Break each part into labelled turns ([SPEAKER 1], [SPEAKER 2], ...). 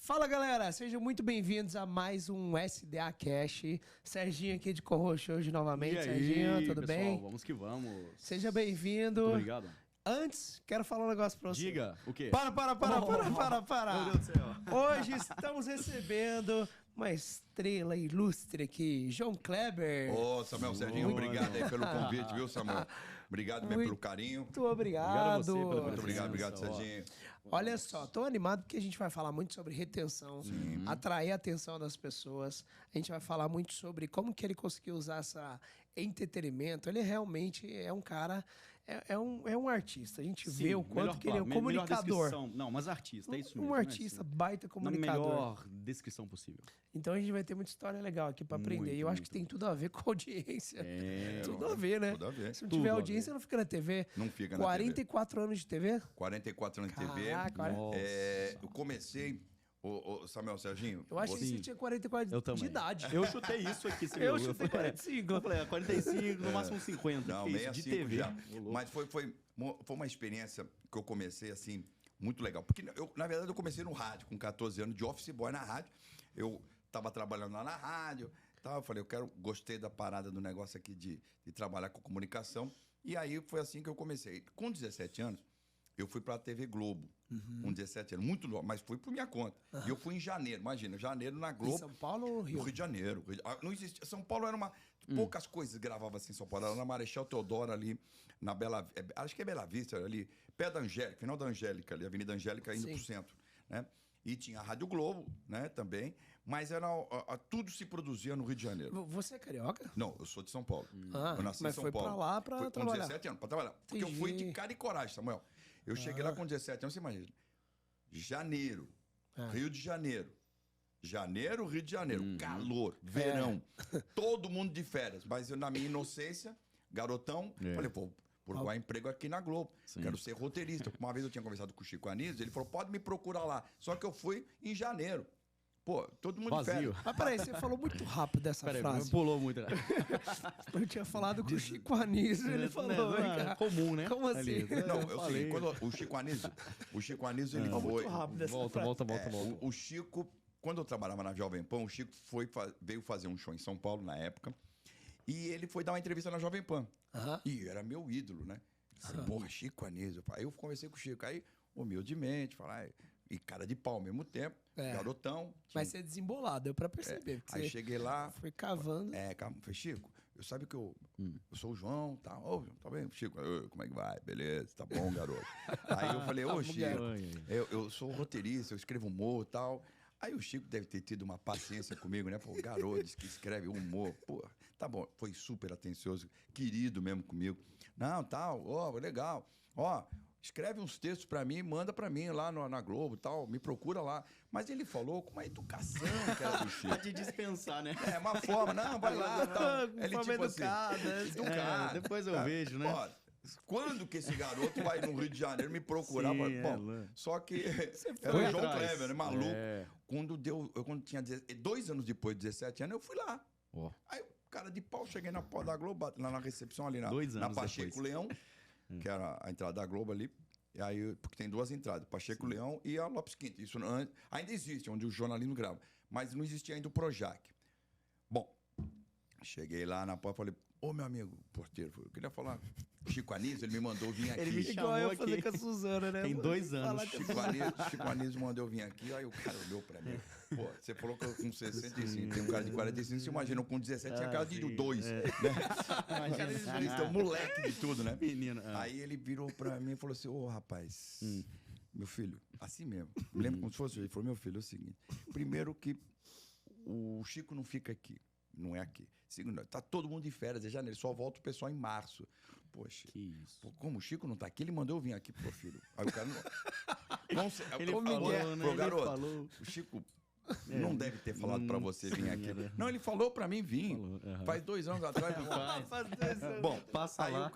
[SPEAKER 1] Fala, galera! Sejam muito bem-vindos a mais um SDA Cash. Serginho aqui de co-host hoje novamente.
[SPEAKER 2] E aí,
[SPEAKER 1] Serginho, tudo
[SPEAKER 2] pessoal,
[SPEAKER 1] bem?
[SPEAKER 2] Vamos que vamos.
[SPEAKER 1] Seja bem-vindo.
[SPEAKER 2] Muito obrigado.
[SPEAKER 1] Antes, quero falar um negócio pra você.
[SPEAKER 2] Diga, o quê?
[SPEAKER 1] Para!
[SPEAKER 2] Meu Deus do céu.
[SPEAKER 1] Hoje estamos recebendo uma estrela ilustre aqui, João Kleber.
[SPEAKER 3] Ô, Samuel Serginho, obrigado aí pelo convite, viu, Samuel? Obrigado mesmo pelo carinho.
[SPEAKER 1] Muito obrigado.
[SPEAKER 2] Obrigado a você pela
[SPEAKER 3] Muito obrigado,
[SPEAKER 2] presença, ó.
[SPEAKER 3] Serginho.
[SPEAKER 1] Olha só, tô animado porque a gente vai falar muito sobre retenção, atrair a atenção das pessoas. A gente vai falar muito sobre como que ele conseguiu usar essa entretenimento. Ele realmente é um cara, é um artista. A gente vê o quanto que ele é um comunicador.
[SPEAKER 2] Não, mas artista, é isso mesmo.
[SPEAKER 1] Um artista, baita
[SPEAKER 2] Na
[SPEAKER 1] comunicador.
[SPEAKER 2] melhor descrição possível.
[SPEAKER 1] Então a gente vai ter muita história legal aqui pra aprender.
[SPEAKER 2] Muito,
[SPEAKER 1] E eu acho que
[SPEAKER 2] muito.
[SPEAKER 1] tem tudo a ver com a audiência.
[SPEAKER 2] É,
[SPEAKER 1] tudo a ver, né?
[SPEAKER 3] tudo a ver.
[SPEAKER 1] Se não
[SPEAKER 2] Tudo
[SPEAKER 1] tiver
[SPEAKER 2] a
[SPEAKER 1] audiência, não fica na TV.
[SPEAKER 3] Não fica na
[SPEAKER 1] 44 anos de TV?
[SPEAKER 3] 44 anos de TV.
[SPEAKER 1] Caraca, olha.
[SPEAKER 2] Nossa.
[SPEAKER 3] Eu comecei, ô, Samuel Serginho.
[SPEAKER 1] Eu acho que
[SPEAKER 2] Sim.
[SPEAKER 1] você tinha 44
[SPEAKER 2] Eu
[SPEAKER 1] de
[SPEAKER 2] também.
[SPEAKER 1] idade.
[SPEAKER 2] Eu chutei isso aqui, você
[SPEAKER 1] Eu
[SPEAKER 2] viu?
[SPEAKER 1] chutei 45.
[SPEAKER 2] Eu falei, 45, no máximo 50.
[SPEAKER 3] Não,
[SPEAKER 2] que isso, de
[SPEAKER 3] 65
[SPEAKER 2] TV.
[SPEAKER 3] já.
[SPEAKER 2] Ô, louco.
[SPEAKER 3] Mas foi uma experiência que eu comecei, assim, muito legal. Porque, na verdade, eu comecei no rádio, com 14 anos, de office boy na rádio. Eu estava trabalhando lá na rádio, eu falei, gostei da parada do negócio aqui de trabalhar com comunicação. E aí foi assim que eu comecei. Com 17 anos, eu fui para a TV Globo, com 17 anos, muito novo, mas fui por minha conta. E eu fui em janeiro, imagina, janeiro na Globo.
[SPEAKER 1] Em São Paulo ou
[SPEAKER 3] No
[SPEAKER 1] Rio?
[SPEAKER 3] Rio de Janeiro. Não existia. São Paulo era uma. Poucas coisas gravava assim em São Paulo. Era na Marechal Teodoro ali, na Bela. Acho que é Bela Vista, ali, pé da Angélica, final da Angélica, ali, Avenida Angélica, indo
[SPEAKER 1] Sim.
[SPEAKER 3] pro centro, né? E tinha a Rádio Globo, né, também. Mas era, tudo se produzia no Rio de Janeiro.
[SPEAKER 1] Você é carioca?
[SPEAKER 3] Não, eu sou de São Paulo.
[SPEAKER 1] Ah,
[SPEAKER 3] eu nasci
[SPEAKER 1] mas
[SPEAKER 3] em São
[SPEAKER 1] foi
[SPEAKER 3] Paulo.
[SPEAKER 1] pra lá pra
[SPEAKER 3] Fui com
[SPEAKER 1] trabalhar.
[SPEAKER 3] 17 anos, pra trabalhar. Porque eu fui de cara e coragem, Samuel. Eu cheguei lá com 17 anos, você imagina. Janeiro, Rio de Janeiro. Janeiro, Rio de Janeiro. Calor, verão. Todo mundo de férias. Mas eu, na minha inocência, garotão, falei, vou procurar emprego aqui na Globo. Quero ser roteirista. Uma vez eu tinha conversado com o Chico Anísio, ele falou, pode me procurar lá. Só que eu fui em janeiro. Pô, todo mundo de
[SPEAKER 2] Vazio.
[SPEAKER 3] férias.
[SPEAKER 1] Mas peraí, você falou muito rápido dessa
[SPEAKER 2] Peraí,
[SPEAKER 1] frase.
[SPEAKER 2] pulou muito.
[SPEAKER 1] Eu tinha falado com o Chico Anísio, ele falou.
[SPEAKER 2] Não,
[SPEAKER 1] vem cá.
[SPEAKER 2] comum, né?
[SPEAKER 1] Como assim?
[SPEAKER 2] Ali.
[SPEAKER 3] Não,
[SPEAKER 2] Eu
[SPEAKER 3] eu
[SPEAKER 2] falei.
[SPEAKER 3] sei, quando o Chico Anísio, ele foi...
[SPEAKER 1] Muito rápido essa frase.
[SPEAKER 2] Volta.
[SPEAKER 3] O Chico, quando eu trabalhava na Jovem Pan, o Chico veio fazer um show em São Paulo, na época, e ele foi dar uma entrevista na Jovem Pan.
[SPEAKER 1] Aham.
[SPEAKER 3] E era meu ídolo, né? Falei, porra, Chico Anísio. Aí eu conversei com o Chico, aí, humildemente, falar, e cara de pau ao mesmo tempo, garotão.
[SPEAKER 1] Mas você é desembolado, deu pra perceber. porque
[SPEAKER 3] Aí
[SPEAKER 1] você
[SPEAKER 3] cheguei lá,
[SPEAKER 1] foi cavando.
[SPEAKER 3] calma, falei, Chico, eu sabe que eu sou o João, tá? Ô, João, tá bem? Chico, como é que vai? Beleza, tá bom, garoto. Aí eu falei, ô, Chico, eu sou roteirista, eu escrevo humor e tal. Aí o Chico deve ter tido uma paciência comigo, né? Falou, garoto, diz que escreve humor. Pô, tá bom. Foi super atencioso, querido mesmo comigo. Não, tal, legal. Escreve uns textos pra mim, manda pra mim lá na Globo e tal, me procura lá. Mas ele falou com uma educação que era do Chico.
[SPEAKER 2] Pra te dispensar, né?
[SPEAKER 3] É, uma forma, não, vai lá, tal. Ele
[SPEAKER 1] Forma
[SPEAKER 3] tipo
[SPEAKER 1] educada,
[SPEAKER 3] assim, educado.
[SPEAKER 2] depois eu vejo, né?
[SPEAKER 3] Ó, quando que esse garoto vai no Rio de Janeiro me procurar?
[SPEAKER 2] Sim,
[SPEAKER 3] Bom, só que era
[SPEAKER 2] foi
[SPEAKER 3] o João
[SPEAKER 2] atrás.
[SPEAKER 3] Kleber, né? Maluco.
[SPEAKER 2] É.
[SPEAKER 3] Quando tinha 2 anos depois de 17 anos, eu fui lá.
[SPEAKER 2] Ó.
[SPEAKER 3] Aí, cara de pau, cheguei na porta da Globo, lá na recepção, ali
[SPEAKER 2] 2
[SPEAKER 3] na
[SPEAKER 2] anos
[SPEAKER 3] Pacheco
[SPEAKER 2] depois.
[SPEAKER 3] Leão, que era a entrada da Globo ali. E aí, porque tem 2 entradas, Pacheco Leão e a Lopes Quinto. Isso ainda existe, onde o jornalismo grava. Mas não existia ainda o Projac. Bom, cheguei lá na porta e falei, ô meu amigo porteiro, eu queria falar. Chico Anísio, ele me mandou vir aqui.
[SPEAKER 2] Ele me
[SPEAKER 1] Igual eu
[SPEAKER 2] chamou
[SPEAKER 1] fazer
[SPEAKER 2] aqui.
[SPEAKER 1] com a Suzana, né?
[SPEAKER 2] Tem
[SPEAKER 1] Vou
[SPEAKER 2] 2
[SPEAKER 1] falar
[SPEAKER 2] anos.
[SPEAKER 1] com a
[SPEAKER 3] Chico Anísio mandou eu vir aqui, aí o cara olhou pra mim. Pô, você falou que eu com 65, tem um cara de 45, você imagina, eu com 17 tinha cara de 2, né? Eles estão moleque de tudo, né?
[SPEAKER 2] Menino,
[SPEAKER 3] Aí ele virou pra mim e falou assim, ô rapaz, meu filho, assim mesmo, me lembro como se fosse, ele falou, meu filho, é o seguinte, primeiro que o Chico não fica aqui. Não é aqui. Segundo, tá todo mundo de férias, é janeiro. Só volta o pessoal em março. Poxa.
[SPEAKER 2] Que isso.
[SPEAKER 3] Pô, como o Chico não tá aqui, ele mandou eu vir aqui, pô, filho. Aí o cara não.
[SPEAKER 2] Ele
[SPEAKER 3] Eu
[SPEAKER 2] falou,
[SPEAKER 3] falei,
[SPEAKER 2] né?
[SPEAKER 3] pô,
[SPEAKER 2] Ele
[SPEAKER 3] garoto,
[SPEAKER 2] falou.
[SPEAKER 3] o Chico não deve ter falado pra você vir
[SPEAKER 2] sim,
[SPEAKER 3] aqui.
[SPEAKER 2] era.
[SPEAKER 3] Não, ele falou pra mim vir.
[SPEAKER 2] Falou, aham.
[SPEAKER 3] Faz 2 anos atrás. Bom,
[SPEAKER 2] Passa
[SPEAKER 3] aí
[SPEAKER 2] lá.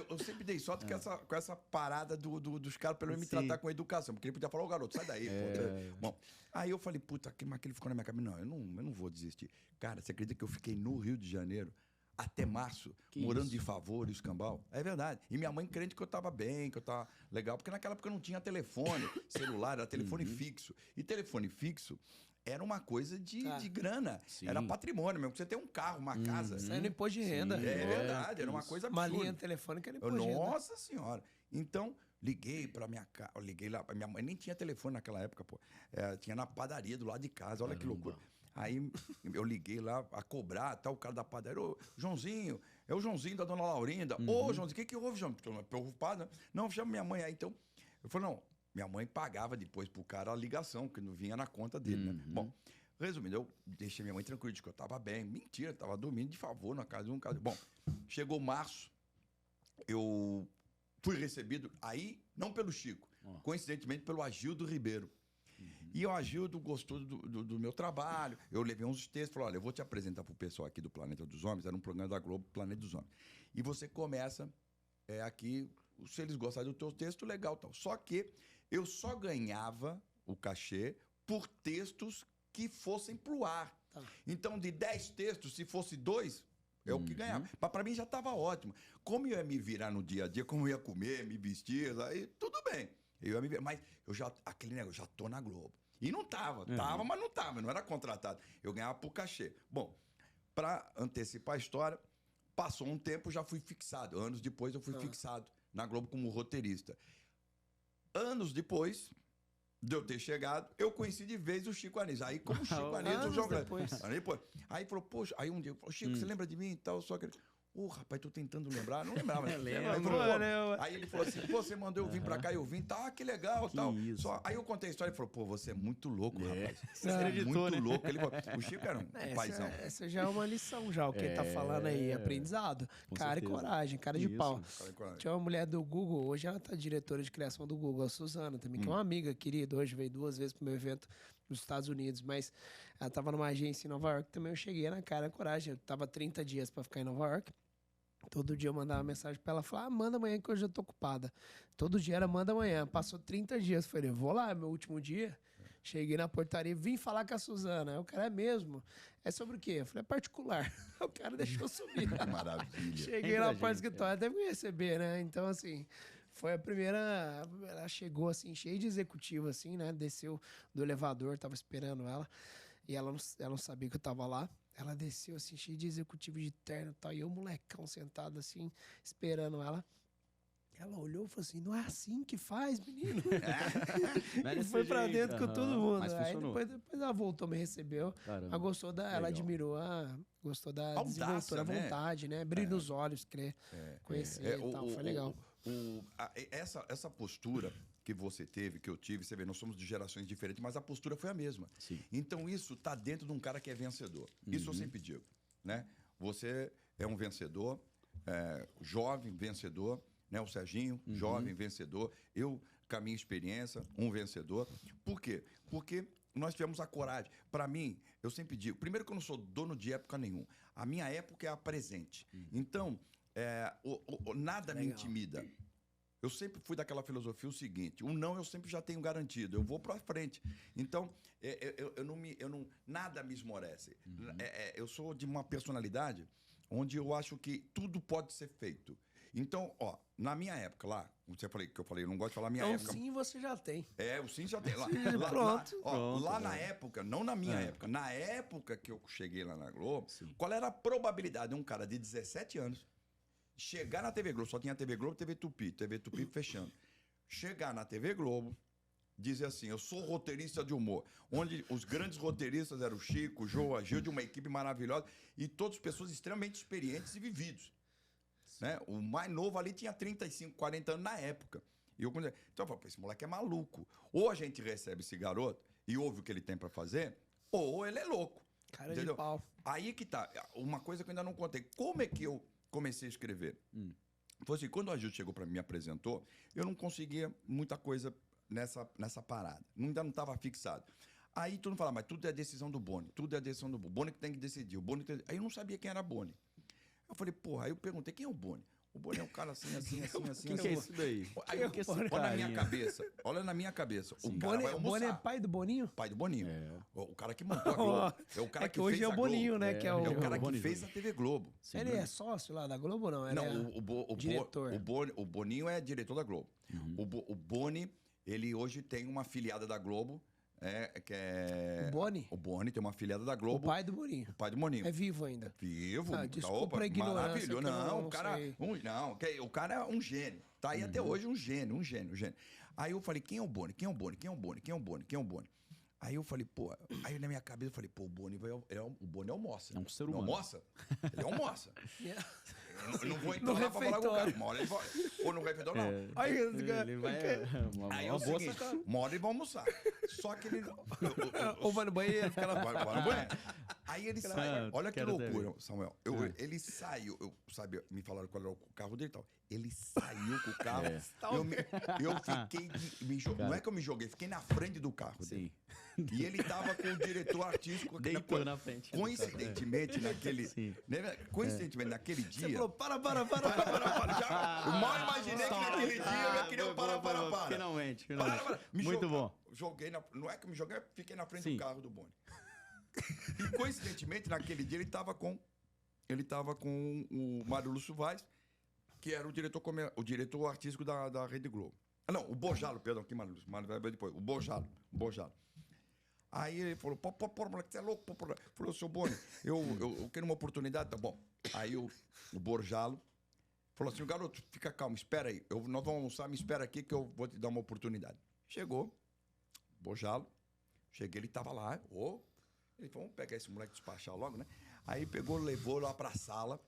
[SPEAKER 3] eu sempre dei sorte com essa parada dos caras, pelo menos me
[SPEAKER 2] Sim.
[SPEAKER 3] tratar com educação. Porque ele podia falar, ô garoto, sai daí. Pô. Bom, aí eu falei, puta, mas que ele ficou na minha cabeça. Não, eu não vou desistir. Cara, você acredita que eu fiquei no Rio de Janeiro até março, morando de favor e escambau. É verdade. E minha mãe crente que eu tava bem, que eu tava legal, porque naquela época não tinha telefone, celular, era telefone fixo. E telefone fixo era uma coisa de grana. Sim. Era patrimônio mesmo. Você tem um carro, uma casa.
[SPEAKER 1] Isso era imposto de renda.
[SPEAKER 3] É verdade, era uma coisa absurda.
[SPEAKER 1] Uma linha telefônica era imposto de renda.
[SPEAKER 3] Nossa Senhora. Então, liguei pra minha casa. Liguei lá. Minha mãe nem tinha telefone naquela época, pô. Tinha na padaria do lado de casa. Olha que loucura. Aí eu liguei lá a cobrar, tá, o cara da padaria. Ô, Joãozinho, é o Joãozinho da dona Laurinda. Ô, Joãozinho, o que houve, João? Tô preocupado, né? Não, chama minha mãe aí. Então, eu falei, não, minha mãe pagava depois pro cara a ligação, que não vinha na conta dele, né? Bom, resumindo, eu deixei minha mãe tranquila de que eu tava bem. Mentira, tava dormindo de favor na casa de um cara. Bom, chegou março, eu fui recebido aí, não pelo Chico, coincidentemente pelo Agildo Ribeiro. E o Agildo gostou do meu trabalho. Eu levei uns textos, falou, olha, eu vou te apresentar pro pessoal aqui do Planeta dos Homens, era um programa da Globo, Planeta dos Homens. E você começa aqui, se eles gostarem do teu texto, legal, tal. Só que eu só ganhava o cachê por textos que fossem pro ar. Tá. Então, de 10 textos, se fosse 2, é o que ganhava. Mas para mim já estava ótimo. Como eu ia me virar no dia a dia, como eu ia comer, me vestir, aí tudo bem. Eu ia me virar, mas eu já, aquele negócio, já tô na Globo. E não tava, tava, mas não tava, não era contratado. Eu ganhava por cachê. Bom, para antecipar a história, passou um tempo, já fui fixado. Anos depois eu fui fixado na Globo como roteirista. Anos depois de eu ter chegado, eu conheci de vez o Chico Anísio. Aí, como o Chico Anísio jogando. Aí falou, poxa, aí um dia eu falei, Chico, você lembra de mim e tal? Só que rapaz, tô tentando lembrar, não lembrava. Aí ele falou assim, pô, você mandou eu vir pra cá e eu vim, tá, que legal, tal. Aí eu contei a história e falou, pô, você é muito louco, rapaz. Você é muito louco. Ele falou, o Chico era um paizão.
[SPEAKER 1] Essa já é uma lição já, o que ele tá falando aí, aprendizado. Cara e coragem, cara de pau. Tinha uma mulher do Google, hoje ela tá diretora de criação do Google, a Suzana também, que é uma amiga querida, hoje veio 2 vezes pro meu evento nos Estados Unidos, mas ela tava numa agência em Nova York, também eu cheguei na cara e coragem, eu tava 30 dias pra ficar em Nova York. Todo dia eu mandava mensagem pra ela, falava, manda amanhã que hoje eu tô ocupada. Todo dia era, manda amanhã. Passou 30 dias, falei, vou lá, meu último dia. Cheguei na portaria, vim falar com a Suzana. Aí o cara, é mesmo? É sobre o quê? Eu falei, é particular. O cara deixou eu subir.
[SPEAKER 3] Que maravilha.
[SPEAKER 1] Cheguei na porta do escritório, teve que receber, né? Então, assim, foi a primeira... Ela chegou, assim, cheia de executivo, assim, né? Desceu do elevador, tava esperando ela. E ela não sabia que eu tava lá. Ela desceu, assim, cheia de executivo de terno e tal. E eu, molecão, sentado, assim, esperando ela. Ela olhou e falou assim, não é assim que faz, menino? E foi pra dentro com todo mundo. Aí depois ela voltou, me recebeu. Caramba. Ela gostou ela admirou, gostou da desenvoltura,
[SPEAKER 3] né?
[SPEAKER 1] Vontade, né? Brilho nos olhos, querer conhecer e tal. Foi legal.
[SPEAKER 3] Essa postura que você teve, que eu tive, você vê, nós somos de gerações diferentes, mas a postura foi a mesma. Sim. Então isso tá dentro de um cara que é vencedor. Isso eu sempre digo, né? Você é um vencedor, jovem, vencedor, né? O Serginho, jovem, vencedor. Eu, com a minha experiência, um vencedor. Por quê? Porque nós tivemos a coragem. Para mim, eu sempre digo, primeiro que eu não sou dono de época nenhuma. A minha época é a presente. Então, nada me intimida. Eu sempre fui daquela filosofia o seguinte, o não eu sempre já tenho garantido, eu vou para frente. Então, nada me esmorece. Eu sou de uma personalidade onde eu acho que tudo pode ser feito. Então, na minha época lá, eu falei, eu não gosto de falar minha época.
[SPEAKER 1] O sim você já tem.
[SPEAKER 3] O sim já tem.
[SPEAKER 1] Pronto.
[SPEAKER 3] Lá na época, não na minha época, na época que eu cheguei lá na Globo, qual era a probabilidade de um cara de 17 anos chegar na TV Globo, só tinha TV Globo e TV Tupi fechando. Chegar na TV Globo, dizer assim, eu sou roteirista de humor, onde os grandes roteiristas eram o Chico, o Jô, a Gil, de uma equipe maravilhosa, e todas pessoas extremamente experientes e vividos. Né? O mais novo ali tinha 35, 40 anos na época. Então eu falei, esse moleque é maluco. Ou a gente recebe esse garoto e ouve o que ele tem para fazer, ou ele é louco.
[SPEAKER 1] Cara de pau.
[SPEAKER 3] Aí que tá, uma coisa que eu ainda não contei. Como é que eu comecei a escrever? Foi assim, quando o Agildo chegou para mim e me apresentou, eu não conseguia muita coisa nessa parada. Ainda não estava fixado. Aí todo mundo falava, mas tudo é decisão do Boni. Tudo é decisão do Boni. O Boni que tem que decidir. Aí eu não sabia quem era Boni. Eu falei, porra, aí eu perguntei, quem é o Boni? O Boni é um cara assim.
[SPEAKER 2] Quem que é isso daí?
[SPEAKER 3] Aí,
[SPEAKER 2] Que esse
[SPEAKER 3] olha na
[SPEAKER 2] carinha?
[SPEAKER 3] minha cabeça. Olha na minha cabeça. O cara vai almoçar.
[SPEAKER 1] Boni é pai do Boninho?
[SPEAKER 3] Pai do Boninho. O cara que montou a Globo. É o cara
[SPEAKER 1] É que hoje
[SPEAKER 3] fez
[SPEAKER 1] é o
[SPEAKER 3] a Globo.
[SPEAKER 1] Boninho, né? Que é
[SPEAKER 3] É o
[SPEAKER 1] o...
[SPEAKER 3] cara que
[SPEAKER 2] Boninho.
[SPEAKER 3] fez a TV Globo.
[SPEAKER 1] Ele é sócio lá da Globo ou não? Ele
[SPEAKER 3] Não,
[SPEAKER 1] é diretor.
[SPEAKER 3] o Boninho é diretor da Globo. O Boni, ele hoje tem uma afiliada da Globo, que é...
[SPEAKER 1] O Boni?
[SPEAKER 3] O Boni tem uma afiliada da
[SPEAKER 1] O
[SPEAKER 3] Globo.
[SPEAKER 1] pai do Boninho.
[SPEAKER 3] O pai do Boninho.
[SPEAKER 1] É vivo ainda.
[SPEAKER 3] Vivo.
[SPEAKER 1] Desculpa a ignorância,
[SPEAKER 3] maravilhoso.
[SPEAKER 1] que eu
[SPEAKER 3] Não,
[SPEAKER 1] não
[SPEAKER 3] o cara...
[SPEAKER 1] sei.
[SPEAKER 3] O cara é um gênio. Tá aí até hoje um gênio. Aí eu falei, quem é o Boni? Aí eu falei, pô... Aí na minha cabeça eu falei, pô, o Boni almoça.
[SPEAKER 2] É um ser
[SPEAKER 3] Não
[SPEAKER 2] humano.
[SPEAKER 3] almoça? Ele almoça. Eu não vou
[SPEAKER 1] No
[SPEAKER 3] entrar lá pra falar com o cara.
[SPEAKER 1] refeitório.
[SPEAKER 3] Uma hora ele vai... Ou no refeitório, não.
[SPEAKER 1] Aí,
[SPEAKER 2] Ele vai...
[SPEAKER 3] Aí é
[SPEAKER 2] Uma
[SPEAKER 3] o
[SPEAKER 2] boa
[SPEAKER 3] seguinte,
[SPEAKER 2] sacada.
[SPEAKER 3] uma hora ele vai almoçar. Só que ele...
[SPEAKER 1] Ou vai no banheiro, fica lá.
[SPEAKER 3] Vai no banheiro. Aí ele sai. Olha que
[SPEAKER 2] quero
[SPEAKER 3] loucura, Samuel. Ele saiu, sabe, me falaram qual era o carro dele e tal. Ele saiu com o carro. Eu fiquei. Não é que eu me joguei, fiquei na frente do carro dele. E ele tava com o diretor artístico.
[SPEAKER 2] Deitou na frente.
[SPEAKER 3] Coincidentemente, naquele.
[SPEAKER 2] Sim.
[SPEAKER 3] Coincidentemente, naquele
[SPEAKER 1] Você
[SPEAKER 3] dia.
[SPEAKER 1] falou, para.
[SPEAKER 3] Eu mal imaginei que naquele dia eu ia querer o para.
[SPEAKER 2] Finalmente.
[SPEAKER 3] Me
[SPEAKER 2] Muito
[SPEAKER 3] joguei-
[SPEAKER 2] bom.
[SPEAKER 3] Joguei não é que eu me joguei, fiquei na frente
[SPEAKER 2] Sim.
[SPEAKER 3] do carro do Boni. E coincidentemente, naquele dia, ele tava com o Mário Lúcio Vaz, que era o diretor artístico da Rede Globo. Ah, não, o Bojalo, perdão, que Mário Lúcio, Mário vai depois. O Bojalo. Aí ele falou, pô, moleque, você é louco? Falou, seu Boni, eu quero uma oportunidade, tá bom. Aí o Bojalo falou assim, garoto, fica calmo, espera aí. Nós vamos almoçar, me espera aqui que eu vou te dar uma oportunidade. Chegou, Bojalo, cheguei, ele tava lá, ele falou, vamos pegar esse moleque e despachar logo, né? Aí pegou, levou lá pra sala,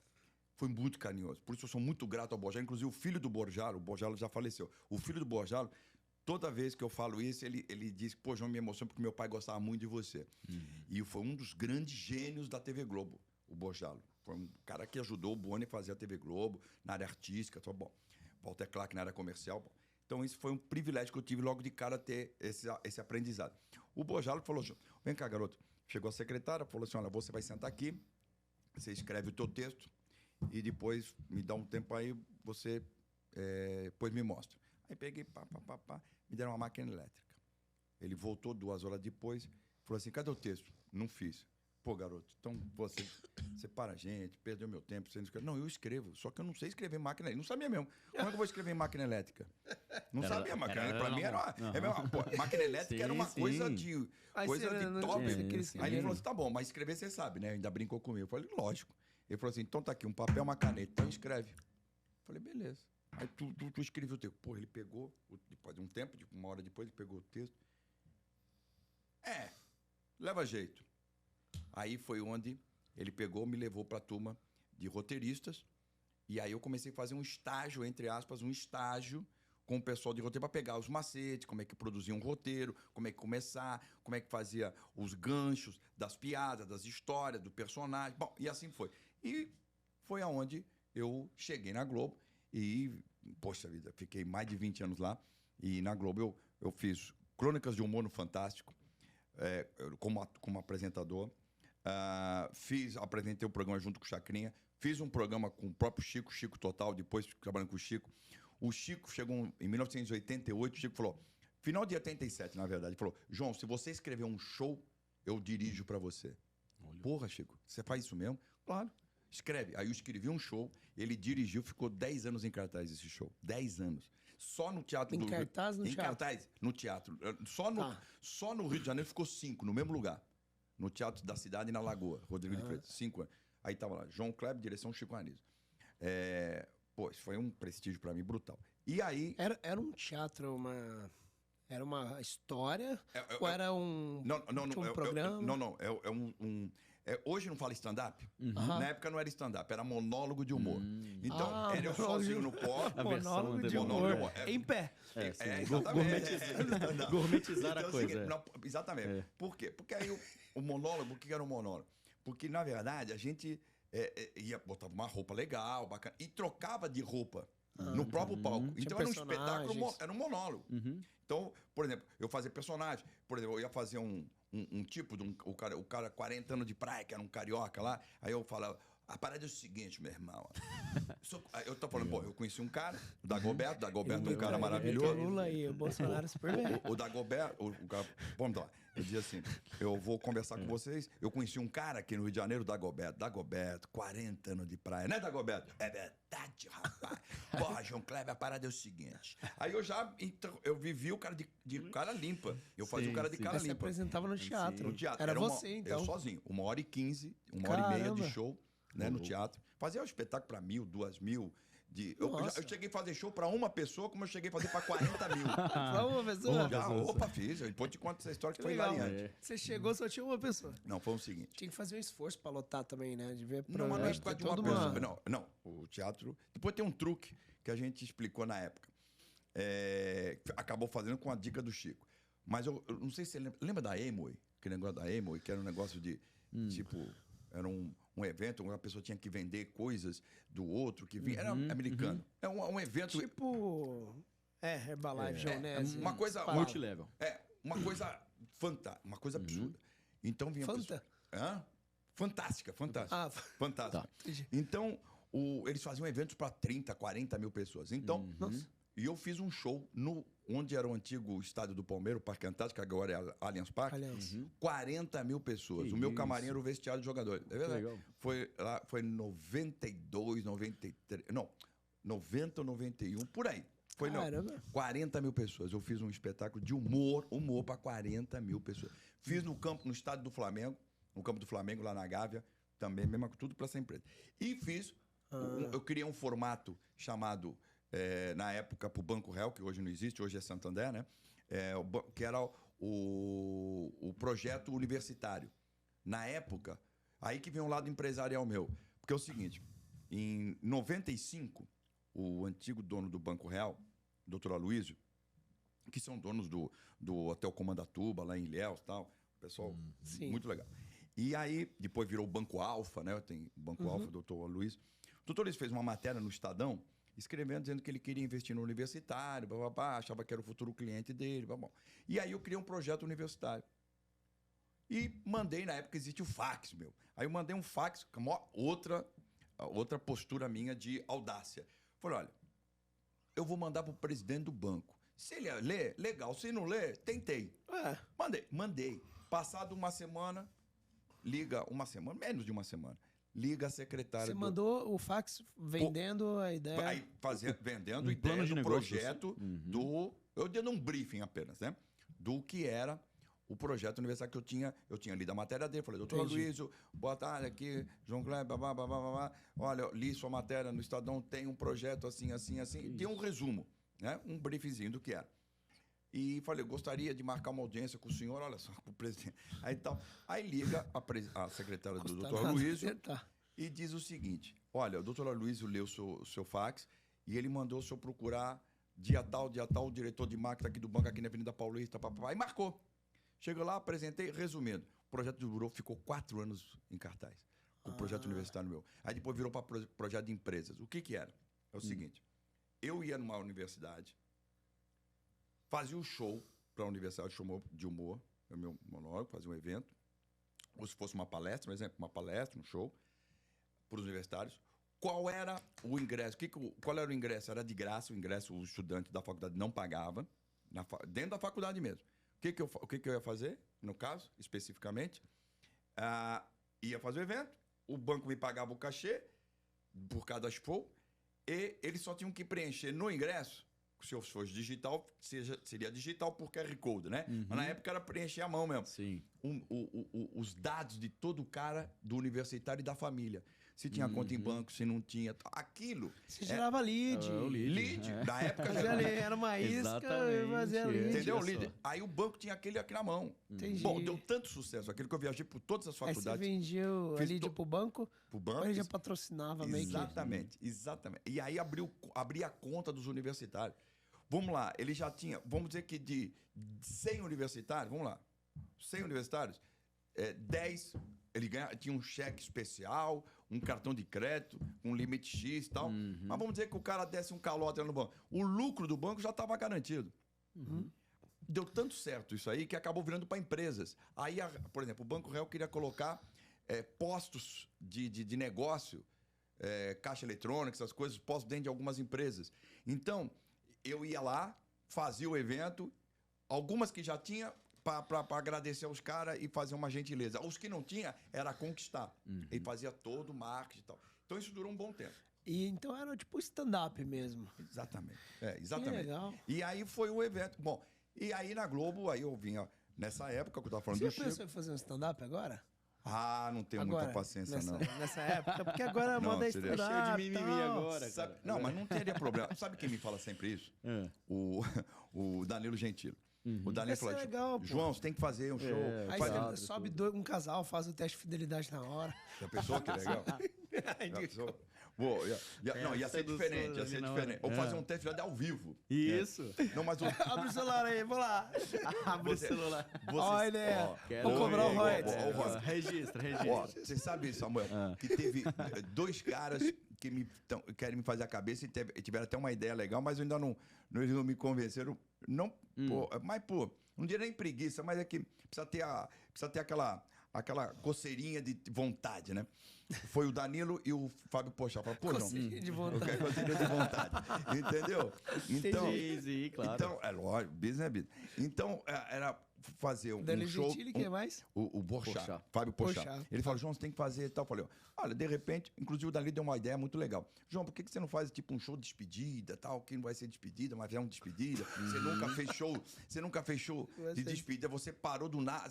[SPEAKER 3] foi muito carinhoso. Por isso eu sou muito grato ao Bojalo. Inclusive o filho do Bojalo, o Bojalo já faleceu. O filho do Bojalo, toda vez que eu falo isso, ele diz, pô, João, me emociona porque meu pai gostava muito de você. E foi um dos grandes gênios da TV Globo, o Bojalo. Foi um cara que ajudou o Boni a fazer a TV Globo, na área artística, bom. Walter Clark na área comercial, bom. Então, isso foi um privilégio que eu tive logo de cara ter esse aprendizado. O Bojalo falou, vem cá, garoto. Chegou a secretária, falou assim, olha, você vai sentar aqui, você escreve o teu texto e depois me dá um tempo aí, você depois me mostra. Aí peguei, me deram uma máquina elétrica. Ele voltou 2 horas depois, falou assim, cadê o texto? Não fiz. Pô, garoto, então você para a gente, perdeu meu tempo, você não escreve. Não, eu escrevo, só que eu não sei escrever em máquina elétrica. Não sabia mesmo. Como é que eu vou escrever em máquina elétrica? Não sabia, máquina elétrica. Pra mim era máquina elétrica era uma coisa de top. Aí ele falou assim, tá bom, mas escrever você sabe, né? Ainda brincou comigo. Eu falei, lógico. Ele falou assim, então tá aqui, um papel, uma caneta, então escreve. Eu falei, beleza. Aí tu escreveu o texto. Pô, ele pegou, depois de um tempo, tipo 1 hora depois, ele pegou o texto. Leva jeito. Aí foi onde ele pegou, me levou para a turma de roteiristas. E aí eu comecei a fazer um estágio, entre aspas, com o pessoal de roteiro para pegar os macetes, como é que produzia um roteiro, como é que começar, como é que fazia os ganchos das piadas, das histórias, do personagem. Bom, e assim foi. E foi aonde eu cheguei na Globo e, poxa vida, fiquei mais de 20 anos lá. E na Globo eu fiz Crônicas de Humor no Fantástico, como apresentador. Apresentei o programa junto com o Chacrinha, fiz um programa com o próprio Chico Total, depois trabalhando com o Chico. O Chico chegou em 1988, o Chico falou, final de 87, na verdade, falou, João, se você escrever um show, eu dirijo pra você. Olha. Porra, Chico, você faz isso mesmo? Claro, escreve. Aí eu escrevi um show, ele dirigiu, ficou 10 anos em cartaz esse show, 10 anos. Só no Teatro do Rio.
[SPEAKER 1] Cartaz no teatro?
[SPEAKER 3] Cartaz, no teatro. Só no Rio de Janeiro ficou 5, no mesmo lugar. No Teatro da Cidade, na Lagoa, Rodrigo de Freitas, 5 anos. Aí tava lá, João Kleber, direção Chico Anísio. Pô, isso foi um prestígio pra mim brutal. E aí...
[SPEAKER 1] Era um teatro, era uma história? Ou era um programa?
[SPEAKER 3] Hoje não fala stand-up? Na época não era stand-up, era monólogo de humor. Então, era eu sozinho no palco.
[SPEAKER 1] Monólogo de humor. Em pé.
[SPEAKER 2] Gourmetizar a coisa.
[SPEAKER 3] Exatamente. Por quê? Porque aí o monólogo, o que era um monólogo? Porque, na verdade, a gente botava uma roupa legal, bacana, e trocava de roupa no próprio palco. Então era um espetáculo, era um monólogo. Então, por exemplo, eu fazia personagem. Por exemplo, eu ia fazer um tipo de o cara 40 anos de praia, que era um carioca lá. Aí eu falava, A parada é o seguinte, meu irmão. Eu tô falando, pô, eu conheci um cara, o Dagoberto é um cara maravilhoso.
[SPEAKER 1] O Lula e o Bolsonaro super bem.
[SPEAKER 3] O Dagoberto, vamos lá. Eu dizia assim, eu vou conversar com vocês. Eu conheci um cara aqui no Rio de Janeiro, Dagoberto, 40 anos de praia. Né, Dagoberto? É verdade, rapaz. Porra, João Kleber, a parada é o seguinte. Aí eu vivi o cara de cara limpa. Eu fazia o cara de cara
[SPEAKER 1] Você
[SPEAKER 3] limpa.
[SPEAKER 1] apresentava no teatro.
[SPEAKER 3] No teatro.
[SPEAKER 1] Era você, então.
[SPEAKER 3] Eu sozinho. 1h15, 1h30 de show, né, no teatro. Fazia um espetáculo pra 1.000, 2.000. Eu cheguei a fazer show pra uma pessoa, como eu cheguei a fazer pra 40 mil.
[SPEAKER 1] Pra uma pessoa?
[SPEAKER 3] Opa, fiz. Depois te conto essa história que foi hilariante.
[SPEAKER 1] Você chegou, só tinha uma pessoa.
[SPEAKER 3] Não, foi o seguinte.
[SPEAKER 1] Tinha que fazer um esforço pra lotar também, né? De ver
[SPEAKER 3] Não, mas não é por causa de uma pessoa. Não, o teatro... Depois tem um truque que a gente explicou na época. Acabou fazendo com a dica do Chico. Mas eu não sei se você lembra da Amway? Aquele negócio da Amway, que era um negócio de, tipo... Era um evento, uma pessoa tinha que vender coisas do outro que vinha. Era americano. É um evento...
[SPEAKER 1] Tipo... Herbalife, Jones.
[SPEAKER 3] Uma coisa...
[SPEAKER 2] Multilevel.
[SPEAKER 3] Uma coisa fantástica, uma coisa absurda. Então vinha... Fantástica. Fantástica.
[SPEAKER 1] Tá.
[SPEAKER 3] Então, eles faziam eventos para 30, 40 mil pessoas. Então, e eu fiz um show onde era o antigo estádio do Palmeiras, o Parque Antártico, que agora é Allianz Parque. 40 mil pessoas. O meu camarim era o vestiário de jogadores. É verdade?
[SPEAKER 2] Legal.
[SPEAKER 3] Foi 92, 93... Não, 90 ou 91, por aí. Foi 40 mil pessoas. Eu fiz um espetáculo de humor para 40 mil pessoas. Fiz no estádio do Flamengo, no campo do Flamengo, lá na Gávea, também, mesmo tudo para essa empresa. E fiz, eu criei um formato chamado, na época, para o Banco Real, que hoje não existe, hoje é Santander, né? Que era o projeto universitário. Na época, aí que vem um lado empresarial meu. Porque é o seguinte, em 95, o antigo dono do Banco Real, Dr. Aloysio, que são donos do Hotel Comandatuba, lá em Ilhéus e tal, pessoal muito legal. E aí, depois virou o Banco Alfa, né? Tem o Banco Alfa, o Dr. Aloysio. O Dr. Aloysio fez uma matéria no Estadão, escrevendo, dizendo que ele queria investir no universitário, achava que era o futuro cliente dele. E aí eu criei um projeto universitário. E mandei, na época existe o fax, meu. Aí eu mandei um fax, outra postura minha de audácia. Falei, olha, eu vou mandar pro presidente do banco. Se ele ler, legal. Se não ler, tentei. Mandei. Passado uma semana, menos de uma semana, liga a secretária.
[SPEAKER 1] Você mandou o fax vendendo a ideia.
[SPEAKER 3] Aí vendendo a ideia do projeto eu dei um briefing apenas, né? Do que era o projeto universitário que eu tinha lido a matéria dele. Falei, doutor Aloysio, boa tarde aqui, João Kleber, olha, li sua matéria no Estadão, tem um projeto assim. Tem um resumo, né? Um briefingzinho do que era. E falei, gostaria de marcar uma audiência com o senhor, olha só, com o presidente. Aí liga a secretária do doutor Aloysio e diz o seguinte, olha, o doutor Aloysio leu o seu fax e ele mandou o senhor procurar dia tal, o diretor de marketing aqui do banco, aqui na Avenida Paulista, e marcou. Chegou lá, apresentei, resumindo, o projeto durou, ficou 4 anos em cartaz, o projeto universitário meu. Aí depois virou para projeto de empresas. O que era? É o seguinte, eu ia numa universidade, fazia um show para a universidade de humor, é o meu monólogo, fazia um evento, ou se fosse uma palestra, por exemplo, um show, para os universitários. Qual era o ingresso? Qual era o ingresso? Era de graça, o ingresso o estudante da faculdade não pagava, dentro da faculdade mesmo. O que eu ia fazer, no caso, especificamente? Ia fazer o evento, o banco me pagava o cachê, por cada show, e eles só tinham que preencher no ingresso, se fosse digital, seria digital por QR Code, né? Mas na época era preencher a mão mesmo.
[SPEAKER 2] Sim.
[SPEAKER 3] Os dados de todo o cara, do universitário e da família. Se tinha conta em banco, se não tinha. Aquilo.
[SPEAKER 1] Você gerava lead.
[SPEAKER 3] Lead. Na época
[SPEAKER 1] já era uma isca, fazia lead.
[SPEAKER 3] Entendeu? Lead. Aí o banco tinha aquele aqui na mão.
[SPEAKER 1] Entendi.
[SPEAKER 3] Bom, deu tanto sucesso aquilo que eu viajei por todas as faculdades.
[SPEAKER 1] Aí você vendia a lead pro banco?
[SPEAKER 3] Pro banco.
[SPEAKER 1] Ele já patrocinava meio que.
[SPEAKER 3] Exatamente. E aí abria a conta dos universitários. Vamos lá, ele já tinha, vamos dizer que de 100 universitários, 100 universitários, 10, ele tinha um cheque especial, um cartão de crédito, um limite X e tal. Mas vamos dizer que o cara desse um calote lá no banco. O lucro do banco já estava garantido. Deu tanto certo isso aí que acabou virando para empresas. Aí, por exemplo, o Banco Real queria colocar postos de negócio, caixa eletrônica, essas coisas, postos dentro de algumas empresas. Então, eu ia lá, fazia o evento, algumas que já tinha, para agradecer aos caras e fazer uma gentileza. Os que não tinha, era conquistar. E fazia todo o marketing e tal. Então, isso durou um bom tempo.
[SPEAKER 1] E então era tipo stand-up mesmo.
[SPEAKER 3] Exatamente. Exatamente.
[SPEAKER 1] Que legal.
[SPEAKER 3] E aí foi o evento. Bom, e aí na Globo, aí eu vinha, nessa época que eu tava falando do
[SPEAKER 1] Você pensou
[SPEAKER 3] Chico.
[SPEAKER 1] em fazer um stand-up agora?
[SPEAKER 3] Não tenho
[SPEAKER 1] Agora,
[SPEAKER 3] muita paciência, não.
[SPEAKER 1] Nessa época, porque agora a
[SPEAKER 3] Não,
[SPEAKER 1] moda é
[SPEAKER 3] seria
[SPEAKER 1] stand-up.
[SPEAKER 2] cheio de mimimi
[SPEAKER 1] tal.
[SPEAKER 2] agora.
[SPEAKER 3] Sabe, não, mas não teria problema. Sabe quem me fala sempre isso? O Danilo Gentili. O Danilo
[SPEAKER 1] Esse
[SPEAKER 3] falou,
[SPEAKER 1] é legal, pô.
[SPEAKER 3] João, você tem que fazer um show.
[SPEAKER 1] Aí
[SPEAKER 3] Faz-
[SPEAKER 1] você sobe um casal, faz o teste de fidelidade na hora.
[SPEAKER 3] Já pensou que legal? Já pensou? Pô, ia ser
[SPEAKER 2] sedução
[SPEAKER 3] diferente, ia
[SPEAKER 2] ali
[SPEAKER 3] ser
[SPEAKER 2] na
[SPEAKER 3] diferente.
[SPEAKER 2] hora.
[SPEAKER 3] Ou fazer um teste de ao vivo.
[SPEAKER 2] Isso.
[SPEAKER 3] Não, mas o...
[SPEAKER 1] Abre o celular aí, vou lá.
[SPEAKER 2] Abre o celular.
[SPEAKER 1] Olha,
[SPEAKER 2] Quero
[SPEAKER 1] vou cobrar o
[SPEAKER 2] ver.
[SPEAKER 1] royalties.
[SPEAKER 2] Registra.
[SPEAKER 3] Ó, você sabe, Samuel, que teve dois caras que querem me fazer a cabeça e tiveram até uma ideia legal, mas ainda eles não me convenceram. Não, pô, não diria nem preguiça, mas é que precisa ter aquela coceirinha de vontade, né? Foi o Danilo e o Fábio Pochá. Falaram, pô, não.
[SPEAKER 1] Coceirinha de
[SPEAKER 3] Eu
[SPEAKER 1] vontade.
[SPEAKER 3] quero coceirinha de vontade. Entendeu? Então,
[SPEAKER 2] Easy, claro.
[SPEAKER 3] então, é lógico, business é business. Então, era fazer um
[SPEAKER 1] Danilo
[SPEAKER 3] show...
[SPEAKER 1] Gentili, quem mais?
[SPEAKER 3] O Porchat,
[SPEAKER 2] Porchat.
[SPEAKER 3] Fábio Porchat.
[SPEAKER 1] Porchat.
[SPEAKER 3] Ele falou, João, você tem que fazer e tal. Eu falei, olha, de repente, inclusive o Danilo deu uma ideia muito legal. João, por que você não faz tipo um show de despedida, tal, que não vai ser despedida, mas é um despedida. Você nunca fez show de despedida, você parou do nada,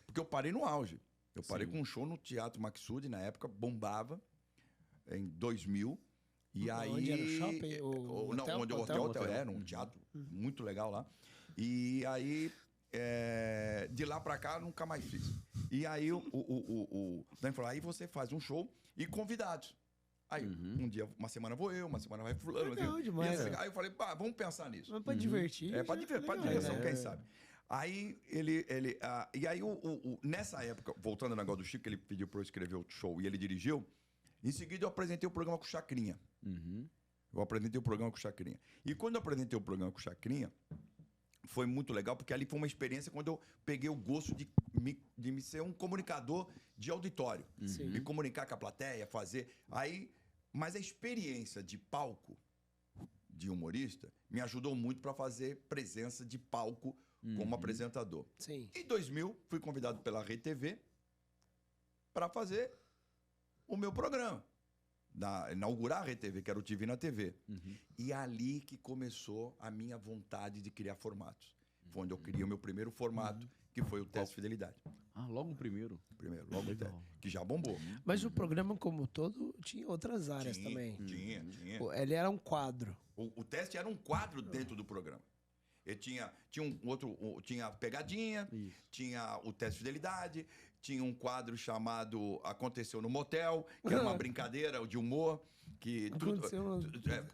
[SPEAKER 3] porque eu parei no auge. Eu parei com um show no Teatro Maxud, na época, bombava, em 2000. E aí...
[SPEAKER 1] Onde era o shopping?
[SPEAKER 3] Não, onde o hotel era, um teatro muito legal lá. E aí... de lá pra cá, nunca mais fiz. E aí o Dani falou, aí você faz um show e convidados. Aí, um dia, uma semana vou eu, uma semana vai fulano.
[SPEAKER 1] Legal demais,
[SPEAKER 3] Aí eu falei, vamos pensar nisso.
[SPEAKER 1] Mas pra divertir.
[SPEAKER 3] Pra
[SPEAKER 1] legal.
[SPEAKER 3] diversão, quem sabe. Aí e aí nessa época, voltando ao negócio do Chico, ele pediu pra eu escrever o show e ele dirigiu. Em seguida eu apresentei o programa com o Chacrinha. Eu apresentei o programa com o Chacrinha. E quando eu apresentei o programa com o Chacrinha, foi muito legal, porque ali foi uma experiência quando eu peguei o gosto de me ser um comunicador de auditório. Me comunicar com a plateia, fazer. Mas a experiência de palco de humorista me ajudou muito para fazer presença de palco como apresentador.
[SPEAKER 1] Sim.
[SPEAKER 3] Em 2000, fui convidado pela Rede TV para fazer o meu programa. Inaugurar a Rede TV, que era o TV na TV. E ali que começou a minha vontade de criar formatos. Foi onde eu criei o meu primeiro formato, que foi o Teste de Fidelidade.
[SPEAKER 2] Logo o primeiro.
[SPEAKER 3] Logo o teste, que já bombou.
[SPEAKER 1] Mas o programa como um todo tinha outras áreas também.
[SPEAKER 3] Tinha.
[SPEAKER 1] Ele era um quadro.
[SPEAKER 3] O teste era um quadro dentro do programa. Ele tinha tinha a pegadinha, tinha o teste de fidelidade, tinha um quadro chamado Aconteceu no Motel, que era uma brincadeira de humor. Porque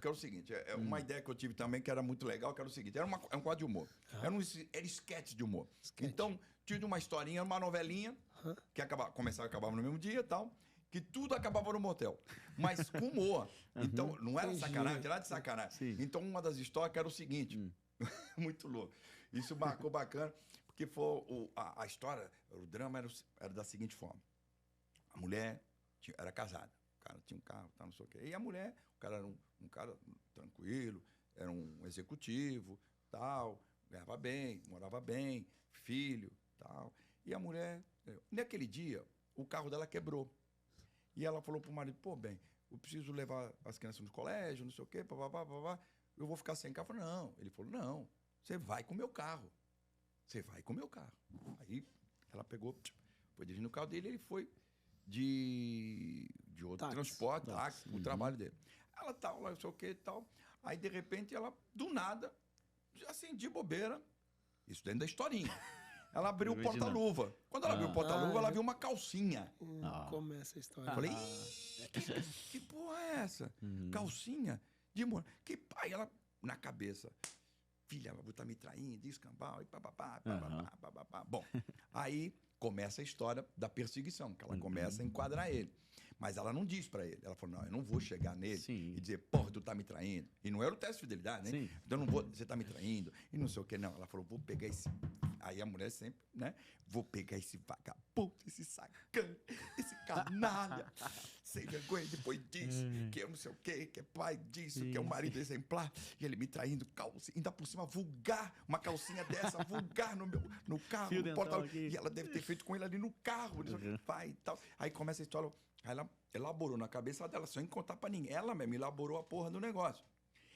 [SPEAKER 3] é o seguinte, uma ideia que eu tive também que era muito legal, que era o seguinte, era um quadro de humor. Era sketch de humor. Então, tinha uma historinha, uma novelinha, que começava e acabava no mesmo dia e tal, que tudo acabava no motel. Mas com humor. Então, não era sacanagem, não tinha nada de sacanagem.
[SPEAKER 2] Sim.
[SPEAKER 3] Então, uma das histórias era o seguinte, muito louco. Isso marcou bacana, porque foi a história, o drama era da seguinte forma. A mulher era casada. O cara tinha um carro, tá, não sei o quê. E a mulher, o cara era um cara tranquilo, era um executivo, tal, ganhava bem, morava bem, filho, tal. E a mulher, naquele dia, o carro dela quebrou. E ela falou pro marido, pô, bem, eu preciso levar as crianças no colégio, não sei o quê, papapá, eu vou ficar sem carro. Eu falei, não. Ele falou, não, você vai com o meu carro. Você vai com o meu carro. Aí ela pegou, foi dirigindo o carro dele, ele foi de outro transporte, táxi, o trabalho dele. Ela tal, não sei o que e tal. Aí, de repente, ela, do nada, assim, de bobeira, isso dentro da historinha, ela abriu o porta-luva. Quando ela abriu o porta-luva, ela viu uma calcinha.
[SPEAKER 1] Começa a história.
[SPEAKER 3] Eu falei, que porra é essa? Calcinha de mulher. Que pai, ela, na cabeça, filha, ela tá me traindo, escambau, e papapá. Bom, aí começa a história da perseguição, que ela começa a enquadrar ele. Mas ela não diz pra ele. Ela falou, não, eu não vou chegar nele e dizer, porra, tu tá me traindo. E não era o teste de fidelidade, né?
[SPEAKER 2] Sim.
[SPEAKER 3] Então, não vou, você tá me traindo. E não sei o que, não. Ela falou, vou pegar esse... Aí a mulher sempre, né? Vou pegar esse vagabundo, esse sacana, esse canalha, sem vergonha depois disso, que eu não sei o quê, que é pai disso, que é um marido exemplar, e ele me traindo, calcinha, ainda por cima vulgar, uma calcinha dessa, vulgar no carro,
[SPEAKER 2] Fio
[SPEAKER 3] no portal,
[SPEAKER 2] aqui.
[SPEAKER 3] e ela deve ter feito com ele ali no carro, pai e tal. Aí começa a história, aí ela elaborou na cabeça dela, sem contar pra ninguém, ela mesmo elaborou a porra do negócio.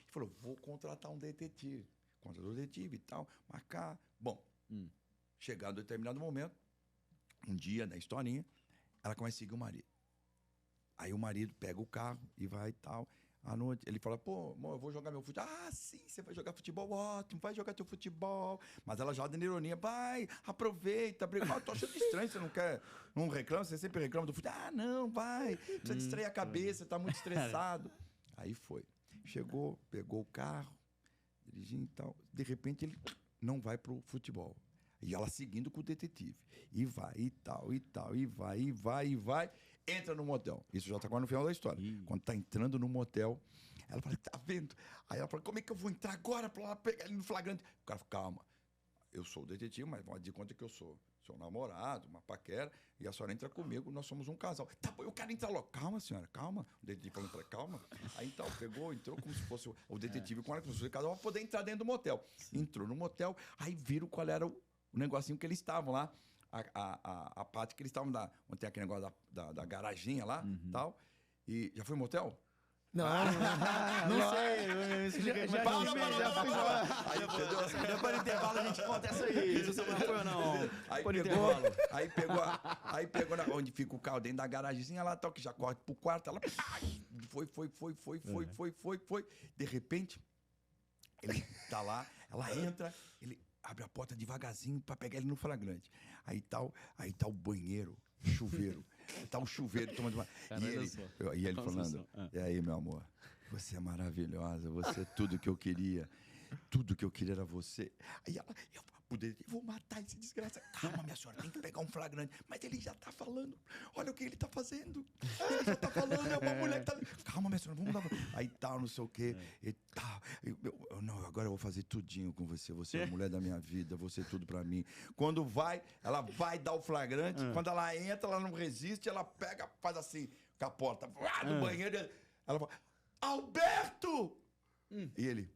[SPEAKER 3] E falou, vou contratar um detetive. Contratou um detetive e tal, marcar. Bom, chegado a determinado momento, um dia, na historinha, ela começa a seguir o marido. Aí o marido pega o carro e vai e tal. À noite, ele fala, pô, amor, eu vou jogar meu futebol. Ah, sim, você vai jogar futebol, ótimo, vai jogar teu futebol. Mas ela já dando ironia, vai, aproveita. Eu tô achando estranho, você não quer, não reclama, você sempre reclama do futebol. Ah, não, vai, precisa distrair a cabeça, tá muito estressado. Aí foi. Chegou, pegou o carro, dirigindo e tal. De repente, ele não vai pro futebol. E ela seguindo com o detetive. E vai, e tal, e tal, e vai, e vai, e vai. Entra no motel. Isso já tá quase no final da história. Quando tá entrando no motel, ela fala, tá vendo? Aí ela fala, como é que eu vou entrar agora pra lá pegar ele no flagrante? O cara fala, calma. Eu sou o detetive, mas de conta que eu sou seu namorado, uma paquera, e a senhora entra comigo, nós somos um casal. Tá bom, eu quero entrar logo. Calma, senhora, calma. O detetive falou, calma. Aí então, entrou como se fosse o detetive com ela, como se fosse o casal, pra poder entrar dentro do motel. Entrou no motel, aí viram qual era o negocinho que eles estavam lá. A parte que eles estavam, onde tem aquele negócio da garaginha lá e tal. E já foi motel?
[SPEAKER 1] Não,
[SPEAKER 2] Não sei.
[SPEAKER 3] Depois do intervalo a gente conta essa aí.
[SPEAKER 2] Isso não foi ou não?
[SPEAKER 3] Aí pegou onde fica o carro, dentro da garagemzinha lá, tal, que já corre pro quarto. Ela foi. De repente, ele tá lá, ela entra, ele abre a porta devagarzinho pra pegar ele no flagrante. Aí tá o banheiro, chuveiro. Tá o chuveiro tomando uma... E ele falando, e aí, meu amor, você é maravilhosa, você é tudo que eu queria. Tudo que eu queria era você. Aí ela, eu vou matar esse desgraça. Calma, minha senhora, tem que pegar um flagrante. Mas ele já tá falando. Olha o que ele tá fazendo. Ele já tá falando, é uma mulher que tá... Calma, minha senhora, vamos dar... Aí tal, não sei o quê. E tal. Não, agora eu vou fazer tudinho com você. Você é a mulher da minha vida, você é tudo pra mim. Quando ela vai dar o flagrante. Quando ela entra, ela não resiste, ela pega, faz assim, com a porta do banheiro. Ela fala, Alberto! E ele,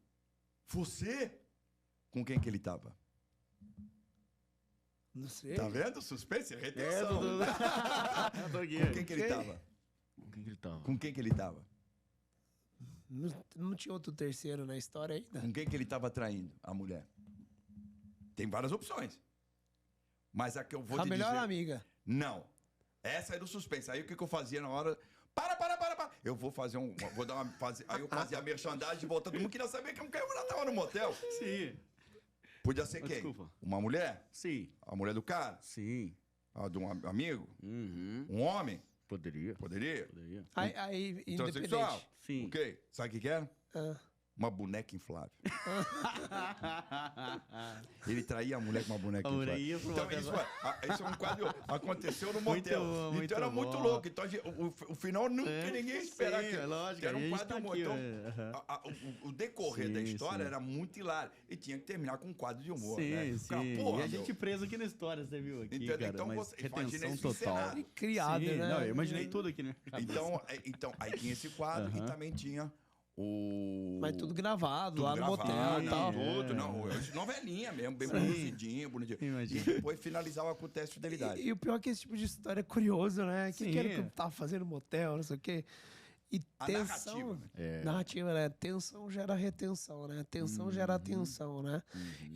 [SPEAKER 3] você? Com quem que ele tava?
[SPEAKER 1] Não sei.
[SPEAKER 3] Tá vendo? Suspense, retenção. Com quem que ele tava? Com quem que ele tava?
[SPEAKER 1] Não tinha outro terceiro na história ainda?
[SPEAKER 3] Com quem que ele tava traindo a mulher? Tem várias opções. Mas a que eu vou te dizer...
[SPEAKER 1] A melhor amiga.
[SPEAKER 3] Não. Essa é do suspense. Aí o que eu fazia na hora... Para. Eu vou fazer aí eu fazia a merchandising de volta. Todo mundo queria saber que ela tava no motel.
[SPEAKER 2] Sim.
[SPEAKER 3] Podia ser quem?
[SPEAKER 2] Desculpa.
[SPEAKER 3] Uma mulher?
[SPEAKER 2] Sim.
[SPEAKER 3] A mulher do cara?
[SPEAKER 2] Sim.
[SPEAKER 3] A de um amigo?
[SPEAKER 2] Uhum.
[SPEAKER 3] Um homem?
[SPEAKER 2] Poderia.
[SPEAKER 3] Poderia?
[SPEAKER 1] Aí
[SPEAKER 3] Transexual?
[SPEAKER 1] independente.
[SPEAKER 2] Sim.
[SPEAKER 3] Ok. Sabe o que era? Uma boneca inflável. Ele traía a mulher com uma boneca inflável. Então, isso é um quadro. Aconteceu no motel. Então era muito louco. Então o final nunca ninguém esperava.
[SPEAKER 2] Lógico,
[SPEAKER 3] era um quadro
[SPEAKER 2] tá
[SPEAKER 3] humor.
[SPEAKER 2] aqui,
[SPEAKER 3] Então, o decorrer da história era muito hilário. E tinha que terminar com um quadro de humor.
[SPEAKER 2] Sim,
[SPEAKER 3] né?
[SPEAKER 2] sim.
[SPEAKER 3] Porra,
[SPEAKER 2] e a gente preso aqui na história, você viu aqui,
[SPEAKER 3] Entendeu?
[SPEAKER 2] cara.
[SPEAKER 3] Então
[SPEAKER 2] Mas
[SPEAKER 3] você imagina
[SPEAKER 2] retenção
[SPEAKER 3] esse
[SPEAKER 2] total.
[SPEAKER 3] cenário.
[SPEAKER 1] Criado,
[SPEAKER 2] Sim,
[SPEAKER 1] né?
[SPEAKER 2] Não, eu imaginei tudo aqui, né?
[SPEAKER 3] Então, aí tinha esse quadro e também tinha
[SPEAKER 1] Mas tudo gravado,
[SPEAKER 3] tudo
[SPEAKER 1] lá no motel e tal.
[SPEAKER 3] Tudo, novelinha mesmo, bem produzidinho, bonitinho.
[SPEAKER 2] Imagina.
[SPEAKER 3] E depois finalizava com o teste de fidelidade.
[SPEAKER 1] E o pior é que esse tipo de história é curioso, né? O que era que eu tava fazendo no motel, não sei o quê. E
[SPEAKER 3] A
[SPEAKER 1] tensão... Narrativa, né? Tensão gera retenção, né? Tensão gera atenção, né?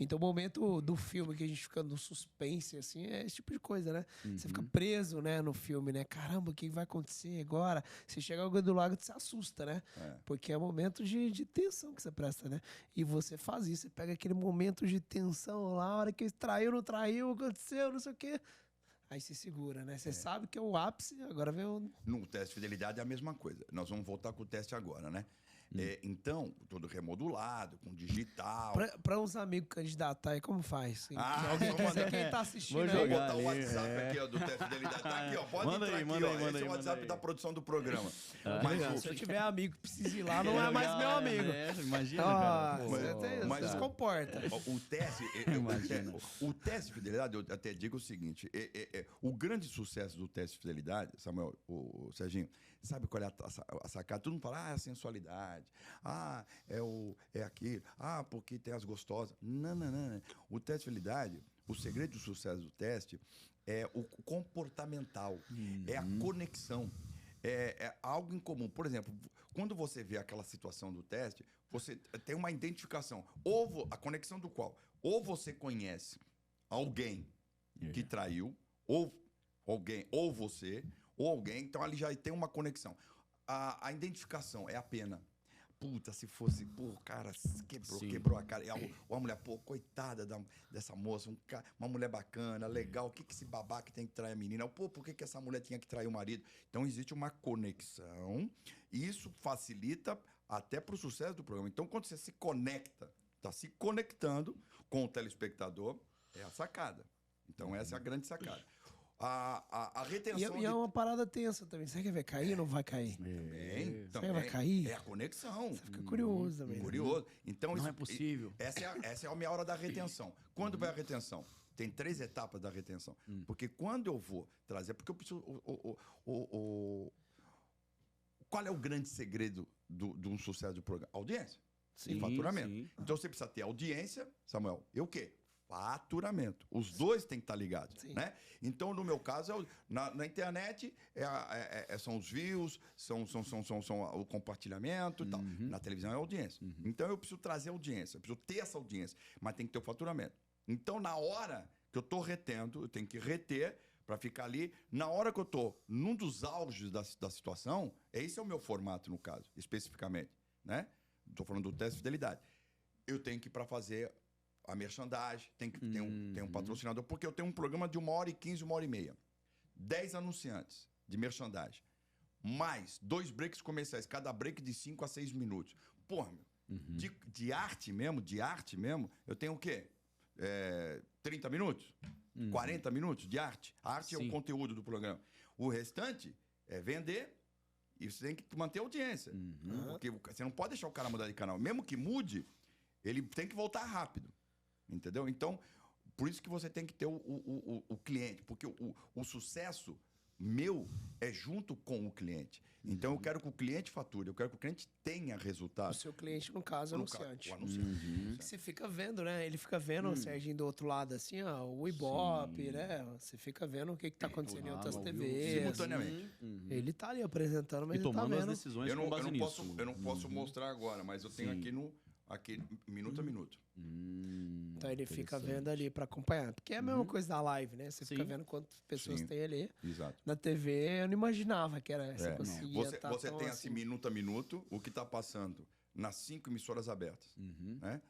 [SPEAKER 1] Então o momento do filme que a gente fica no suspense, assim, é esse tipo de coisa, né? Você fica preso, né, no filme, né? Caramba, o que vai acontecer agora? Você chega alguém do lado, você assusta, né? Porque é momento de tensão que você presta, né? E você faz isso, você pega aquele momento de tensão lá, a hora que traiu, não traiu, aconteceu, não sei o quê... Aí se segura, né? Você sabe que é o ápice, agora vem o...
[SPEAKER 3] No teste de fidelidade é a mesma coisa. Nós vamos voltar com o teste agora, né? Então, todo remodulado, com digital.
[SPEAKER 1] Pra uns amigos candidatar, como faz?
[SPEAKER 3] Ah,
[SPEAKER 1] alguém quem tá assistindo
[SPEAKER 3] vou
[SPEAKER 1] aí.
[SPEAKER 3] botar o WhatsApp aqui, ó, do teste de fidelidade. Tá aqui, ó. ó, pode
[SPEAKER 2] Manda
[SPEAKER 3] entrar
[SPEAKER 2] aí,
[SPEAKER 3] aqui,
[SPEAKER 2] manda
[SPEAKER 3] ó.
[SPEAKER 2] aí, manda
[SPEAKER 3] Esse é
[SPEAKER 2] aí,
[SPEAKER 3] o WhatsApp
[SPEAKER 2] manda
[SPEAKER 3] da
[SPEAKER 2] aí.
[SPEAKER 3] produção do programa.
[SPEAKER 1] Se eu tiver amigo que precisa ir lá, não é mais meu amigo.
[SPEAKER 2] Imagina,
[SPEAKER 1] Ó,
[SPEAKER 2] cara.
[SPEAKER 1] você se comporta.
[SPEAKER 3] O teste,
[SPEAKER 2] Imagina.
[SPEAKER 3] o teste de fidelidade, eu até digo o seguinte: o grande sucesso do teste de fidelidade, Samuel, o Serginho, sabe qual é a sacada? Todo mundo fala, a sensualidade, é aquilo, porque tem as gostosas. Não. O teste de fidelidade, o segredo do sucesso do teste é o comportamental, é a conexão. É algo em comum. Por exemplo, quando você vê aquela situação do teste, você tem uma identificação. A conexão do qual? Ou você conhece alguém que traiu, ou alguém, ou você, ou alguém. Então, ali já tem uma conexão. A identificação é a pena. Puta, se fosse, cara, quebrou a cara. E a mulher, coitada dessa moça, uma mulher bacana, legal. O que esse babaca tem que trair a menina? Por que essa mulher tinha que trair o marido? Então, existe uma conexão e isso facilita até para o sucesso do programa. Então, quando você se conecta, está se conectando com o telespectador, é a sacada. Então, essa é a grande sacada. A retenção...
[SPEAKER 1] E é uma parada tensa também. Você quer ver cair ou não vai cair?
[SPEAKER 3] Também
[SPEAKER 1] vai cair?
[SPEAKER 3] É a conexão.
[SPEAKER 1] Você fica curioso também.
[SPEAKER 3] Curioso. Então,
[SPEAKER 2] Não é possível.
[SPEAKER 3] Essa é a minha hora da retenção. Quando vai a retenção? Tem 3 etapas da retenção. Porque quando eu vou trazer... Porque eu preciso... Qual é o grande segredo de um sucesso do programa? Audiência.
[SPEAKER 2] Sim,
[SPEAKER 3] E faturamento.
[SPEAKER 2] sim.
[SPEAKER 3] Então, você precisa ter audiência, Samuel. E o quê? Faturamento. Os dois têm que estar ligados, né? Então, no meu caso, na internet são os views, são o compartilhamento e tal. Na televisão é audiência. Então, eu preciso trazer audiência, eu preciso ter essa audiência, mas tem que ter o faturamento. Então, na hora que eu estou retendo, eu tenho que reter para ficar ali. Na hora que eu estou num dos auges da situação, esse é o meu formato, no caso, especificamente, né? Estou falando do teste de fidelidade. Eu tenho que ir para fazer a merchandising, tem que ter um patrocinador, porque eu tenho um programa de 1h15, 1h30. 10 anunciantes de merchandising. Mais 2 breaks comerciais, cada break de 5 a 6 minutos. Porra, meu, de arte mesmo, eu tenho o quê? 30 minutos? 40 minutos de arte? A arte é o conteúdo do programa. O restante é vender e você tem que manter a audiência. Porque você não pode deixar o cara mudar de canal. Mesmo que mude, ele tem que voltar rápido. Entendeu? Então, por isso que você tem que ter o cliente, porque o sucesso meu é junto com o cliente. Então, eu quero que o cliente fature, eu quero que o cliente tenha resultado.
[SPEAKER 1] O seu cliente, no caso, é o anunciante.
[SPEAKER 3] O anunciante.
[SPEAKER 1] Que você fica vendo, né? Ele fica vendo o Serginho do outro lado, assim, ó, o Ibope, né? Você fica vendo o que tá acontecendo em outras TVs.
[SPEAKER 3] Simultaneamente.
[SPEAKER 1] Ele tá ali apresentando, mas
[SPEAKER 2] E
[SPEAKER 1] ele tá
[SPEAKER 2] tomando as
[SPEAKER 1] vendo.
[SPEAKER 2] decisões
[SPEAKER 3] Eu
[SPEAKER 2] com base nisso.
[SPEAKER 3] não posso mostrar agora, mas eu tenho aqui minuto a minuto.
[SPEAKER 1] Então ele fica vendo ali pra acompanhar. Porque é a mesma coisa da live, né? Você fica vendo quantas pessoas tem ali.
[SPEAKER 3] Exato.
[SPEAKER 1] Na TV, eu não imaginava que era você conseguia
[SPEAKER 3] Você
[SPEAKER 1] tão
[SPEAKER 3] tem assim, minuto a minuto, o que está passando nas 5 emissoras abertas. Né?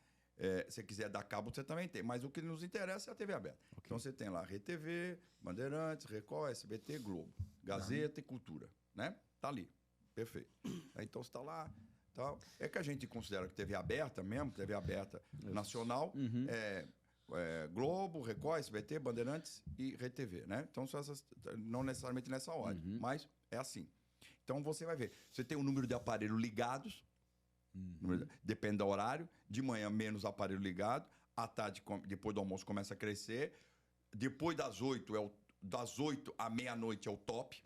[SPEAKER 3] Se quiser dar cabo, você também tem. Mas o que nos interessa é a TV aberta. Então você tem lá RTV, Bandeirantes, Record, SBT, Globo, Gazeta e Cultura. Né? Tá ali. Perfeito. Então você está lá. Tal. É que a gente considera que TV aberta mesmo, TV aberta nacional, Globo, Record, SBT, Bandeirantes e RTV, né? Então, são essas, não necessariamente nessa ordem, mas é assim. Então, você vai ver. Você tem o número de aparelhos ligados, depende do horário, de manhã menos aparelho ligado, à tarde, depois do almoço, começa a crescer, depois das 8, das 8 à meia-noite é o top,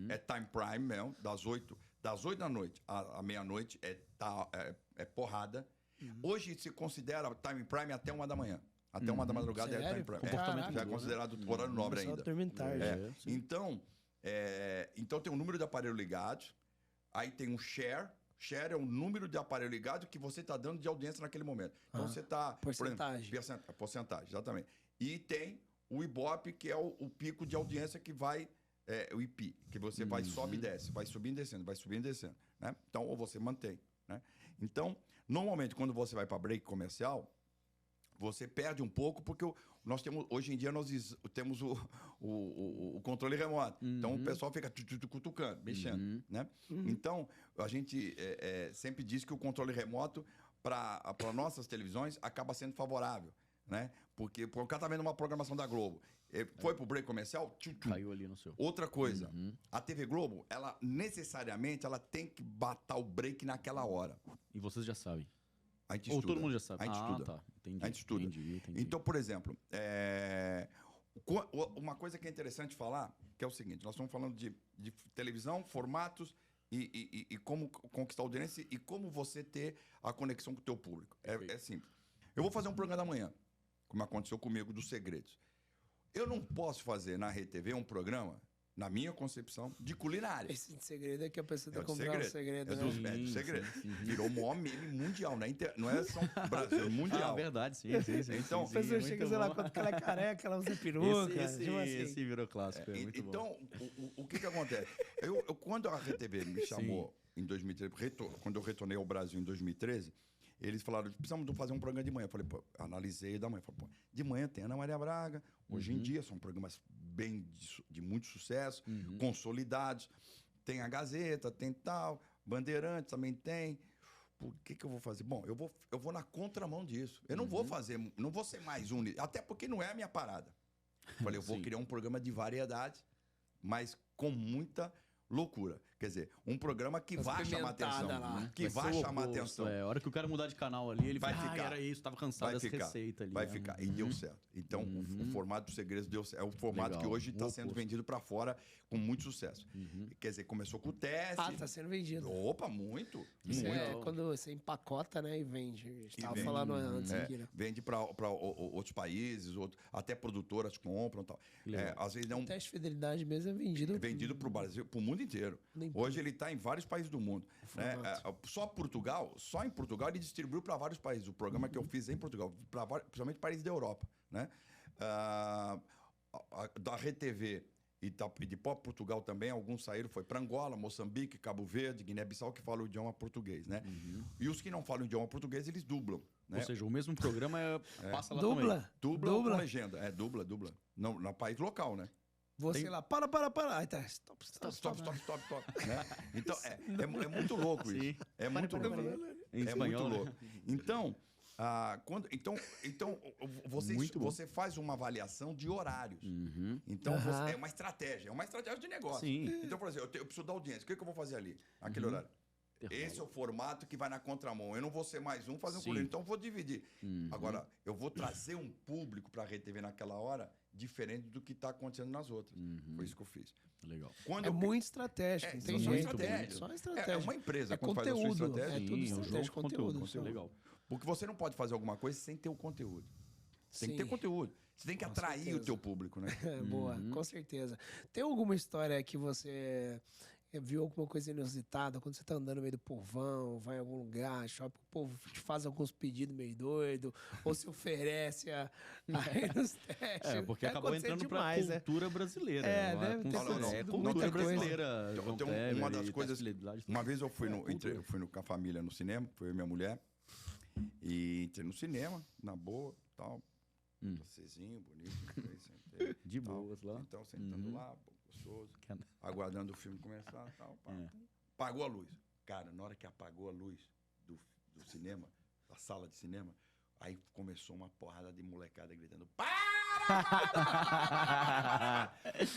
[SPEAKER 3] é time prime mesmo, das 8 da noite à meia-noite é porrada. Hoje se considera time prime até 1 da manhã. Até 1 da madrugada
[SPEAKER 1] Sério?
[SPEAKER 3] é time prime.
[SPEAKER 1] Comportamento
[SPEAKER 3] Já é considerado horário nobre
[SPEAKER 1] Só
[SPEAKER 3] ainda.
[SPEAKER 1] dormindo tarde.
[SPEAKER 3] Então tem o número de aparelhos ligados, aí tem um share. Share é o número de aparelho ligado que você está dando de audiência naquele momento. Então você está...
[SPEAKER 1] Porcentagem.
[SPEAKER 3] Porcentagem, exatamente. E tem o Ibope, que é o pico de audiência que vai... o IP, que você vai sobe e desce, vai subindo e descendo, vai subindo e descendo, né? Então, ou você mantém, né? Então, normalmente, quando você vai para break comercial, você perde um pouco, porque nós temos, hoje em dia, nós temos o controle remoto. Então, o pessoal fica cutucando, mexendo, né? Então, a gente sempre diz que o controle remoto, para nossas televisões, acaba sendo favorável, né? Porque o cara tá vendo uma programação da Globo, Foi pro break comercial,
[SPEAKER 4] Caiu ali no seu.
[SPEAKER 3] Outra coisa, a TV Globo, ela necessariamente ela tem que bater o break naquela hora.
[SPEAKER 4] E vocês já sabem.
[SPEAKER 3] A gente
[SPEAKER 4] Ou
[SPEAKER 3] estuda.
[SPEAKER 4] todo mundo já sabe.
[SPEAKER 3] A gente estuda.
[SPEAKER 4] Tá. Entendi.
[SPEAKER 3] A gente estuda.
[SPEAKER 4] Entendi.
[SPEAKER 3] Então, por exemplo, uma coisa que é interessante falar, que é o seguinte, nós estamos falando de televisão, formatos e como conquistar a audiência e como você ter a conexão com o teu público. É simples. Eu vou fazer um programa da manhã, como aconteceu comigo, dos segredos. Eu não posso fazer na RTV um programa, na minha concepção, de culinária.
[SPEAKER 1] Esse segredo é que a pessoa tem que
[SPEAKER 3] o
[SPEAKER 1] comprar um segredo,
[SPEAKER 3] É
[SPEAKER 1] né?
[SPEAKER 3] do segredo. Virou o maior meme mundial, né? Não é só Brasil, mundial.
[SPEAKER 4] Verdade, sim.
[SPEAKER 3] Então,
[SPEAKER 1] A pessoa chega, sei lá, quando ela é careca, ela usa peruca.
[SPEAKER 4] Esse virou clássico, muito
[SPEAKER 3] então,
[SPEAKER 4] bom.
[SPEAKER 3] o que acontece? Quando a RTV me chamou em 2013, quando eu retornei ao Brasil em 2013, eles falaram, precisamos fazer um programa de manhã. Eu falei, pô, analisei da manhã. Falei, pô, de manhã tem Ana Maria Braga. Hoje em dia são programas bem de muito sucesso, consolidados. Tem a Gazeta, tem tal, Bandeirantes também tem. Por que eu vou fazer? Bom, eu vou na contramão disso. Eu não vou fazer, não vou ser mais um, até porque não é a minha parada. Falei, eu vou criar um programa de variedade, mas com muita loucura. Quer dizer, um programa que vai chamar atenção. Que vai chamar atenção.
[SPEAKER 4] A hora que o cara mudar de canal ali, ele
[SPEAKER 3] vai
[SPEAKER 4] ficar,
[SPEAKER 3] ficar.
[SPEAKER 4] Era isso, tava cansado dessa receita ali.
[SPEAKER 3] Vai ficar. E deu certo. Então, o formato dos segredos deu certo. É o formato que hoje está sendo vendido para fora com muito sucesso. Quer dizer, começou com o teste.
[SPEAKER 1] Tá sendo vendido.
[SPEAKER 3] Opa, muito.
[SPEAKER 1] Isso é quando você empacota, né, e vende. A gente tava falando antes aqui, né?
[SPEAKER 3] Vende para outros países, até produtoras compram e tal. Às vezes
[SPEAKER 1] o teste de fidelidade mesmo é vendido.
[SPEAKER 3] É vendido para o Brasil, para o mundo inteiro. Hoje ele está em vários países do mundo. Né? Só em Portugal ele distribuiu para vários países. O programa que eu fiz em Portugal, principalmente países da Europa. Né? Da RTV e de Portugal também, alguns saíram, foi para Angola, Moçambique, Cabo Verde, Guiné-Bissau, que falam o idioma português. Né? E os que não falam o idioma português, eles dublam. Né?
[SPEAKER 4] Ou seja, o mesmo programa passa lá
[SPEAKER 1] também.
[SPEAKER 3] Dubla com legenda. Dubla. No país local, né?
[SPEAKER 1] Você lá, para. Aí tá, stop.
[SPEAKER 3] Né? Então, é muito louco isso. É muito louco. É muito louco. Então, você faz uma avaliação de horários. Então, é uma estratégia de negócio. Então, por exemplo, eu preciso da audiência. O que eu vou fazer ali, naquele horário? Esse é o formato que vai na contramão. Eu não vou ser mais um fazendo colher, então eu vou dividir. Agora, eu vou trazer um público para a RTV naquela hora diferente do que está acontecendo nas outras. Foi isso que eu fiz.
[SPEAKER 4] Legal.
[SPEAKER 1] Muito estratégico. Tem jeito. Só estratégia.
[SPEAKER 3] É uma empresa.
[SPEAKER 1] Quando
[SPEAKER 3] conteúdo.
[SPEAKER 1] Faz a sua estratégia. É tudo estratégia, conteúdo.
[SPEAKER 4] Legal.
[SPEAKER 3] Porque você não pode fazer alguma coisa sem ter o conteúdo. Tem que ter conteúdo. Você tem que atrair o teu público, né?
[SPEAKER 1] Boa, com certeza. Tem alguma história que você viu alguma coisa inusitada quando você tá andando no meio do povão, vai em algum lugar, shopping, o povo te faz alguns pedidos meio doido, ou se oferece aí nos testes.
[SPEAKER 4] Porque acabou entrando pra cultura brasileira.
[SPEAKER 3] Cultura
[SPEAKER 4] brasileira.
[SPEAKER 3] Uma das coisas... Uma vez eu fui com a família no cinema, foi eu e minha mulher, e entrei no cinema, na boa, tal, Cezinho, bonito, sentei,
[SPEAKER 4] de boas lá.
[SPEAKER 3] Então, sentando lá, gostoso, aguardando o filme começar, tal, apagou a luz. Cara, na hora que apagou a luz do cinema, da sala de cinema, aí começou uma porrada de molecada gritando: para!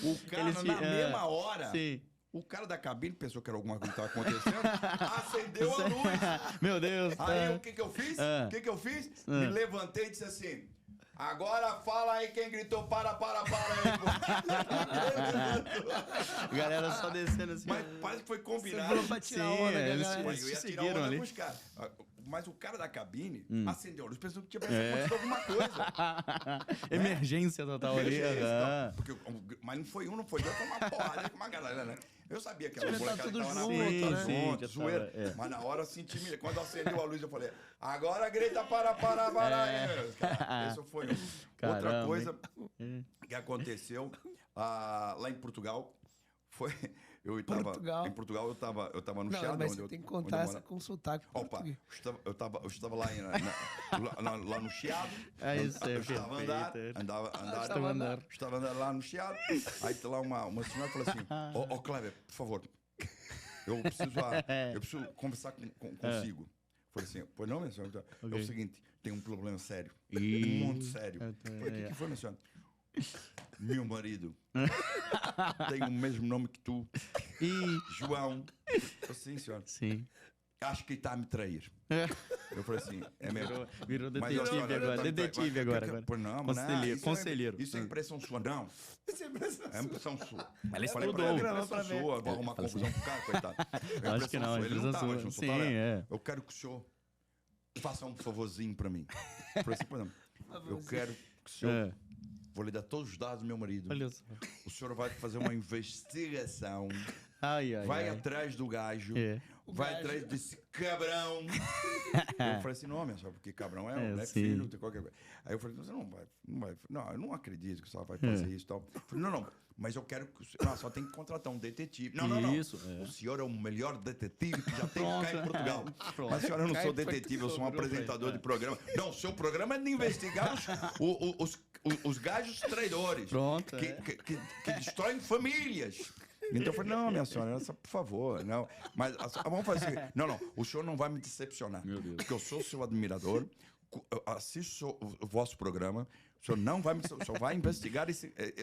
[SPEAKER 3] O cara, na mesma hora...
[SPEAKER 4] Sim.
[SPEAKER 3] O cara da cabine pensou que era alguma coisa que estava acontecendo, acendeu a luz.
[SPEAKER 4] Meu Deus.
[SPEAKER 3] Aí o que eu fiz? Me levantei e disse assim: agora fala aí quem gritou para aí.
[SPEAKER 4] Galera só descendo assim.
[SPEAKER 3] Mas parece que foi combinado.
[SPEAKER 1] Você falou pra tirar onda, né?
[SPEAKER 3] Eu ia tirar onda com os caras. Mas o cara da cabine acendeu a luz pensando que tivesse acontecido alguma coisa.
[SPEAKER 4] Emergência total ali.
[SPEAKER 3] Mas não foi um, não foi dois, foi uma porrada com uma galera, né? Eu sabia que era
[SPEAKER 1] tudo
[SPEAKER 3] tava na
[SPEAKER 1] junto,
[SPEAKER 3] zoeira. Mas na hora eu senti, quando acendeu a luz, eu falei: agora grita para aí. Isso foi outra coisa que aconteceu lá em Portugal. Foi... Em Portugal eu tava no Chiado.
[SPEAKER 1] Mas você tem que contar essa com sotaque.
[SPEAKER 3] Opa, eu estava lá, lá no Chiado.
[SPEAKER 4] É isso aí.
[SPEAKER 3] Eu estava andando lá no Chiado. Aí tá lá uma senhora falou assim: Ô Kleber, por favor, eu preciso conversar consigo. Falei assim: pois não, minha senhora? É o seguinte, tem um problema sério. Muito sério. Falei: o que foi, minha senhora? Meu marido tem o mesmo nome que tu.
[SPEAKER 4] E...
[SPEAKER 3] João. Eu, sim, senhor.
[SPEAKER 4] Sim.
[SPEAKER 3] Acho que está a me trair. Eu falei assim, é mesmo.
[SPEAKER 4] Virou
[SPEAKER 3] Mas,
[SPEAKER 4] detetive
[SPEAKER 3] olha,
[SPEAKER 4] agora.
[SPEAKER 3] tá-
[SPEAKER 4] Detetive
[SPEAKER 3] mas-
[SPEAKER 4] agora.
[SPEAKER 3] Pois não, mas
[SPEAKER 4] Conselheiro.
[SPEAKER 3] isso
[SPEAKER 4] Conselheiro.
[SPEAKER 3] Isso é impressão sua, não.
[SPEAKER 1] Isso é impressão
[SPEAKER 3] É impressão sua.
[SPEAKER 4] Mas ele
[SPEAKER 3] Falei pra
[SPEAKER 4] estudou.
[SPEAKER 3] ele,
[SPEAKER 1] Programa
[SPEAKER 3] impressão
[SPEAKER 1] pra ver.
[SPEAKER 3] sua, vou arrumar confusão pro cara, coitado. É
[SPEAKER 4] Acho que
[SPEAKER 3] impressão
[SPEAKER 4] não,
[SPEAKER 3] sua. Ele não
[SPEAKER 4] impressão
[SPEAKER 3] tava
[SPEAKER 4] sua.
[SPEAKER 3] junto, só
[SPEAKER 4] Sim,
[SPEAKER 3] tava-
[SPEAKER 4] é.
[SPEAKER 3] Eu quero que o senhor faça um favorzinho pra mim. Eu falei assim, por exemplo, eu quero que o senhor...
[SPEAKER 4] É.
[SPEAKER 3] Vou lhe dar todos os dados do meu marido.
[SPEAKER 4] Olha só.
[SPEAKER 3] O senhor vai fazer uma investigação,
[SPEAKER 4] Ai, ai,
[SPEAKER 3] vai
[SPEAKER 4] ai.
[SPEAKER 3] atrás do gajo,
[SPEAKER 4] É.
[SPEAKER 3] vai
[SPEAKER 1] gajo.
[SPEAKER 3] atrás desse cabrão. Eu falei assim, não, minha senhora, porque cabrão é um, né,
[SPEAKER 4] sim.
[SPEAKER 3] filho, tem qualquer coisa. Aí eu falei, você não vai, não, eu não acredito que você vai fazer isso e tal. Eu falei, não, mas eu quero que o senhor, não, só tem que contratar um detetive. Não.
[SPEAKER 4] Isso, é.
[SPEAKER 3] O senhor é o melhor detetive que já tem cá em Portugal.
[SPEAKER 4] Pronto.
[SPEAKER 3] Mas a senhora, eu não
[SPEAKER 1] Cá
[SPEAKER 3] sou
[SPEAKER 1] em
[SPEAKER 3] detetive, eu sou um
[SPEAKER 4] Portugal.
[SPEAKER 3] apresentador de programa. Não, o seu programa é de investigar os gajos traidores.
[SPEAKER 4] Pronto,
[SPEAKER 3] que,
[SPEAKER 4] é.
[SPEAKER 3] que destroem famílias. Então eu falei, não, minha senhora, por favor, não. Mas vamos fazer assim. Não, o senhor não vai me decepcionar.
[SPEAKER 4] Meu Deus.
[SPEAKER 3] Porque eu sou seu admirador, eu assisto o vosso programa, o senhor não vai me... O senhor vai investigar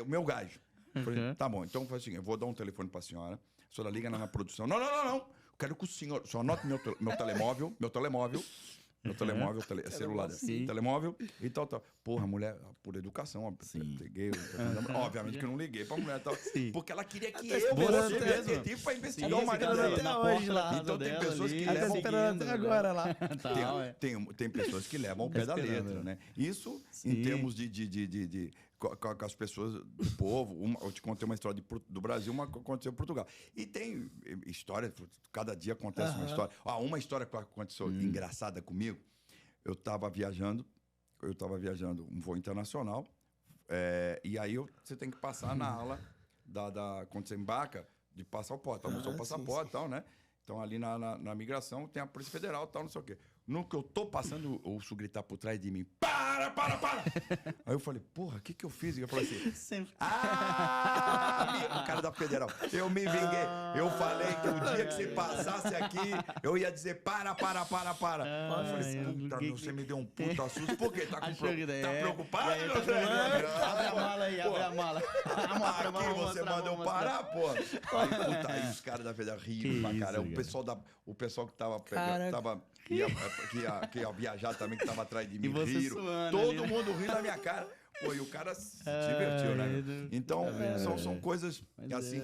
[SPEAKER 3] o meu gajo. Eu falei, tá bom, então faz o seguinte, eu vou dar um telefone pra senhora, a senhora liga na minha produção. Não. Eu quero que o senhor anote meu telemóvel, celular,
[SPEAKER 4] Sim.
[SPEAKER 3] telemóvel e tal. Porra, mulher, por educação, ó,
[SPEAKER 4] Sim.
[SPEAKER 3] peguei, obviamente que eu não liguei pra mulher e tal,
[SPEAKER 4] Sim.
[SPEAKER 3] porque ela queria que
[SPEAKER 1] Tá
[SPEAKER 3] eu
[SPEAKER 1] esperando
[SPEAKER 3] fosse
[SPEAKER 1] até-
[SPEAKER 3] detetive pra investigar
[SPEAKER 4] Sim,
[SPEAKER 3] o marido
[SPEAKER 1] esperando
[SPEAKER 3] dela.
[SPEAKER 1] até
[SPEAKER 4] na
[SPEAKER 1] hoje
[SPEAKER 4] porta
[SPEAKER 1] lá.
[SPEAKER 4] da casa
[SPEAKER 3] Então tem
[SPEAKER 4] dela
[SPEAKER 3] pessoas
[SPEAKER 4] ali,
[SPEAKER 3] que
[SPEAKER 1] Ela tá
[SPEAKER 3] levam-
[SPEAKER 1] esperando até agora lá.
[SPEAKER 4] Tal,
[SPEAKER 3] Tem pessoas que levam ao pé da
[SPEAKER 4] Esperando,
[SPEAKER 3] letra,
[SPEAKER 4] é.
[SPEAKER 3] né? Isso
[SPEAKER 4] Sim.
[SPEAKER 3] em termos com as pessoas do povo. Eu te contei uma história do Brasil, uma que aconteceu em Portugal. E tem histórias, cada dia acontece uma história. Uma história que aconteceu engraçada comigo. Eu estava viajando um voo internacional, e aí você tem que passar na ala quando você embarca, de passaporte. Então, mostrar o passaporte e tal, né? Então, ali na migração, tem a Polícia Federal e tal, não sei o quê. No que eu tô passando, eu ouço gritar por trás de mim, para! Aí eu falei, porra, o que eu fiz? E eu falei assim,
[SPEAKER 4] Sempre.
[SPEAKER 3] o cara da Federal, eu me vinguei. Eu falei que o dia que você passasse aqui, eu ia dizer, para. Eu falei, puta, você me deu um puta susto. Por quê? Tá preocupado?
[SPEAKER 4] E aí, tá falando? Abre a mala aí, abre a mala. Mostra a mão,
[SPEAKER 3] Aqui você
[SPEAKER 4] mostra a
[SPEAKER 3] manda eu
[SPEAKER 4] mão,
[SPEAKER 3] parar, pô. Aí, puta, aí os caras da Federal riram pra
[SPEAKER 4] Que
[SPEAKER 3] caramba.
[SPEAKER 4] isso,
[SPEAKER 3] O pessoal que tava
[SPEAKER 1] Caraca.
[SPEAKER 3] que ia viajar também, que tava atrás de mim,
[SPEAKER 4] E você
[SPEAKER 3] riram.
[SPEAKER 4] suando
[SPEAKER 3] Todo
[SPEAKER 4] ali, né?
[SPEAKER 3] mundo rindo na minha cara. Pô, e o cara se divertiu, né? Então, são coisas assim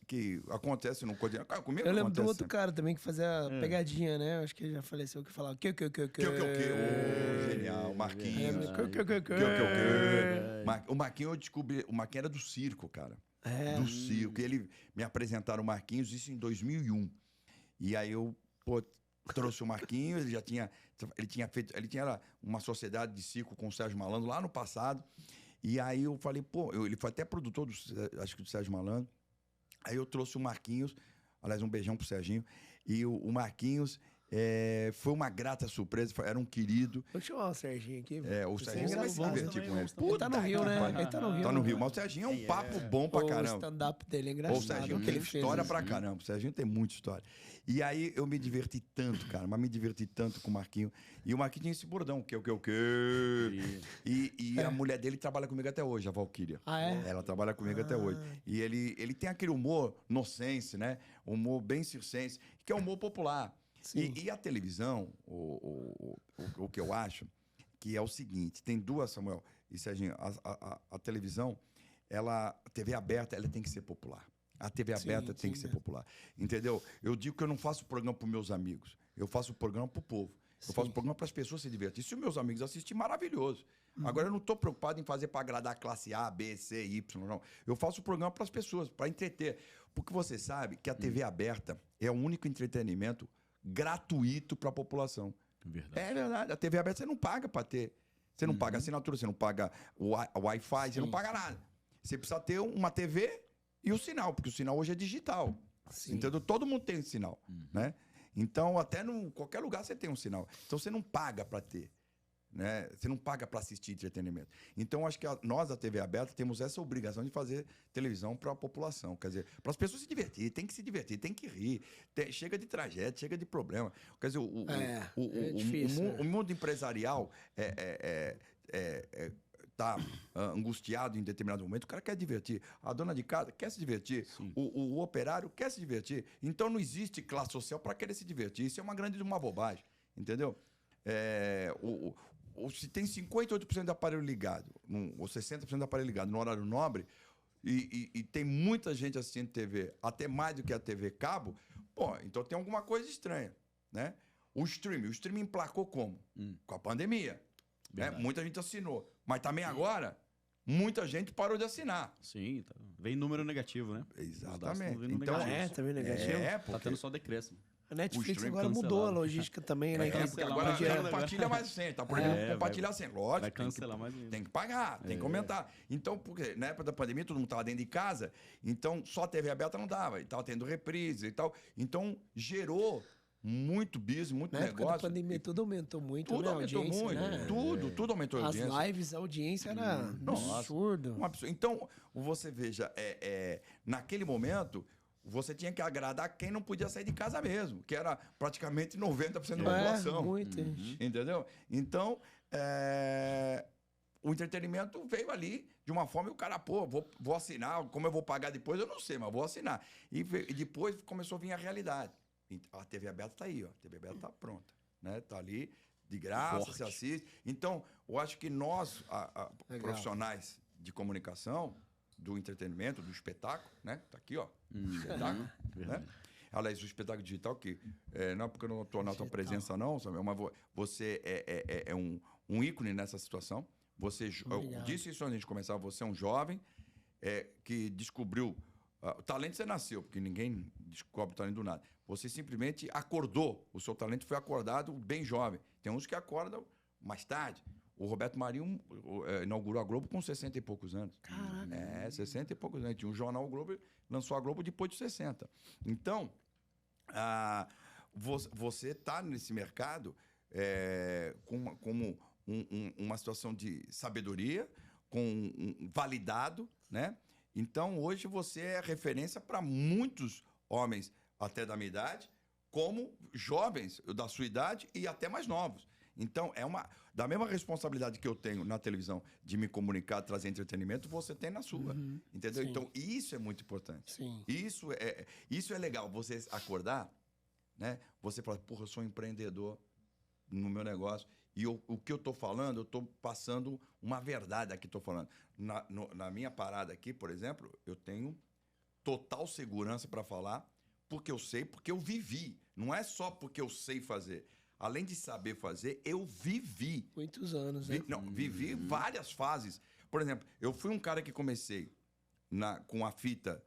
[SPEAKER 3] que acontecem no cotidiano. Cara, comigo
[SPEAKER 1] Eu lembro do
[SPEAKER 3] acontece
[SPEAKER 1] outro
[SPEAKER 3] sempre.
[SPEAKER 1] cara também que fazia pegadinha, né? Acho que ele já faleceu, que falava que.
[SPEAKER 3] Que? Ô, genial, Marquinhos. O Marquinhos eu descobri. O Marquinhos era do circo, cara. Do circo. E ele me apresentaram o Marquinhos, isso em 2001. E aí eu, trouxe o Marquinhos, ele tinha uma sociedade de circo com o Sérgio Malandro lá no passado. E aí eu falei, ele foi até produtor acho que do Sérgio Malandro. Aí eu trouxe o Marquinhos, aliás, um beijão pro Serginho. E o Marquinhos foi uma grata surpresa, era um querido.
[SPEAKER 1] Vou chamar o Serginho aqui.
[SPEAKER 3] O Serginho, você vai se
[SPEAKER 1] engraçado
[SPEAKER 3] divertir
[SPEAKER 1] também,
[SPEAKER 3] com ele.
[SPEAKER 1] Ele tá no Rio, né? Ele tá no Rio.
[SPEAKER 3] Tá no Rio, mas o Serginho é um papo bom pra
[SPEAKER 1] O
[SPEAKER 3] caramba.
[SPEAKER 1] stand-up dele é
[SPEAKER 3] O
[SPEAKER 1] engraçado.
[SPEAKER 3] Serginho
[SPEAKER 1] o que
[SPEAKER 3] tem
[SPEAKER 1] ele fez.
[SPEAKER 3] história pra caramba. O Serginho tem muita história. E aí eu me diverti tanto, cara. Mas me diverti tanto com o Marquinho. E o Marquinho tinha esse bordão, que. E a mulher dele trabalha comigo até hoje, a Valquíria.
[SPEAKER 1] Ah, é?
[SPEAKER 3] Ela trabalha comigo até hoje. E ele tem aquele humor nonsense, né? Humor bem circense, que é um humor popular. E a televisão, o que eu acho, que é o seguinte, tem duas, Samuel e Serginho, a televisão, a TV aberta, ela tem que ser popular. A TV aberta tem que ser popular. Entendeu? Eu digo que eu não faço programa para meus amigos, eu faço programa para o povo. Eu faço programa para as pessoas se divertirem. Se os meus amigos assistirem, maravilhoso. Agora, eu não estou preocupado em fazer para agradar a classe A, B, C, Y, não. Eu faço o programa para as pessoas, para entreter. Porque você sabe que a TV aberta é o único entretenimento gratuito para a população.
[SPEAKER 4] Verdade.
[SPEAKER 3] É verdade. A TV aberta você não paga para ter. Você não paga assinatura, você não paga o Wi-Fi, você não paga nada. Você precisa ter uma TV e o sinal, porque o sinal hoje é digital. Entendeu? Todo mundo tem sinal, né? Então, até em qualquer lugar você tem um sinal. Então, você não paga para ter. Né? Você não paga para assistir entretenimento. Então, acho que nós, da TV aberta, temos essa obrigação de fazer televisão para a população. Quer dizer, para as pessoas se divertirem, tem que se divertir, tem que rir. Chega de tragédia, chega de problema. Quer dizer, o mundo empresarial tá angustiado em determinado momento, o cara quer divertir. A dona de casa quer se divertir. O operário quer se divertir. Então não existe classe social para querer se divertir. Isso é uma grande bobagem, entendeu? Se tem 58% do aparelho ligado, ou 60% do aparelho ligado no horário nobre, e tem muita gente assistindo TV, até mais do que a TV cabo, pô, então tem alguma coisa estranha, né? O streaming emplacou como? Com a pandemia. Né? Muita gente assinou. Mas também agora, muita gente parou de assinar.
[SPEAKER 2] Sim, tá. Vem número negativo, né?
[SPEAKER 3] Exatamente.
[SPEAKER 2] Então,
[SPEAKER 1] também negativo.
[SPEAKER 2] Tá tendo só decréscimo.
[SPEAKER 1] A Netflix agora mudou a logística também, né?
[SPEAKER 3] Porque agora compartilha mais senha, tá proibido compartilhar senha. Lógico,
[SPEAKER 2] vai cancelar mais
[SPEAKER 3] tem que pagar, tem que comentar. Então, porque na época da pandemia, todo mundo estava dentro de casa, então só a TV aberta não dava, estava tendo reprise e tal. Então, gerou muito business, muito
[SPEAKER 1] negócio. Na época da pandemia, tudo aumentou muito,
[SPEAKER 3] tudo aumentou muito,
[SPEAKER 1] né?
[SPEAKER 3] Tudo aumentou a audiência.
[SPEAKER 1] As lives, a audiência era absurdo.
[SPEAKER 3] Um absurdo. Então, você veja, naquele momento, você tinha que agradar quem não podia sair de casa mesmo, que era praticamente 90% da população.
[SPEAKER 1] Muito.
[SPEAKER 3] Entendeu? Então, o entretenimento veio ali de uma forma e o cara, vou assinar, como eu vou pagar depois, eu não sei, mas vou assinar. E depois começou a vir a realidade. A TV aberta está aí, ó. A TV aberta está pronta, né? Tá ali, de graça, se assiste. Então, eu acho que nós, profissionais de comunicação, do entretenimento, do espetáculo, né? Tá aqui, ó. Espetáculo, né? Aliás, o espetáculo digital, que não é porque eu não estou na tua presença, não, sabe? Mas você é um ícone nessa situação. Eu disse isso antes de a gente começar, você é um jovem que descobriu. O talento você nasceu, porque ninguém descobre o talento do nada. Você simplesmente acordou. O seu talento foi acordado bem jovem. Tem uns que acordam mais tarde. O Roberto Marinho inaugurou a Globo com 60 e poucos anos.
[SPEAKER 1] Caramba.
[SPEAKER 3] 60 e poucos anos. Tinha um jornal, o Globo lançou a Globo depois de 60. Então, você está nesse mercado como uma situação de sabedoria, validado, né? Então, hoje você é referência para muitos homens até da minha idade, como jovens da sua idade e até mais novos. Então, da mesma responsabilidade que eu tenho na televisão de me comunicar, trazer entretenimento, você tem na sua. Entendeu?
[SPEAKER 1] Sim.
[SPEAKER 3] Então, isso é muito importante.
[SPEAKER 1] Sim.
[SPEAKER 3] Isso é legal, você acordar, né? Você fala, porra, eu sou um empreendedor no meu negócio. E o que eu estou falando, eu estou passando uma verdade aqui, estou falando. Na minha parada aqui, por exemplo, eu tenho total segurança para falar, porque eu sei, porque eu vivi. Não é só porque eu sei fazer. Além de saber fazer, eu vivi.
[SPEAKER 1] Muitos anos, né?
[SPEAKER 3] Vivi várias fases. Por exemplo, eu fui um cara que comecei com a fita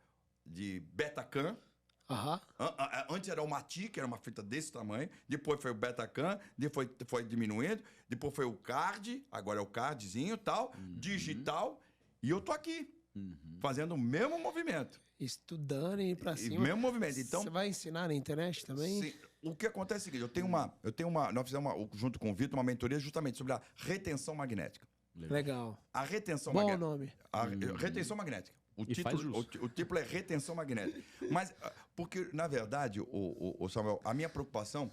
[SPEAKER 3] de Betacam. Antes era o Mati, que era uma fita desse tamanho. Depois foi o Betacam, depois foi diminuindo. Depois foi o Card, agora é o Cardzinho e tal. Digital. E eu tô aqui, fazendo o mesmo movimento.
[SPEAKER 1] Estudando e ir pra cima.
[SPEAKER 3] O mesmo movimento. Então,
[SPEAKER 1] você vai ensinar na internet também?
[SPEAKER 3] Sim. O que acontece é o seguinte, nós fizemos junto com o Vitor uma mentoria justamente sobre a retenção magnética.
[SPEAKER 1] Legal.
[SPEAKER 3] A retenção
[SPEAKER 1] Bom
[SPEAKER 3] magnética.
[SPEAKER 1] nome.
[SPEAKER 3] A retenção magnética. O título é retenção magnética. Mas, porque, na verdade, Samuel, a minha preocupação,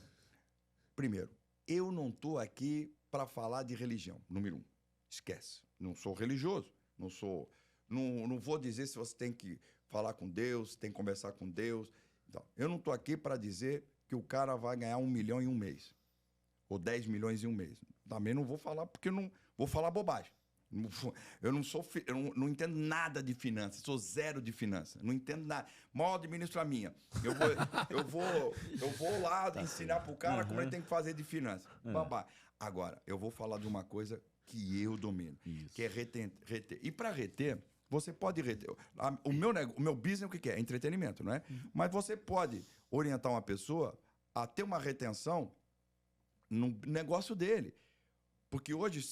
[SPEAKER 3] primeiro, eu não estou aqui para falar de religião, número 1. Esquece. Não sou religioso. Não vou dizer se você tem que falar com Deus, tem que conversar com Deus. Então, eu não estou aqui para dizer que o cara vai ganhar 1 milhão em um mês. Ou 10 milhões em um mês. Também não vou falar, porque eu não vou falar bobagem. Eu não entendo nada de finanças, sou zero de finanças, não entendo nada. Mal administro a minha. Eu vou lá ensinar pro cara como ele tem que fazer de finanças. Babá. Agora, eu vou falar de uma coisa que eu domino, que é reter. E para reter, você pode reter. O meu business, o que é? Entretenimento, não é? Mas você pode orientar uma pessoa a ter uma retenção no negócio dele. Porque hoje,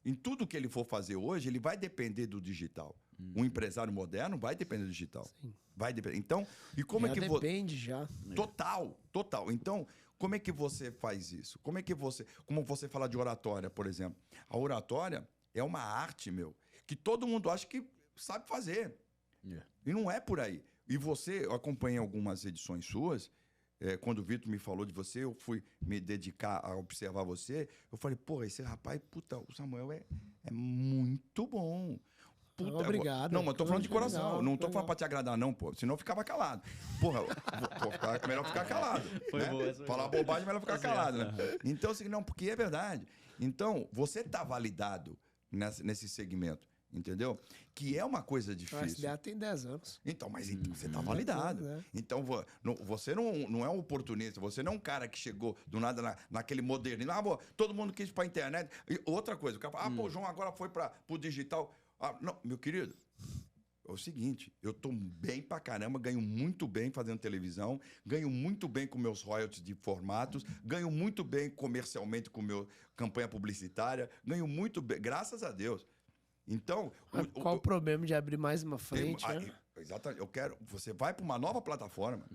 [SPEAKER 3] em tudo que ele for fazer hoje, ele vai depender do digital. Um empresário moderno vai depender do digital.
[SPEAKER 1] Sim.
[SPEAKER 3] Vai depender. Então, e como
[SPEAKER 1] já
[SPEAKER 3] é que
[SPEAKER 1] depende já.
[SPEAKER 3] Total. Então, como é que você faz isso? Como você fala de oratória, por exemplo? A oratória é uma arte, que todo mundo acha que sabe fazer. E não é por aí. E eu acompanhei algumas edições suas, quando o Vitor me falou de você, eu fui me dedicar a observar você. Eu falei, pô, esse rapaz, puta, o Samuel é muito bom. Puta,
[SPEAKER 1] obrigado.
[SPEAKER 3] Não, mas tô falando de coração.
[SPEAKER 1] Legal,
[SPEAKER 3] não tô
[SPEAKER 1] legal.
[SPEAKER 3] falando pra te agradar, não, pô. Senão eu ficava calado. Porra, melhor ficar calado.
[SPEAKER 2] Foi
[SPEAKER 3] né?
[SPEAKER 2] boa, foi
[SPEAKER 3] Falar
[SPEAKER 2] boa.
[SPEAKER 3] bobagem, melhor ficar calado, né? Então, assim, não, porque é verdade. Então, você tá validado nesse segmento, entendeu? Que é uma coisa
[SPEAKER 1] A
[SPEAKER 3] difícil.
[SPEAKER 1] SDA tem 10 anos.
[SPEAKER 3] Então, mas então você tá validado.
[SPEAKER 1] né?
[SPEAKER 3] Então, você não é um oportunista, você não é um cara que chegou do nada naquele modernismo. Todo mundo quis ir pra internet. E outra coisa, o cara fala, pô, o João agora foi pro digital. Não, meu querido, é o seguinte, eu tô bem pra caramba, ganho muito bem fazendo televisão, ganho muito bem com meus royalties de formatos, ganho muito bem comercialmente com meu campanha publicitária, ganho muito bem, graças a Deus. Então...
[SPEAKER 1] Qual o problema de abrir mais uma frente, né?
[SPEAKER 3] Exatamente. Você vai para uma nova plataforma.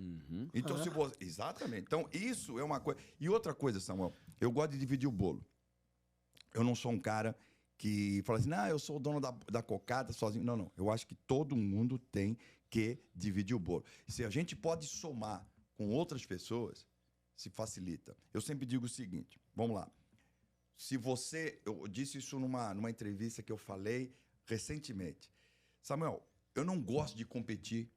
[SPEAKER 3] Então, se você... Exatamente. Então, isso é uma coisa... E outra coisa, Samuel, eu gosto de dividir o bolo. Eu não sou um cara que fala assim, eu sou o dono da cocada sozinho. Não. Eu acho que todo mundo tem que dividir o bolo. Se a gente pode somar com outras pessoas, se facilita. Eu sempre digo o seguinte, vamos lá. Se você... Eu disse isso numa entrevista que eu falei recentemente. Samuel, eu não gosto de competir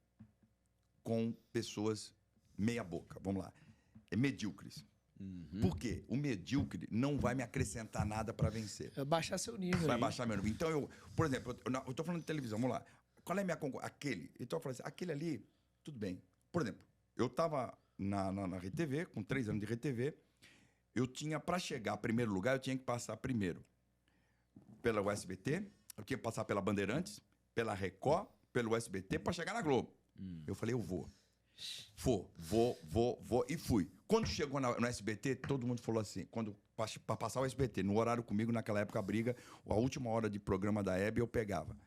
[SPEAKER 3] com pessoas meia boca. Vamos lá. Medíocres. Por quê? O medíocre não vai me acrescentar nada para vencer.
[SPEAKER 1] Vai baixar seu nível.
[SPEAKER 3] Vai
[SPEAKER 1] aí.
[SPEAKER 3] baixar meu nível. Então, por exemplo, eu tô falando de televisão, vamos lá. Qual é a minha concorrência? Aquele. Então, eu falei assim, aquele ali, tudo bem. Por exemplo, eu estava na RTV, com 3 anos de RTV, eu tinha, para chegar a primeiro lugar, eu tinha que passar primeiro pela USBT, eu tinha que passar pela Bandeirantes, pela Record, pelo SBT, para chegar na Globo. Eu falei, eu vou. Vou. E fui. Quando chegou no SBT, todo mundo falou assim, para passar o SBT, no horário comigo, naquela época, a briga, a última hora de programa da Hebe, eu pegava.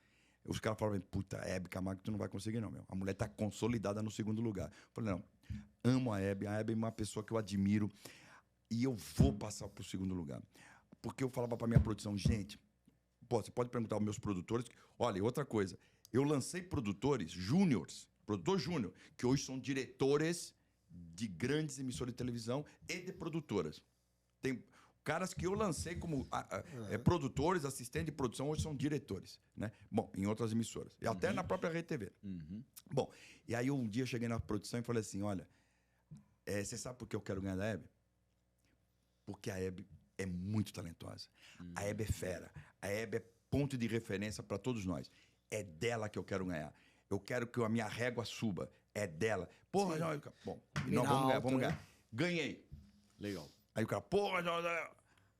[SPEAKER 3] Os caras falavam, puta, Hebe Camargo, tu não vai conseguir não, meu. A mulher tá consolidada no segundo lugar. Eu falei, não, amo a Hebe é uma pessoa que eu admiro e eu vou passar pro segundo lugar. Porque eu falava pra minha produção, gente, você pode perguntar aos meus produtores, olha, e outra coisa, eu lancei produtores júniores, produtor júnior, que hoje são diretores de grandes emissoras de televisão e de produtoras. Tem caras que eu lancei como produtores, assistentes de produção, hoje são diretores, né? Bom, em outras emissoras. E até na própria Rede TV. Bom, e aí um dia eu cheguei na produção e falei assim, olha, você sabe por que eu quero ganhar da Hebe? Porque a Hebe é muito talentosa. A Hebe é fera. A Hebe é ponto de referência para todos nós. É dela que eu quero ganhar. Eu quero que a minha régua suba. É dela. Porra, não, bom, não, vamos ganhar. Ganhei.
[SPEAKER 2] Legal.
[SPEAKER 3] Aí o cara, porra, não.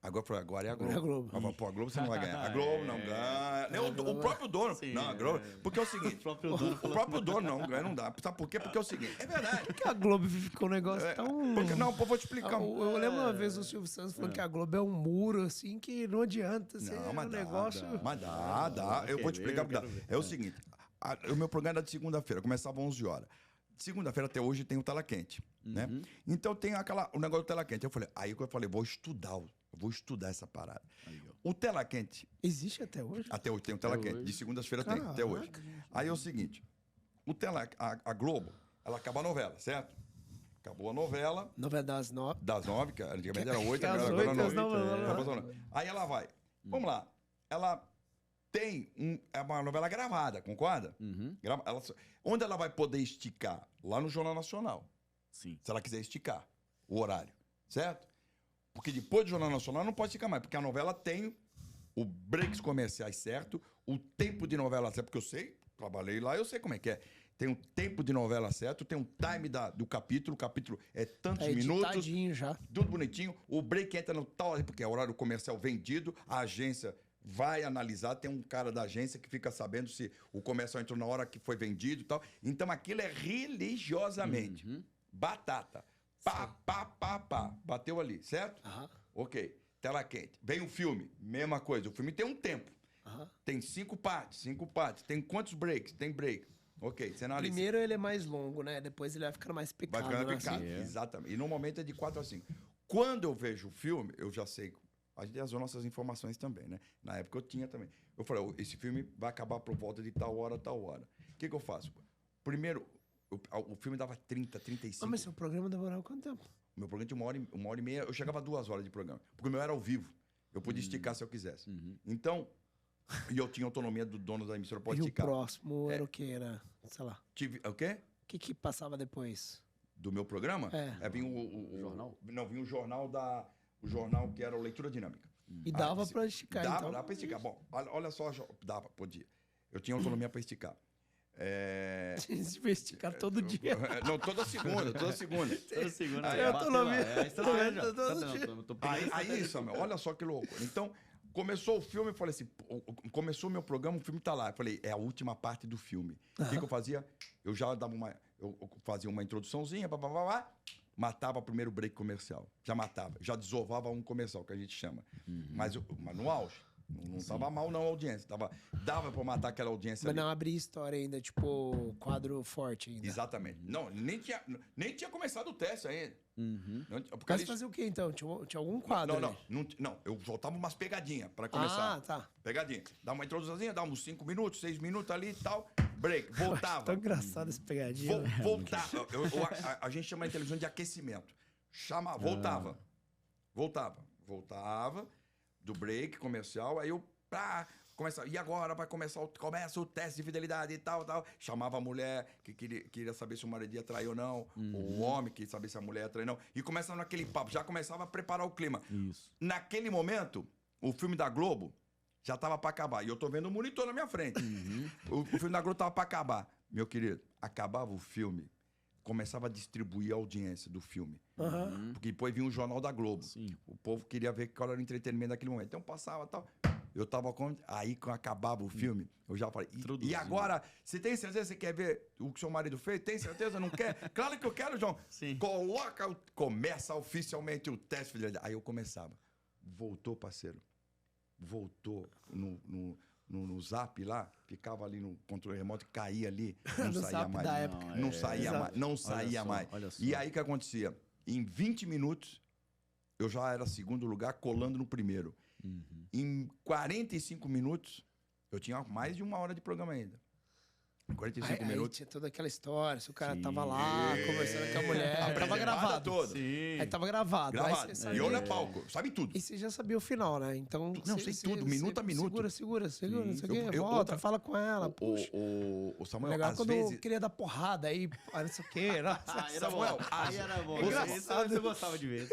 [SPEAKER 3] Agora eu falei, agora é a Globo.
[SPEAKER 1] Agora é a Globo.
[SPEAKER 3] Mas, pô, a Globo você não vai ganhar. A Globo não ganha. Nem o próprio dono.
[SPEAKER 2] Sim,
[SPEAKER 3] não, a Globo. Porque é o seguinte. O próprio dono não ganha, não dá. Sabe por quê? Porque é o seguinte. É verdade.
[SPEAKER 1] Porque a Globo ficou um negócio tão...
[SPEAKER 3] Não, pô, vou te explicar.
[SPEAKER 1] Eu lembro uma vez o Silvio Santos falando que a Globo é um muro, assim, que não adianta ser
[SPEAKER 3] Mas
[SPEAKER 1] um
[SPEAKER 3] dá,
[SPEAKER 1] negócio...
[SPEAKER 3] Mas dá. Eu vou te explicar. É o seguinte. O meu programa era de segunda-feira. Começava às 11 horas. De segunda-feira até hoje tem o Tela Quente, né? Então tem o negócio do Tela Quente. Aí eu falei, vou estudar essa parada. O Tela Quente...
[SPEAKER 1] Existe até hoje?
[SPEAKER 3] Até hoje tem o Tela Quente. De segunda-feira tem, até hoje. Aí é o seguinte, a Globo, ela acaba a novela, certo? Acabou a novela.
[SPEAKER 1] Novela das 9.
[SPEAKER 3] Das 9, que antigamente era 8,
[SPEAKER 1] Que às
[SPEAKER 3] agora
[SPEAKER 1] 8, às 9.
[SPEAKER 3] Acabou a 9. Aí ela vai. Vamos lá. Ela tem uma novela gravada, concorda? Onde ela vai poder esticar? Lá no Jornal Nacional.
[SPEAKER 2] Sim.
[SPEAKER 3] Se ela quiser esticar o horário, certo? Porque depois do Jornal Nacional não pode esticar mais, porque a novela tem o breaks comerciais certo, o tempo de novela certo, porque eu sei, trabalhei lá, eu sei como é que é. Tem um tempo de novela certo, tem um time do capítulo, o capítulo é tantos minutos.
[SPEAKER 1] Já.
[SPEAKER 3] Tudo bonitinho. O break entra no tal, porque é horário comercial vendido, a agência vai analisar, tem um cara da agência que fica sabendo se o comercial entrou na hora que foi vendido e tal. Então aquilo é religiosamente. Batata. Pá. Bateu ali, certo? Ok. Tela quente. Vem o filme, mesma coisa. O filme tem um tempo. Tem 5 partes. Tem quantos breaks? Tem break. Ok, você analisa.
[SPEAKER 1] Primeiro ele é mais longo, né? Depois ele vai ficando mais picado.
[SPEAKER 3] Vai ficando picado, exatamente. E normalmente é de 4 a 5. Quando eu vejo o filme, eu já sei. A gente tem as nossas informações também, né? Na época eu tinha também. Eu falei, esse filme vai acabar por volta de tal hora. O que eu faço? Primeiro, o filme dava 30, 35.
[SPEAKER 1] Mas seu programa demorava quanto tempo?
[SPEAKER 3] Meu programa tinha uma hora e meia. Eu chegava a 2 horas de programa. Porque o meu era ao vivo. Eu podia esticar se eu quisesse. Então, e eu tinha autonomia do dono da emissora para esticar.
[SPEAKER 1] E o próximo era o que? Era, sei lá.
[SPEAKER 3] O quê?
[SPEAKER 1] O que passava depois?
[SPEAKER 3] Do meu programa? Vinha o
[SPEAKER 2] jornal?
[SPEAKER 3] Não, vinha o jornal o jornal que era o Leitura Dinâmica.
[SPEAKER 1] E dava para esticar, então?
[SPEAKER 3] Dava para esticar. Bom, olha só, podia. Eu tinha autonomia para esticar.
[SPEAKER 1] Tinha que esticar todo dia.
[SPEAKER 3] Não, toda segunda.
[SPEAKER 2] Toda segunda.
[SPEAKER 1] Aí, autonomia.
[SPEAKER 3] Aí, Samuel, olha só que louco. Então, começou o filme, eu falei assim, começou o meu programa, o filme tá lá. Eu falei, é a última parte do filme. O que eu fazia? Eu já dava eu fazia uma introduçãozinha, matava o primeiro break comercial. Já matava, já desovava um comercial, que a gente chama. Mas no auge. Não tava mal, não, a audiência. Dava pra matar aquela audiência.
[SPEAKER 1] Mas não abria história ainda, tipo, quadro forte ainda.
[SPEAKER 3] Exatamente. Não, nem tinha começado o teste ainda.
[SPEAKER 1] Mas fazer o quê, então? Tinha algum quadro?
[SPEAKER 3] Não. Eu soltava umas pegadinhas pra começar.
[SPEAKER 1] Ah, tá.
[SPEAKER 3] Pegadinha. Dá uma introduçãozinha, dá uns 5 minutos, 6 minutos ali e tal. Break. Voltava.
[SPEAKER 1] Tão engraçado essa pegadinha.
[SPEAKER 3] Voltava. A gente chama a televisão de aquecimento. Voltava. Do break comercial, aí eu começa, e agora vai começa o teste de fidelidade e tal. Chamava a mulher que queria saber se o marido ia trair ou não, o homem que sabia se a mulher ia trair ou não, e começava naquele papo, já começava a preparar o clima.
[SPEAKER 2] Isso.
[SPEAKER 3] Naquele momento, o filme da Globo já tava para acabar, e eu tô vendo o monitor na minha frente. O filme da Globo tava para acabar. Meu querido, acabava o filme, começava a distribuir a audiência do filme. Porque depois vinha o Jornal da Globo.
[SPEAKER 2] Sim.
[SPEAKER 3] O povo queria ver qual era o entretenimento naquele momento. Então passava tal. Eu tava com. Aí, quando acabava o filme, eu já falei. E agora, você tem certeza que você quer ver o que seu marido fez? Tem certeza? Não quer? Claro que eu quero, João.
[SPEAKER 2] Sim.
[SPEAKER 3] Começa oficialmente o teste de fidelidade. Aí eu começava. Voltou, parceiro. Voltou no zap lá, ficava ali no controle remoto, caía ali, não saía mais.
[SPEAKER 1] Da época.
[SPEAKER 3] Não saía mais. E aí o que acontecia? Em 20 minutos, eu já era segundo lugar, colando no primeiro. Em 45 minutos, eu tinha mais de 1 hora de programa ainda. Em 45 minutos.
[SPEAKER 1] Aí tinha toda aquela história, se o cara tava lá, conversando com a mulher. Tava gravado.
[SPEAKER 3] Toda.
[SPEAKER 1] Aí tava gravado.
[SPEAKER 3] E olha palco, sabe tudo.
[SPEAKER 1] E você já sabia o final, né? Então,
[SPEAKER 3] não, sei tudo, minuto a minuto.
[SPEAKER 1] Segura, não sei o quê, volta, fala com ela. Puxa.
[SPEAKER 3] O Samuel,
[SPEAKER 1] legal
[SPEAKER 3] às
[SPEAKER 1] quando
[SPEAKER 3] vezes...
[SPEAKER 1] eu queria dar porrada aí, não sei o quê.
[SPEAKER 3] Samuel,
[SPEAKER 2] aí era bom.
[SPEAKER 1] Engraçado.
[SPEAKER 2] Você gostava de ver.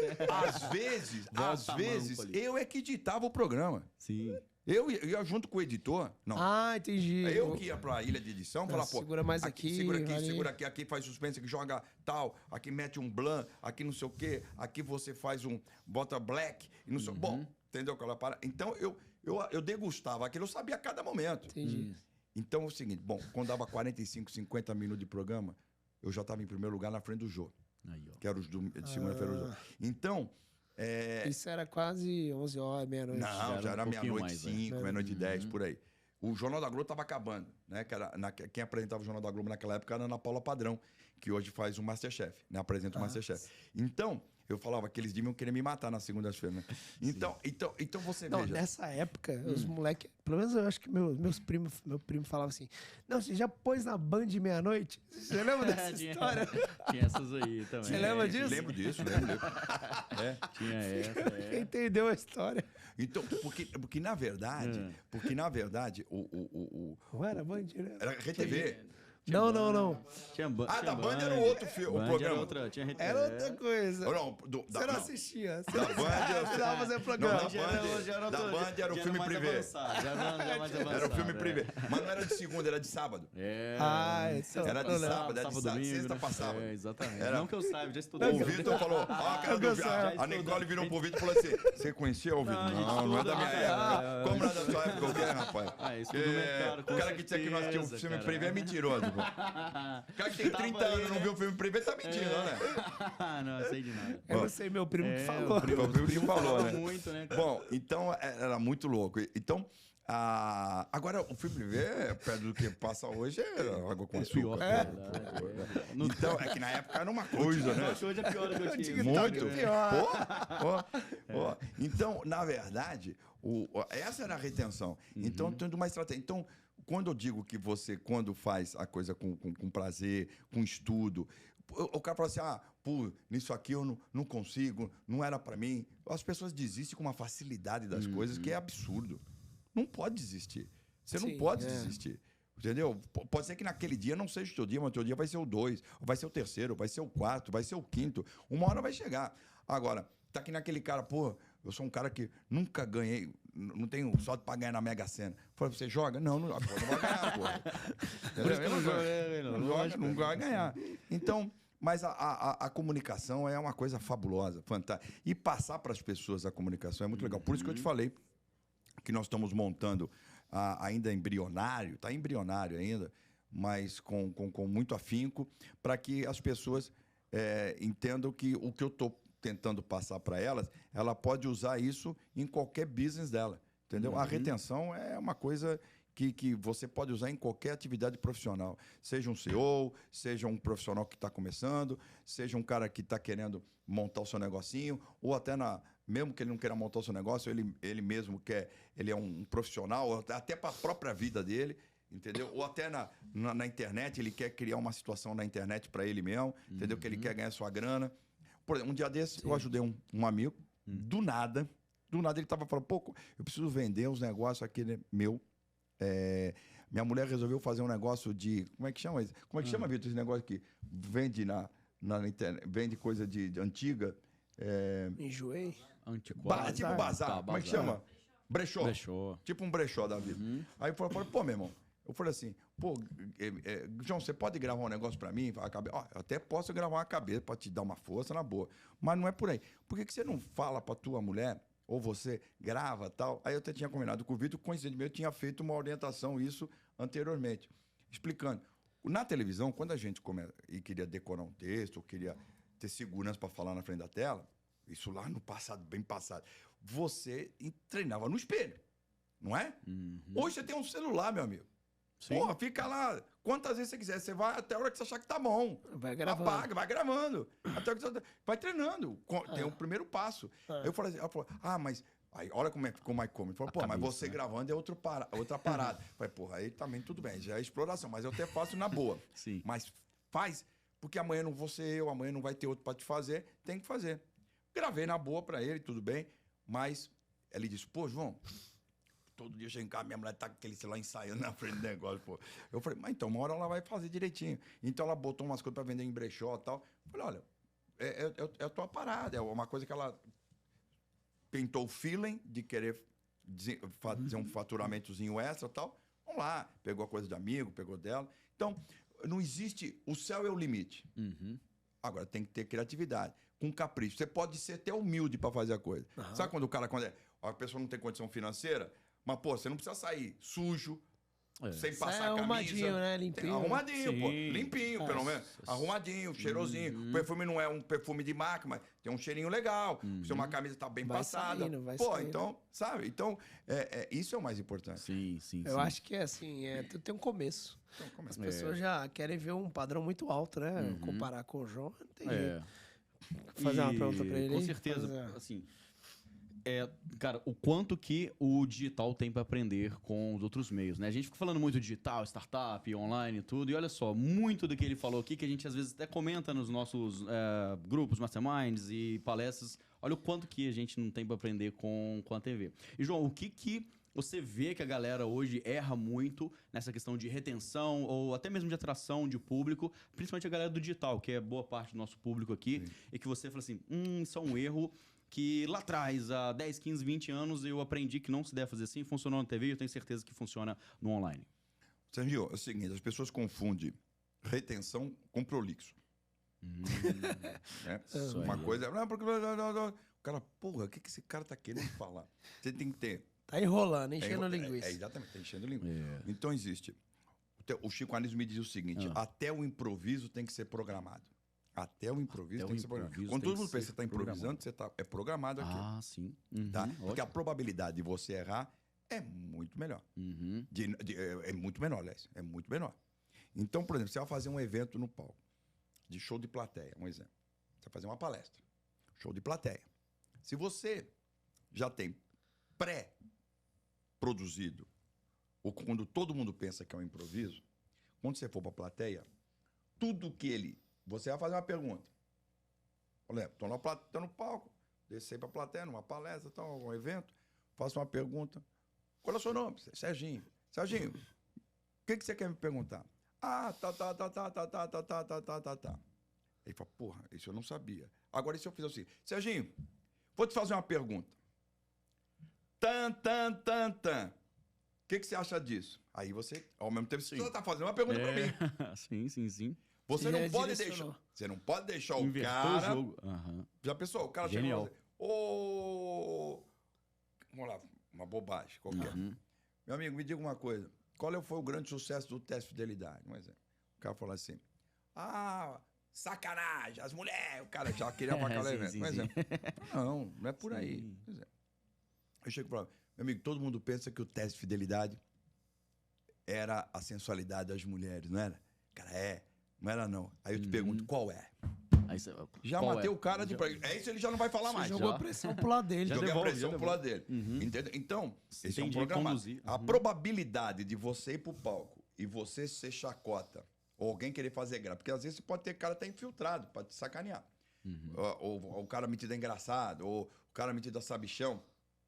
[SPEAKER 3] Às vezes, eu é que editava o programa.
[SPEAKER 2] Sim.
[SPEAKER 3] Eu ia junto com o editor. Não.
[SPEAKER 1] Ah, entendi.
[SPEAKER 3] Eu que ia pra ilha de edição, falar, pô...
[SPEAKER 1] Segura mais aqui,
[SPEAKER 3] segura aqui faz suspense, aqui joga tal, aqui mete um blanc, aqui não sei o quê, aqui você faz bota black, e não sei... Bom, entendeu aquela parada? Então, eu degustava aquilo, eu sabia a cada momento.
[SPEAKER 1] Entendi.
[SPEAKER 3] Então, é o seguinte, quando dava 45, 50 minutos de programa, eu já estava em primeiro lugar na frente do Jô.
[SPEAKER 2] Aí, ó.
[SPEAKER 3] Que era os de segunda-feira. Então...
[SPEAKER 1] Isso era quase 11 horas, meia-noite.
[SPEAKER 3] Não, já era meia-noite 5,
[SPEAKER 2] né?
[SPEAKER 3] meia-noite 10, por aí. O Jornal da Globo estava acabando, né? Quem apresentava o Jornal da Globo naquela época era a Ana Paula Padrão, que hoje faz o Masterchef, né? Apresenta o Masterchef. Então, eu falava que eles deviam querer me matar na segunda-feira, né? Então você veja...
[SPEAKER 1] Nessa época, os moleques... Pelo menos eu acho que meu primo falava assim, não, você já pôs na Band de meia-noite? Você lembra dessa história?
[SPEAKER 2] Tinha essas aí também.
[SPEAKER 1] Você lembra disso?
[SPEAKER 3] Lembro disso, lembro.
[SPEAKER 2] Tinha essa,
[SPEAKER 1] Quem entendeu a história?
[SPEAKER 3] Então, porque na verdade,
[SPEAKER 1] Não era Band, né?
[SPEAKER 3] era RTV.
[SPEAKER 1] Não.
[SPEAKER 3] Da Band era o outro filme, o programa.
[SPEAKER 1] Era outra coisa. Você não assistia. Você precisava fazer programa.
[SPEAKER 3] Da Band era o filme privê. Era o filme privê. Mas não era de segunda, era de sábado. Era de sábado, era de sexta pra sábado.
[SPEAKER 2] Exatamente. Não que eu saiba, já estudei.
[SPEAKER 3] O Vitor falou, a Nicole virou pro Vitor e falou assim, você conhecia o Vitor? Não é da minha época. Como não é da sua época, o que é, rapaz? O cara que disse que nós tínhamos um filme privê é mentiroso. O cara que tem 30 anos e não viu o filme privê tá mentindo, né?
[SPEAKER 2] Não sei de nada.
[SPEAKER 1] Eu não sei, meu primo que falou.
[SPEAKER 3] O primo falou, né?
[SPEAKER 2] Muito, né?
[SPEAKER 3] Bom, então era muito louco. Então, agora o filme privê, perto do que passa hoje, é água com açúcar. Então, é que na época era uma coisa, né?
[SPEAKER 2] Hoje é pior do que eu tinha.
[SPEAKER 3] Muito pior. Então, na verdade, essa era a retenção. Então, tendo uma estratégia. Então, quando eu digo que você, quando faz a coisa com prazer, com estudo, o cara fala assim, pô, nisso aqui eu não consigo, não era para mim. As pessoas desistem com uma facilidade das coisas que é absurdo. Não pode desistir. Você não pode desistir. Entendeu? Pode ser que naquele dia não seja o teu dia, mas o teu dia vai ser o 2, vai ser o 3º, vai ser o 4º, vai ser o 5º. Uma hora vai chegar. Agora, tá aqui naquele cara, pô, eu sou um cara que nunca ganhei, não tenho sorte pra ganhar na Mega Sena. Falei, você joga? Não vai ganhar, pô.
[SPEAKER 2] Por isso que eu não jogo,
[SPEAKER 3] Não vai ganhar. Então, mas a comunicação é uma coisa fabulosa, fantástica. E passar para as pessoas a comunicação é muito legal. Por isso que eu te falei que nós estamos montando ainda embrionário, está embrionário ainda, mas com muito afinco, para que as pessoas entendam que o que eu estou tentando passar para elas, ela pode usar isso em qualquer business dela, entendeu? A retenção é uma coisa que você pode usar em qualquer atividade profissional. Seja um CEO, seja um profissional que está começando, seja um cara que está querendo montar o seu negocinho, ou até mesmo que ele não queira montar o seu negócio, ele mesmo quer, ele é um profissional, até para a própria vida dele, entendeu? Ou até na internet, ele quer criar uma situação na internet para ele mesmo, entendeu? Que ele quer ganhar sua grana. Por exemplo, um dia desse, eu ajudei um amigo, do nada ele estava falando, pô, eu preciso vender uns negócios aqui, né, meu. Minha mulher resolveu fazer um negócio de... Como é que chama isso? Como é que chama, Vitor, esse negócio que vende na internet, vende coisa de antiga?
[SPEAKER 1] Enjoei.
[SPEAKER 2] Antiquário.
[SPEAKER 3] Tipo bazar. Como é que chama?
[SPEAKER 2] Brechó.
[SPEAKER 3] Tipo um brechó da vida. Aí eu falei, pô, meu irmão, eu falei assim, pô, João, você pode gravar um negócio pra mim? Eu até posso gravar uma cabeça pra te dar uma força na boa, mas não é por aí. Por que você não fala pra tua mulher, ou você grava tal? Aí eu até tinha combinado com o Vitor, coincidentemente eu tinha feito uma orientação isso anteriormente, explicando. Na televisão, quando a gente e queria decorar um texto, ou queria ter segurança para falar na frente da tela, isso lá no passado, bem passado, você treinava no espelho, não é? Hoje você tem um celular, meu amigo. Sim. Porra, fica lá quantas vezes você quiser. Você vai até a hora que você achar que tá bom.
[SPEAKER 1] Vai gravando.
[SPEAKER 3] Apaga, vai gravando. Até que você vai treinando. Tem o primeiro passo. Eu falei assim, ela falou, mas... Aí, olha como é que ficou mais cômodo. Falou, pô, cabeça, mas você gravando é outra parada. Falei, porra, aí também tudo bem, já é exploração, mas eu até faço na boa.
[SPEAKER 2] Sim.
[SPEAKER 3] Mas faz, porque amanhã não vou ser eu, amanhã não vai ter outro pra te fazer, tem que fazer. Gravei na boa pra ele, tudo bem, mas ele disse, pô, João, todo dia chega em casa, minha mulher tá com aquele celular ensaiando na frente do negócio, pô. Eu falei, mas então, uma hora ela vai fazer direitinho. Então ela botou umas coisas pra vender em brechó e tal. Eu falei, olha, é a tua parada, é uma coisa que ela pintou o feeling de querer fazer um faturamentozinho extra e tal. Vamos lá, pegou a coisa de amigo, pegou dela. Então, não existe, o céu é o limite. Agora, tem que ter criatividade, com capricho. Você pode ser até humilde para fazer a coisa. Sabe quando a pessoa não tem condição financeira, mas, pô, você não precisa sair sujo, sem passar a camisa.
[SPEAKER 1] Arrumadinho, né? Limpinho.
[SPEAKER 3] Arrumadinho,
[SPEAKER 2] Sim.
[SPEAKER 3] pô. Limpinho, pelo menos. Arrumadinho, cheirosinho. O perfume não é um perfume de marca, mas tem um cheirinho legal. Se uma camisa tá bem passada.
[SPEAKER 1] Vai
[SPEAKER 3] pô,
[SPEAKER 1] saindo.
[SPEAKER 3] então, sabe? Então, isso é o mais importante.
[SPEAKER 2] Sim.
[SPEAKER 1] Eu acho que tudo tem um começo.
[SPEAKER 3] Então,
[SPEAKER 1] As pessoas já querem ver um padrão muito alto, né? Comparar com o João, não tem jeito. Fazer uma pergunta pra ele.
[SPEAKER 2] Com certeza, assim... cara, o quanto que o digital tem para aprender com os outros meios, né? A gente fica falando muito digital, startup, online e tudo, e olha só, muito do que ele falou aqui, que a gente às vezes até comenta nos nossos grupos, masterminds e palestras, olha o quanto que a gente não tem para aprender com a TV. E, João, o que você vê que a galera hoje erra muito nessa questão de retenção ou até mesmo de atração de público, principalmente a galera do digital, que é boa parte do nosso público aqui, e que você fala assim, isso é um erro que lá atrás, há 10, 15, 20 anos, eu aprendi que não se deve fazer assim, funcionou na TV e eu tenho certeza que funciona no online.
[SPEAKER 3] Sérgio, é o seguinte, as pessoas confundem retenção com prolixo. Uma coisa... O cara, porra, o que esse cara tá querendo falar? Você tem que ter...
[SPEAKER 1] Tá enrolando, enchendo linguiça.
[SPEAKER 3] Exatamente, tá enchendo linguiça. Então existe... O Chico Anísio me diz o seguinte, até o improviso tem que ser programado. Até o improviso tem que ser programado. Quando todo mundo pensa que você está improvisando, você é programado aqui.
[SPEAKER 2] Ah, sim.
[SPEAKER 3] Tá? Porque a probabilidade de você errar é muito melhor. É muito menor, aliás. É muito menor. Então, por exemplo, você vai fazer um evento no palco, de show de plateia, um exemplo. Você vai fazer uma palestra, show de plateia. Se você já tem pré-produzido ou quando todo mundo pensa que é um improviso, quando você for para a plateia, tudo que você vai fazer uma pergunta. Olha, estou no palco, desci para a plateia, numa palestra, um evento, faço uma pergunta. Qual é o seu nome? Serginho. Serginho, o que você quer me perguntar? Ah, tá. Ele fala, porra, isso eu não sabia. Agora, e se eu fizer assim? Serginho, vou te fazer uma pergunta. O que você acha disso? Aí você, ao mesmo tempo, você está fazendo uma pergunta para mim.
[SPEAKER 2] Sim.
[SPEAKER 3] Você não pode deixar o
[SPEAKER 2] Invertou
[SPEAKER 3] cara...
[SPEAKER 2] o jogo. Uhum.
[SPEAKER 3] Já pensou? O cara
[SPEAKER 2] Genial.
[SPEAKER 3] chega e fala, vamos lá, uma bobagem qualquer.
[SPEAKER 2] Uhum.
[SPEAKER 3] Meu amigo, me diga uma coisa. Qual foi o grande sucesso do teste de fidelidade? Um exemplo. O cara falou assim, sacanagem, as mulheres. O cara já queria marcar o evento. Um exemplo. Não é por aí. Eu chego e falo, meu amigo, todo mundo pensa que o teste de fidelidade era a sensualidade das mulheres, não era? Cara, não era não. Aí eu te pergunto, qual é?
[SPEAKER 2] Aí você,
[SPEAKER 3] já matei o cara de... isso ele já não vai falar mais.
[SPEAKER 1] Jogou a pressão pro lado dele.
[SPEAKER 3] Joguei a pressão pro lado dele. Entendeu? Então, esse é um programa. A probabilidade de você ir pro palco e você ser chacota, ou alguém querer fazer graça, porque às vezes você pode ter cara que tá infiltrado, pode te sacanear. Ou o cara metido é engraçado, ou o cara metido é sabichão,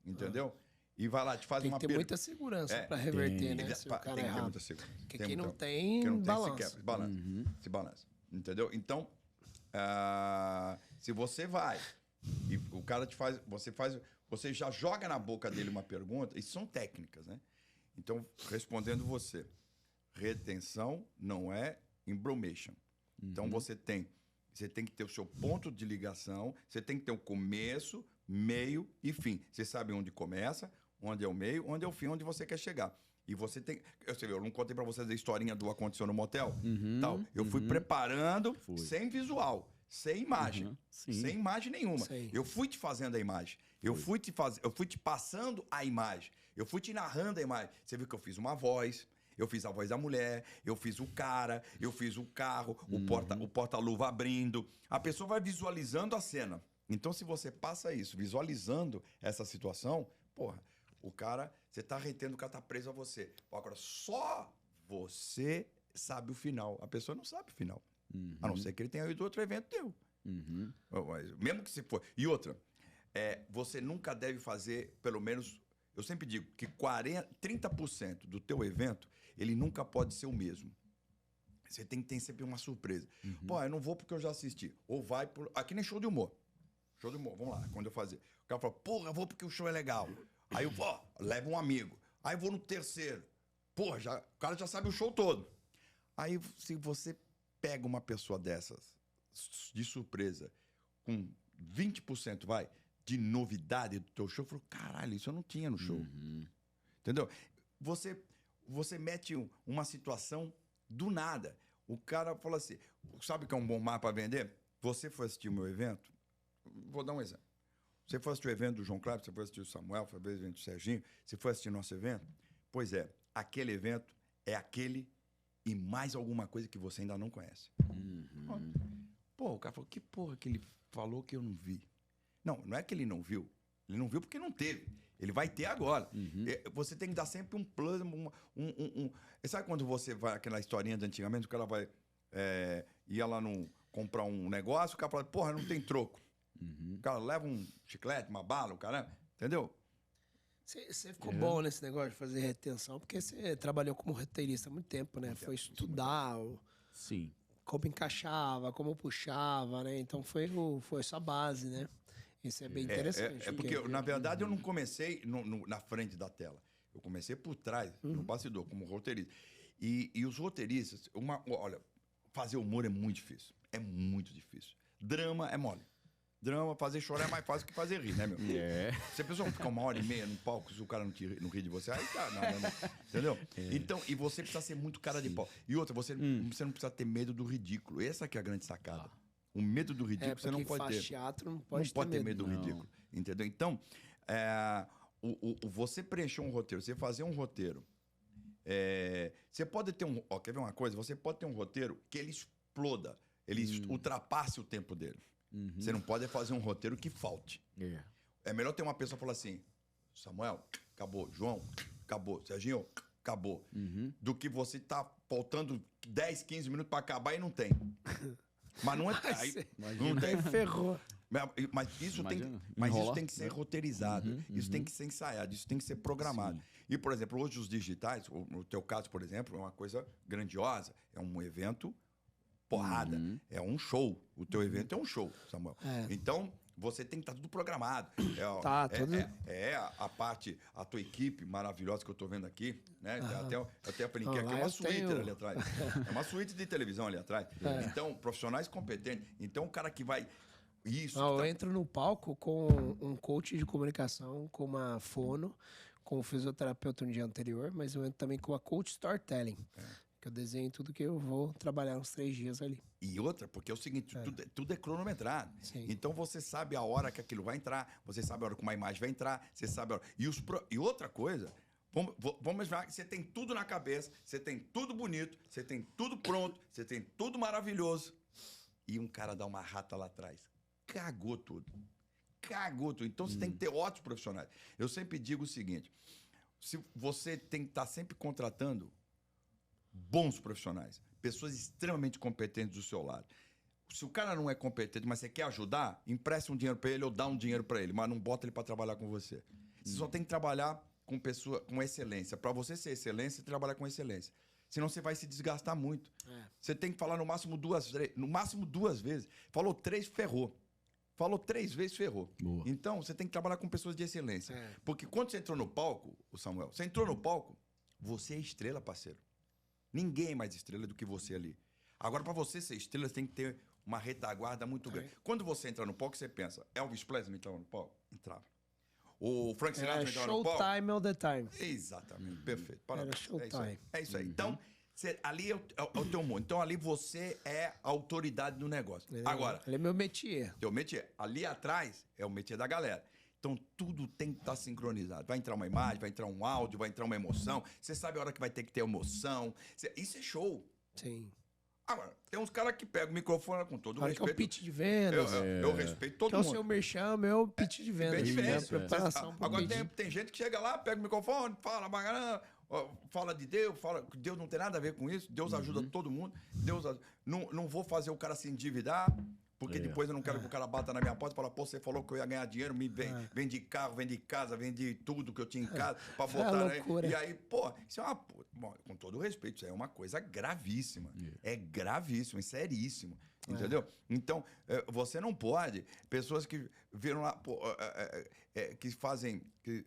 [SPEAKER 3] entendeu? E vai lá, te faz uma
[SPEAKER 1] pergunta. Tem que ter muita segurança para reverter, né? Se o cara
[SPEAKER 3] tem que ter
[SPEAKER 1] errar.
[SPEAKER 3] muita segurança.
[SPEAKER 1] Porque quem não tem, balança.
[SPEAKER 3] Se balança. Entendeu? Então, se você vai e o cara te faz, você já joga na boca dele uma pergunta, isso são técnicas, né? Então, respondendo você, retenção não é embromation. Então, você tem que ter o seu ponto de ligação, você tem que ter o começo, meio e fim. Você sabe onde começa, onde é o meio, onde é o fim, onde você quer chegar. E você tem... Eu não contei pra vocês a historinha do Aconteceu no Motel? Tal. Eu fui preparando sem visual, sem imagem. Sem imagem nenhuma.
[SPEAKER 1] Sim.
[SPEAKER 3] Eu fui te fazendo a imagem. Eu fui te passando a imagem. Eu fui te narrando a imagem. Você viu que eu fiz uma voz... Eu fiz a voz da mulher, eu fiz o cara, eu fiz o carro, o porta-luva abrindo. A pessoa vai visualizando a cena. Então, se você passa isso, visualizando essa situação, porra, o cara, você tá retendo, o cara tá preso a você. Agora, só você sabe o final. A pessoa não sabe o final. A não ser que ele tenha ido outro evento teu. Mas, mesmo que se for. E outra, você nunca deve fazer, pelo menos, eu sempre digo que 30% do teu evento, ele nunca pode ser o mesmo. Você tem que ter sempre uma surpresa. Pô, eu não vou porque eu já assisti. Ou vai por... Aqui nem show de humor. Show de humor, vamos lá, quando eu fazia. O cara fala, porra, eu vou porque o show é legal. Aí eu vou, levo um amigo. Aí eu vou no terceiro. Porra, o cara já sabe o show todo. Aí, se você pega uma pessoa dessas, de surpresa, com 20%, de novidade do teu show, eu falo, caralho, isso eu não tinha no show. Entendeu? Você mete uma situação do nada. O cara fala assim, sabe o que é um bom mar para vender? Você foi assistir o meu evento? Vou dar um exemplo. Você foi assistir o evento do João Cláudio, você foi assistir o Samuel, foi assistir o evento do Serginho, você foi assistir nosso evento? Pois é, aquele evento é aquele e mais alguma coisa que você ainda não conhece. Pô, o cara falou, que porra que ele falou que eu não vi? Não é que ele não viu. Ele não viu porque não teve. Ele vai ter agora. Você tem que dar sempre um plano, Sabe quando você vai, aquela historinha de antigamente, o cara vai ia lá comprar um negócio, o cara fala, porra, não tem troco. O cara leva um chiclete, uma bala, o cara, entendeu?
[SPEAKER 1] Você ficou bom nesse negócio de fazer retenção, porque você trabalhou como roteirista há muito tempo, né? Foi estudar como encaixava, como puxava, né? Então foi sua base, né? Isso é bem interessante.
[SPEAKER 3] Porque, na verdade, eu não comecei na frente da tela. Eu comecei por trás, no bastidor, como roteirista. E os roteiristas... Olha, fazer humor é muito difícil. É muito difícil. Drama é mole. Drama, fazer chorar é mais fácil que fazer rir, né, meu? Se a pessoa ficar 1h30 no palco, se o cara não ri de você, aí tá, não. Entendeu? Então, e você precisa ser muito cara de pau. E outra, você não precisa ter medo do ridículo. Essa que é a grande sacada. O medo do ridículo você não pode ter.
[SPEAKER 1] Teatro não pode ter
[SPEAKER 3] medo do ridículo. Entendeu? Então, você preencher um roteiro, você fazer um roteiro. Você pode ter quer ver uma coisa? Você pode ter um roteiro que ele exploda, ele ultrapasse o tempo dele. Você não pode fazer um roteiro que falte. É melhor ter uma pessoa que fala assim, Samuel, acabou. João, acabou. Serginho, acabou. Do que você tá faltando 10, 15 minutos para acabar e não tem. Mas não é... não tem,
[SPEAKER 1] ferrou.
[SPEAKER 3] Mas isso tem que ser roteirizado, isso tem que ser ensaiado, isso tem que ser programado. Sim. E, por exemplo, hoje os digitais, no teu caso, por exemplo, é uma coisa grandiosa, é um evento porrada, é um show. O teu evento é um show, Samuel. Então, você tem que estar tudo programado. A parte, a tua equipe maravilhosa que eu estou vendo aqui, né? Até brinquei aqui, é uma suíte ali atrás. É uma suíte de televisão ali atrás. Então, profissionais competentes. Então, o cara que vai...
[SPEAKER 1] Eu entro no palco com um coach de comunicação, com uma fono, com um fisioterapeuta no dia anterior, mas eu entro também com a coach storytelling, que eu desenho tudo que eu vou trabalhar uns 3 dias ali.
[SPEAKER 3] E outra, porque é o seguinte, tudo é cronometrado. Sim. Então você sabe a hora que aquilo vai entrar, você sabe a hora que uma imagem vai entrar, você sabe a hora... E outra coisa, vamos ver que você tem tudo na cabeça, você tem tudo bonito, você tem tudo pronto, você tem tudo maravilhoso, e um cara dá uma rata lá atrás. Cagou tudo. Então você tem que ter ótimos profissionais. Eu sempre digo o seguinte, se você tem que estar sempre contratando bons profissionais, pessoas extremamente competentes do seu lado. Se o cara não é competente, mas você quer ajudar, empresta um dinheiro para ele ou dá um dinheiro para ele, mas não bota ele para trabalhar com você. Você só tem que trabalhar com pessoa com excelência. Para você ser excelência, você trabalha com excelência. Senão você vai se desgastar muito. Você tem que falar no máximo 2 vezes. Falou 3, ferrou. Falou 3 vezes, ferrou. Boa. Então, você tem que trabalhar com pessoas de excelência. Porque quando você entrou no palco, o Samuel, você entrou no palco, você é estrela, parceiro. Ninguém é mais estrela do que você ali. Agora, para você ser estrela, você tem que ter uma retaguarda muito grande. Quando você entra no palco, você pensa, Elvis Presley entrava no palco? Entrava. O Frank Sinatra entrava no palco?
[SPEAKER 1] Showtime all the time.
[SPEAKER 3] Exatamente, perfeito. Parabéns.
[SPEAKER 1] Showtime.
[SPEAKER 3] É isso aí. Então, ali é o teu mundo. Então, ali você é a autoridade do negócio. Agora...
[SPEAKER 1] Ele é meu métier.
[SPEAKER 3] Teu métier. Ali atrás é o métier da galera. Então, tudo tem que estar sincronizado. Vai entrar uma imagem, vai entrar um áudio, vai entrar uma emoção. Você sabe a hora que vai ter que ter emoção. Isso é show.
[SPEAKER 1] Sim.
[SPEAKER 3] Agora, tem uns caras que pegam o microfone com todo o respeito.
[SPEAKER 1] Que é o pitch de vendas.
[SPEAKER 3] Eu respeito todo mundo.
[SPEAKER 1] Que é o seu merchan, meu pitch de vendas.
[SPEAKER 3] Preparação. Agora, tem gente que chega lá, pega o microfone, fala bacana, fala de Deus, fala que Deus não tem nada a ver com isso. Deus ajuda todo mundo. Não vou fazer o cara se endividar. Porque depois eu não quero que o cara bata na minha porta e fale, pô, você falou que eu ia ganhar dinheiro, vende carro, vende casa, vende tudo que eu tinha em casa pra botar aí. E aí, pô, isso é bom, com todo respeito, isso é uma coisa gravíssima. É gravíssimo, é seríssimo. Entendeu? Então, você não pode... Pessoas que viram lá, que fazem... Que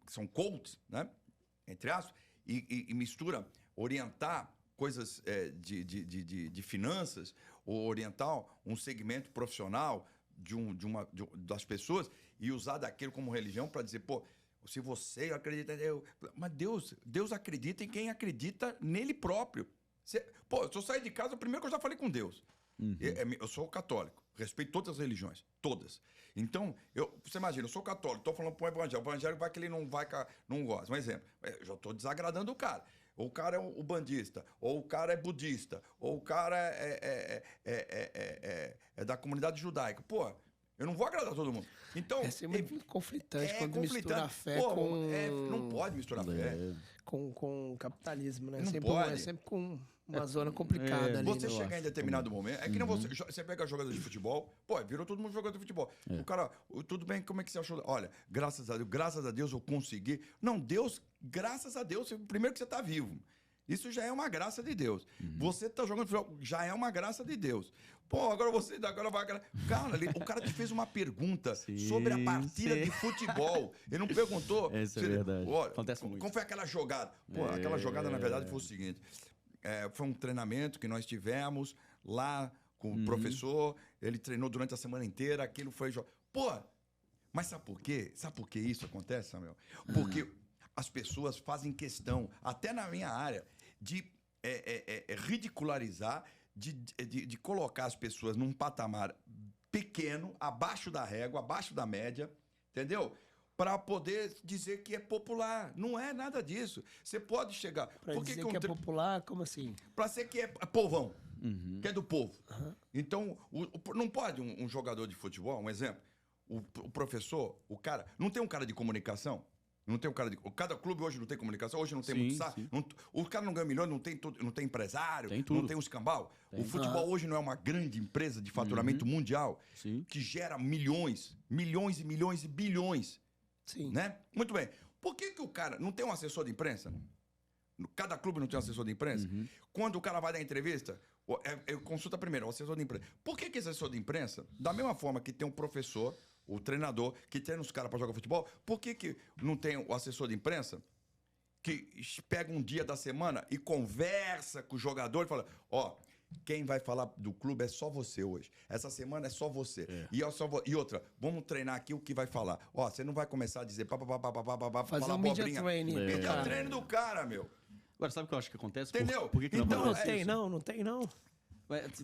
[SPEAKER 3] são coaches, né? Entre aspas, e mistura orientar coisas de finanças, ou orientar um segmento profissional das pessoas e usar daquilo como religião para dizer, pô, se você acredita em Deus... Mas Deus acredita em quem acredita nele próprio. Se eu sair de casa, primeiro que eu já falei com Deus. Eu sou católico, respeito todas as religiões, todas. Então, você imagina, eu sou católico, estou falando para o evangélico vai que ele não gosta. Um exemplo, eu já estou desagradando o cara. Ou o cara é o bandista, ou o cara é budista, ou o cara é da comunidade judaica. Pô, eu não vou agradar todo mundo. Então,
[SPEAKER 1] é muito conflitante quando mistura a fé com...
[SPEAKER 3] não pode misturar fé.
[SPEAKER 1] Com capitalismo, né?
[SPEAKER 3] Não pode.
[SPEAKER 1] Sempre com uma zona complicada ali.
[SPEAKER 3] Você chegar em determinado momento... É que nem você pega jogador de futebol... Pô, virou todo mundo jogador de futebol. O cara... Tudo bem, como é que você achou? Olha, graças a Deus eu consegui... Não, Deus... Graças a Deus, primeiro que você está vivo. Isso já é uma graça de Deus. Você está jogando futebol, já é uma graça de Deus. Pô, agora vai... Cara, o cara te fez uma pergunta sobre a partida de futebol. Ele não perguntou...
[SPEAKER 2] Isso é verdade.
[SPEAKER 3] Olha,
[SPEAKER 2] acontece muito.
[SPEAKER 3] Como foi aquela jogada? Pô, aquela jogada, na verdade, foi o seguinte. Foi um treinamento que nós tivemos lá com o professor. Ele treinou durante a semana inteira. Aquilo foi... Pô, mas sabe por quê? Sabe por que isso acontece, Samuel? Porque... As pessoas fazem questão, até na minha área, de ridicularizar, de colocar as pessoas num patamar pequeno, abaixo da régua, abaixo da média, entendeu? Para poder dizer que é popular. Não é nada disso. Você pode chegar...
[SPEAKER 1] Para dizer que é popular, como assim?
[SPEAKER 3] Para ser que é povão, que é do povo. Então, não pode um jogador de futebol, um exemplo, o professor, o cara... Não tem um cara de comunicação? Não tem um cara de... Cada clube hoje não tem comunicação, hoje não tem muito sabe. O cara não ganha milhões, não tem empresário, não tem um escambau. O futebol hoje não é uma grande empresa de faturamento mundial que gera milhões e milhões e bilhões.
[SPEAKER 1] Sim.
[SPEAKER 3] Né? Muito bem. Por que o cara não tem um assessor de imprensa? Cada clube não tem um assessor de imprensa? Quando o cara vai dar entrevista, consulta primeiro o assessor de imprensa. Por que esse assessor de imprensa, da mesma forma que tem um professor, o treinador, que treina os caras para jogar futebol, por que não tem o assessor de imprensa que pega um dia da semana e conversa com o jogador e fala, quem vai falar do clube é só você hoje. Essa semana é só você. E outra, vamos treinar aqui o que vai falar. Você não vai começar a dizer
[SPEAKER 1] fazer
[SPEAKER 3] falar
[SPEAKER 1] um
[SPEAKER 3] media
[SPEAKER 1] training.
[SPEAKER 3] Media training do cara, meu.
[SPEAKER 2] Agora, sabe o que eu acho que acontece?
[SPEAKER 3] Entendeu?
[SPEAKER 2] Por que não
[SPEAKER 1] Não
[SPEAKER 2] acontece?
[SPEAKER 1] tem, não.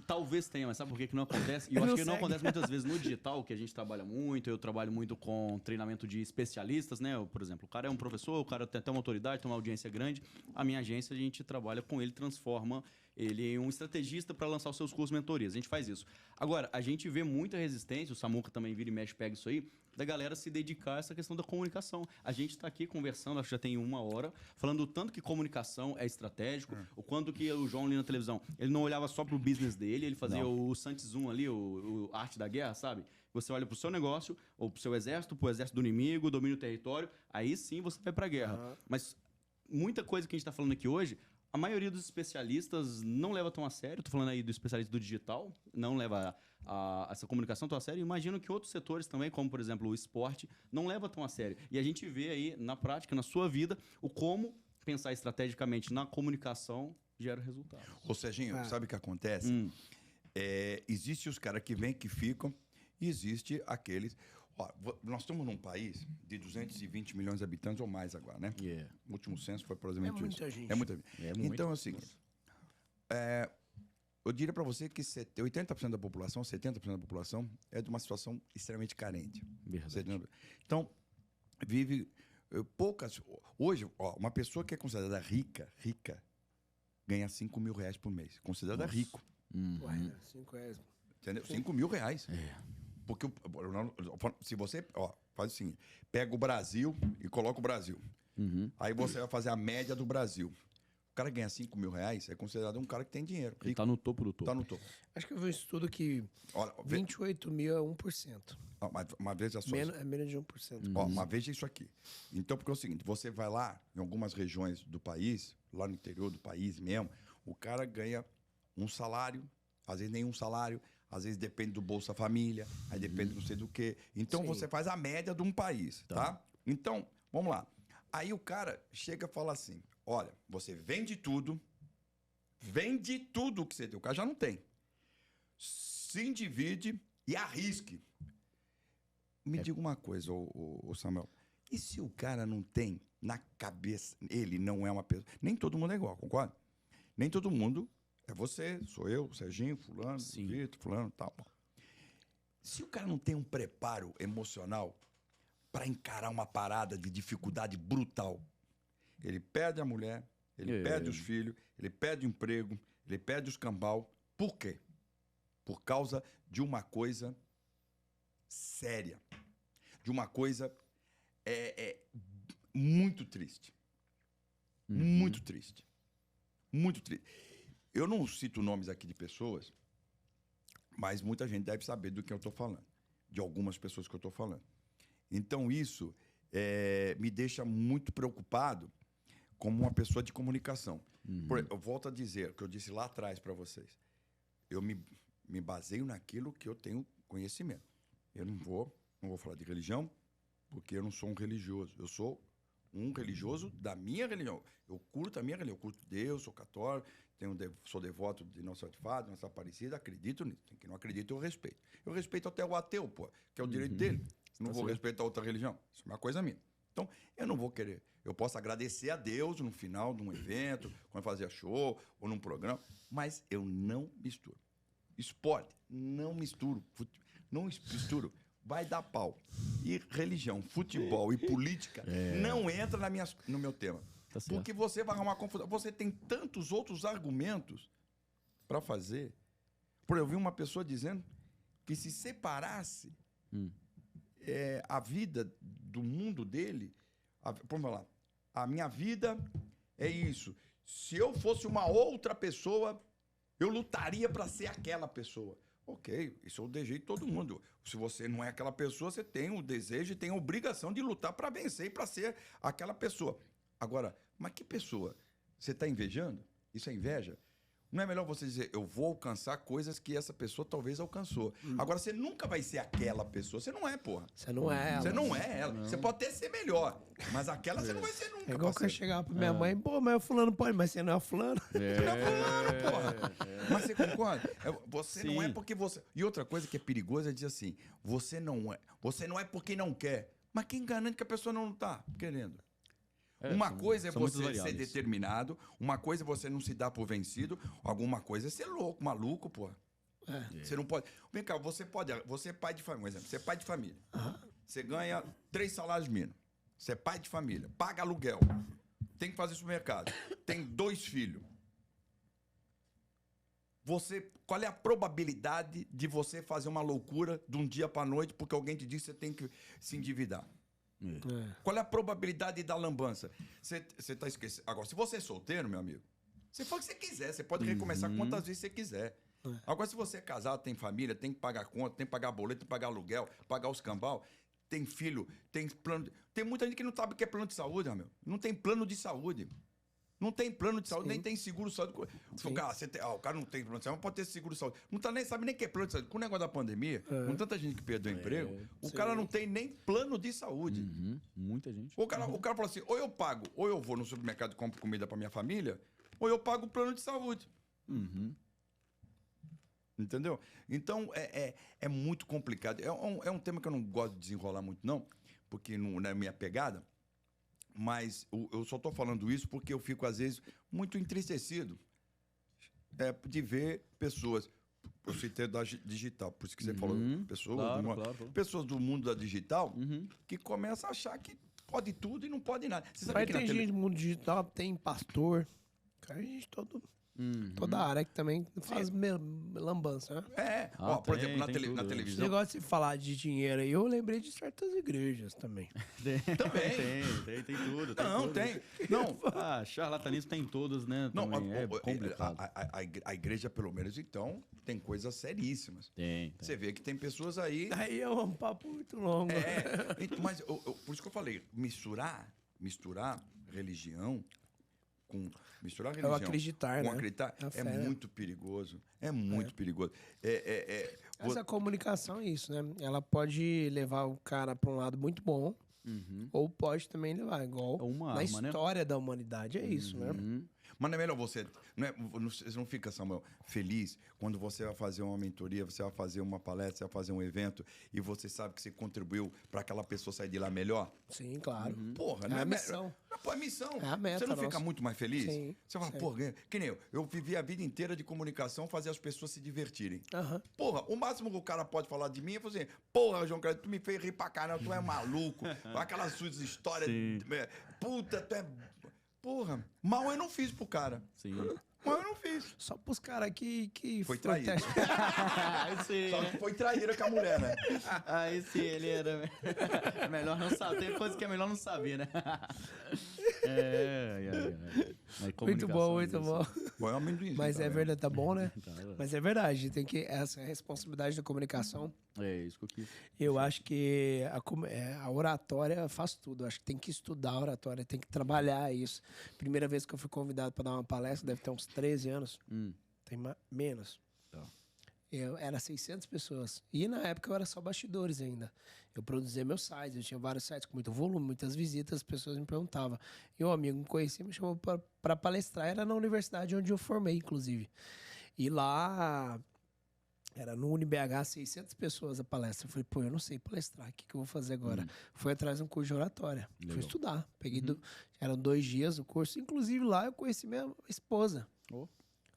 [SPEAKER 2] Talvez tenha, mas sabe por que não acontece? E eu acho que não acontece muitas vezes no digital, que a gente trabalha muito. Eu trabalho muito com treinamento de especialistas, né? Por exemplo, o cara é um professor, o cara tem até uma autoridade, tem uma audiência grande. A minha agência, a gente trabalha com ele, transforma ele em um estrategista para lançar os seus cursos mentorias. A gente faz isso. Agora, a gente vê muita resistência, o Samuca também vira e mexe, pega isso aí, da galera se dedicar a essa questão da comunicação. A gente está aqui conversando, acho que já tem 1 hora, falando o tanto que comunicação é estratégico, o quanto que o João ali na televisão, ele não olhava só pro business dele, ele fazia o Santos ali, o arte da guerra, sabe? Você olha pro seu negócio, ou pro seu exército, pro exército do inimigo, domina o território, aí sim você vai pra guerra. Mas muita coisa que a gente está falando aqui hoje, a maioria dos especialistas não leva tão a sério. Tô falando aí do especialista do digital, não leva essa comunicação tão a sério. Imagino que outros setores também, como por exemplo o esporte, não leva tão a sério. E a gente vê aí na prática, na sua vida, o como pensar estrategicamente na comunicação gera resultados.
[SPEAKER 3] Ô Serginho, sabe o que acontece? Existe os caras que vêm, que ficam, e existe aqueles... nós estamos num país de 220 milhões de habitantes ou mais agora, né? O último censo foi provavelmente isso.
[SPEAKER 1] Gente.
[SPEAKER 3] É muita gente. Então é o seguinte, eu diria para você que 80% da população, 70% da população é de uma situação extremamente carente.
[SPEAKER 2] Verdade.
[SPEAKER 3] Então, vive poucas... Hoje, uma pessoa que é considerada rica, ganha 5 mil reais por mês. Considerada rico.
[SPEAKER 1] Ué, 5 reais.
[SPEAKER 3] Entendeu? 5 mil reais. Porque se você faz o seguinte, pega o Brasil e coloca o Brasil. Aí você vai fazer a média do Brasil. O cara ganha 5 mil reais, é considerado um cara que tem dinheiro.
[SPEAKER 2] Ele tá no topo do topo.
[SPEAKER 3] Tá no topo.
[SPEAKER 1] Acho que eu vi um estudo que 28 mil é 1%.
[SPEAKER 3] Mas veja só.
[SPEAKER 1] É menos de 1%.
[SPEAKER 3] Mas veja isso aqui. Então, porque é o seguinte, você vai lá, em algumas regiões do país, lá no interior do país mesmo, o cara ganha um salário, às vezes nenhum salário, às vezes depende do Bolsa Família, aí depende não sei do quê. Então, você faz a média de um país, tá? Então, vamos lá. Aí o cara chega e fala assim, olha, você vende tudo que você tem. O cara já não tem. Se endivide e arrisque. Me diga uma coisa, ô Samuel. E se o cara não tem na cabeça, ele não é uma pessoa... Nem todo mundo é igual, concorda? Nem todo mundo... É você, sou eu, Serginho, fulano, Vitor, fulano, tal. Se o cara não tem um preparo emocional para encarar uma parada de dificuldade brutal, ele perde a mulher, ele perde os filhos, ele perde o emprego, ele perde os cambal. Por quê? Por causa de uma coisa séria. De uma coisa muito triste. Muito triste. Muito triste. Eu não cito nomes aqui de pessoas, mas muita gente deve saber do que eu estou falando, de algumas pessoas que eu estou falando. Então, isso me deixa muito preocupado como uma pessoa de comunicação. Eu volto a dizer o que eu disse lá atrás para vocês. Eu me baseio naquilo que eu tenho conhecimento. Eu não vou falar de religião, porque eu não sou um religioso. Eu sou um religioso da minha religião. Eu curto a minha religião. Eu curto Deus, sou católico, sou devoto de Nossa Senhora de Fátima, Nossa Aparecida, acredito nisso. Quem não acredita, eu respeito. Eu respeito até o ateu, que é o direito dele. Não vou respeitar outra religião. Isso é uma coisa minha. Então, eu não vou querer. Eu posso agradecer a Deus no final de um evento, quando fazia show ou num programa, mas eu não misturo. Esporte, não misturo. Não misturo. Vai dar pau. E religião, futebol e política não entra no meu tema.
[SPEAKER 2] Tá certo.
[SPEAKER 3] Porque você vai arrumar confusão. Você tem tantos outros argumentos para fazer. Por eu vi uma pessoa dizendo que se separasse a vida do mundo dele Vamos lá. A minha vida é isso. Se eu fosse uma outra pessoa, eu lutaria para ser aquela pessoa. Ok, isso é o desejo de todo mundo. Se você não é aquela pessoa, você tem o desejo e tem a obrigação de lutar para vencer e para ser aquela pessoa. Agora, mas que pessoa? Você está invejando? Isso é inveja? Não é melhor você dizer, eu vou alcançar coisas que essa pessoa talvez alcançou. Agora, você nunca vai ser aquela pessoa. Você não é, porra.
[SPEAKER 1] Você não é ela.
[SPEAKER 3] Você não é ela. Não. Você pode até ser melhor, mas aquela você não vai ser nunca.
[SPEAKER 1] É igual que eu chegar pra minha mãe, pô, mas o fulano pode, mas você não é o fulano.
[SPEAKER 3] Você não é fulano, porra. Mas você concorda? Você não é porque você... E outra coisa que é perigosa é dizer assim, você não é porque não quer. Mas quem garante que a pessoa não tá querendo? Uma coisa é você ser determinado, uma coisa é você não se dar por vencido, alguma coisa é ser louco, maluco, pô. Você não pode... Vem cá, você é pai de família, por exemplo, você é pai de família. Você ganha 3 salários mínimos. Você é pai de família, paga aluguel, tem que fazer supermercado, tem 2 filhos. Qual é a probabilidade de você fazer uma loucura de um dia para noite porque alguém te disse que você tem que se endividar? Qual é a probabilidade da lambança? Você está esquecendo. Agora, se você é solteiro, meu amigo, você faz o que você quiser. Você pode recomeçar quantas vezes você quiser. Agora, se você é casado, tem família, tem que pagar conta, tem que pagar boleto, tem que pagar aluguel, pagar os cambal, tem filho, tem plano... Tem muita gente que não sabe o que é plano de saúde, meu. Não tem plano de saúde. Não tem plano de saúde, nem tem seguro de saúde. O cara não tem plano de saúde, mas pode ter seguro de saúde. Não sabe nem o que é plano de saúde. Com o negócio da pandemia, com tanta gente que perdeu o emprego, o cara não tem nem plano de saúde.
[SPEAKER 2] Muita gente.
[SPEAKER 3] O cara fala assim, ou eu pago, ou eu vou no supermercado e compro comida para minha família, ou eu pago o plano de saúde. Entendeu? Então, é muito complicado. É um tema que eu não gosto de desenrolar muito, não, porque não é minha pegada. Mas eu só estou falando isso porque eu fico, às vezes, muito entristecido de ver pessoas... Eu citei da digital, por isso que você falou. Pessoas do mundo da digital que começam a achar que pode tudo e não pode nada. Você sabe que
[SPEAKER 1] tem gente do mundo digital, tem pastor, cara, gente toda a área que também faz lambança, né?
[SPEAKER 3] Por exemplo, na televisão...
[SPEAKER 1] Você gosta de falar de dinheiro aí, eu lembrei de certas igrejas também.
[SPEAKER 2] Tem tudo. Charlatanismo tem todos, né?
[SPEAKER 3] Não,
[SPEAKER 2] é complicado.
[SPEAKER 3] A igreja, pelo menos, então, tem coisas seríssimas.
[SPEAKER 2] Tem.
[SPEAKER 3] Você vê que tem pessoas aí...
[SPEAKER 1] Aí é um papo muito longo.
[SPEAKER 3] Mas por isso que eu falei, misturar religião com... Misturar religião
[SPEAKER 1] acreditar,
[SPEAKER 3] com acreditar é muito perigoso. É muito perigoso.
[SPEAKER 1] Essa comunicação é isso, né? Ela pode levar o cara para um lado muito bom, ou pode também levar, igual na história da humanidade, é isso, né?
[SPEAKER 3] Mas não é melhor você... Você não fica, Samuel, feliz quando você vai fazer uma mentoria, você vai fazer uma palestra, você vai fazer um evento e você sabe que você contribuiu para aquela pessoa sair de lá melhor?
[SPEAKER 1] Sim, claro.
[SPEAKER 3] Porra, não é
[SPEAKER 1] a missão.
[SPEAKER 3] É missão.
[SPEAKER 1] É a meta.
[SPEAKER 3] Você não fica muito mais feliz?
[SPEAKER 1] Sim.
[SPEAKER 3] Você fala, porra, que nem eu vivi a vida inteira de comunicação, fazer as pessoas se divertirem. Porra, o máximo que o cara pode falar de mim é falar assim, porra, João Cléber, tu me fez rir pra caramba, tu é maluco. Aquelas suas histórias... Puta, tu é... Porra, mal eu não fiz pro cara.
[SPEAKER 2] Sim.
[SPEAKER 3] Mas eu não fiz.
[SPEAKER 1] Só pros caras que
[SPEAKER 3] foi traíra. Só que foi traíra com a mulher, né?
[SPEAKER 2] Aí sim, ele era... melhor não saber. Tem coisa que é melhor não saber, né?
[SPEAKER 1] Muito bom, muito bom.
[SPEAKER 3] Bom, é amendoim.
[SPEAKER 1] Mas é verdade, tá bom, né? Mas é verdade, tem que... Essa responsabilidade da comunicação...
[SPEAKER 2] É isso que eu quis.
[SPEAKER 1] Eu acho que a oratória faz tudo. Eu acho que tem que estudar a oratória, tem que trabalhar isso. Primeira vez que eu fui convidado para dar uma palestra, deve ter uns 13 anos. Tem menos. Era 600 pessoas. E na época eu era só bastidores ainda. Eu produzia meus sites, eu tinha vários sites com muito volume, muitas visitas, as pessoas me perguntavam. E um amigo me conhecia, me chamou para palestrar. Era na universidade onde eu formei, inclusive. E lá... Era no UniBH, 600 pessoas a palestra. Eu falei, pô, eu não sei palestrar, o que eu vou fazer agora? Fui atrás de um curso de oratória. Legal. Fui estudar. Peguei eram 2 dias o curso. Inclusive, lá eu conheci minha esposa.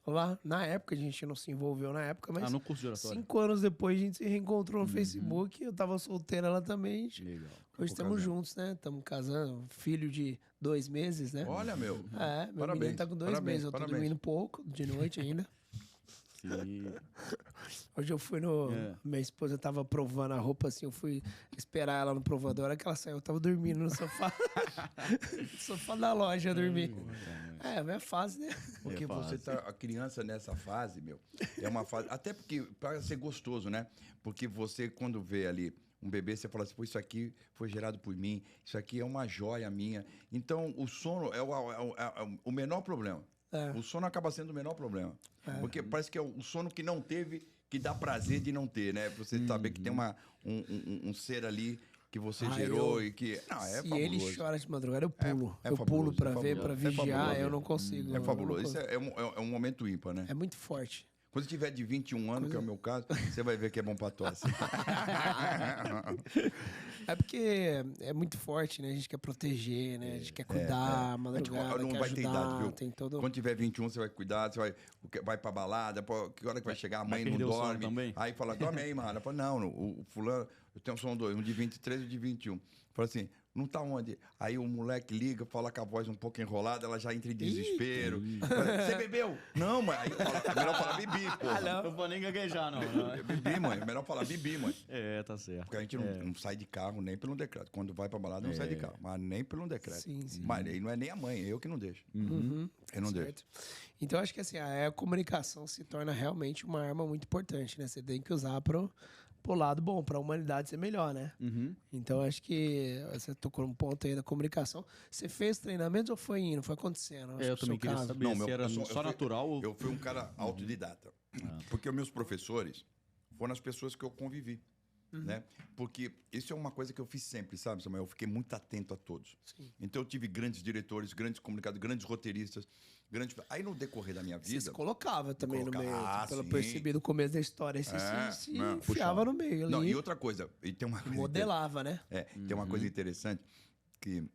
[SPEAKER 1] Lá, na época, a gente não se envolveu na época, mas
[SPEAKER 2] no curso de oratória.
[SPEAKER 1] 5 anos depois a gente se reencontrou no Facebook. Eu tava solteira lá também.
[SPEAKER 2] Legal.
[SPEAKER 1] Hoje estamos juntos, né? Estamos casando. Filho de 2 meses, né?
[SPEAKER 3] Olha, meu.
[SPEAKER 1] Meu menino tá com 2 meses. Eu tô dormindo pouco, de noite ainda.
[SPEAKER 2] Sim.
[SPEAKER 1] Hoje eu fui no... Minha esposa tava provando a roupa, assim, eu fui esperar ela no provador. A hora que ela saiu, eu tava dormindo no sofá. No sofá da loja, eu dormi. É, a minha fase, né?
[SPEAKER 3] Porque você tá... A criança nessa fase, meu, é uma fase... Até porque, para ser gostoso, né? Porque você, quando vê ali um bebê, você fala assim, pô, isso aqui foi gerado por mim, isso aqui é uma joia minha. Então, o sono é o menor problema. O sono acaba sendo o menor problema. Porque parece que é o sono que não teve, que dá prazer de não ter, né? Você saber que tem um ser ali que você gerou e que... Não, é
[SPEAKER 1] se
[SPEAKER 3] fabuloso.
[SPEAKER 1] ele chora de madrugada, eu pulo.
[SPEAKER 3] É
[SPEAKER 1] eu pulo
[SPEAKER 3] fabuloso,
[SPEAKER 1] pra
[SPEAKER 3] é
[SPEAKER 1] ver,
[SPEAKER 3] fabuloso.
[SPEAKER 1] pra vigiar, eu não consigo.
[SPEAKER 3] É fabuloso.
[SPEAKER 1] Isso
[SPEAKER 3] Isso é um momento ímpar, né?
[SPEAKER 1] é muito forte.
[SPEAKER 3] Quando tiver de 21 anos, que é o meu caso, você vai ver que é bom pra tosse.
[SPEAKER 1] É porque é muito forte, né? A gente quer proteger, né? A gente quer cuidar, madrugada,
[SPEAKER 3] não
[SPEAKER 1] quer
[SPEAKER 3] vai
[SPEAKER 1] ajudar,
[SPEAKER 3] ter idade, viu?
[SPEAKER 1] tem todo...
[SPEAKER 3] Quando tiver 21, você vai cuidar, você vai pra balada, pô, que hora que vai chegar? A mãe não dorme. Aí fala, dorme aí, mano. Fala, não, o fulano, eu tenho só um de 23 e um de 21. Fala assim, não tá onde? Aí o moleque liga, fala com a voz um pouco enrolada, ela já entra em desespero. Fala, você bebeu? Não, mãe. Aí é melhor falar bebi, pô.
[SPEAKER 2] Não vou nem gaguejar, não.
[SPEAKER 3] Bebi, mãe. É melhor falar bebi, mãe.
[SPEAKER 2] Tá certo.
[SPEAKER 3] Porque a gente não sai de carro nem pelo decreto. Quando vai pra balada, não sai de carro. Mas nem pelo decreto.
[SPEAKER 1] Sim.
[SPEAKER 3] Mas aí não é nem a mãe, é eu que não deixo. Eu não deixo.
[SPEAKER 1] Então, acho que assim, a comunicação se torna realmente uma arma muito importante, né? Você tem que usar pro lado bom, pra humanidade ser melhor, né? Então, acho que você tocou um ponto aí da comunicação. Você fez treinamentos ou foi indo? Foi acontecendo?
[SPEAKER 2] Eu também queria saber se era só natural ou...
[SPEAKER 3] Eu fui um cara autodidata. Porque os meus professores foram as pessoas que eu convivi. Né? Porque isso é uma coisa que eu fiz sempre, sabe, Samuel? Eu fiquei muito atento a todos.
[SPEAKER 1] Sim.
[SPEAKER 3] Então eu tive grandes diretores, grandes comunicadores, grandes roteiristas, grandes... Aí no decorrer da minha vida...
[SPEAKER 1] Você se colocava também no meio, pelo
[SPEAKER 3] sim.
[SPEAKER 1] percebido no começo da história. Você se enfiava
[SPEAKER 3] puxava
[SPEAKER 1] no meio ali.
[SPEAKER 3] Não, e outra coisa... E tem uma coisa
[SPEAKER 1] modelava, né?
[SPEAKER 3] Tem uma coisa interessante que...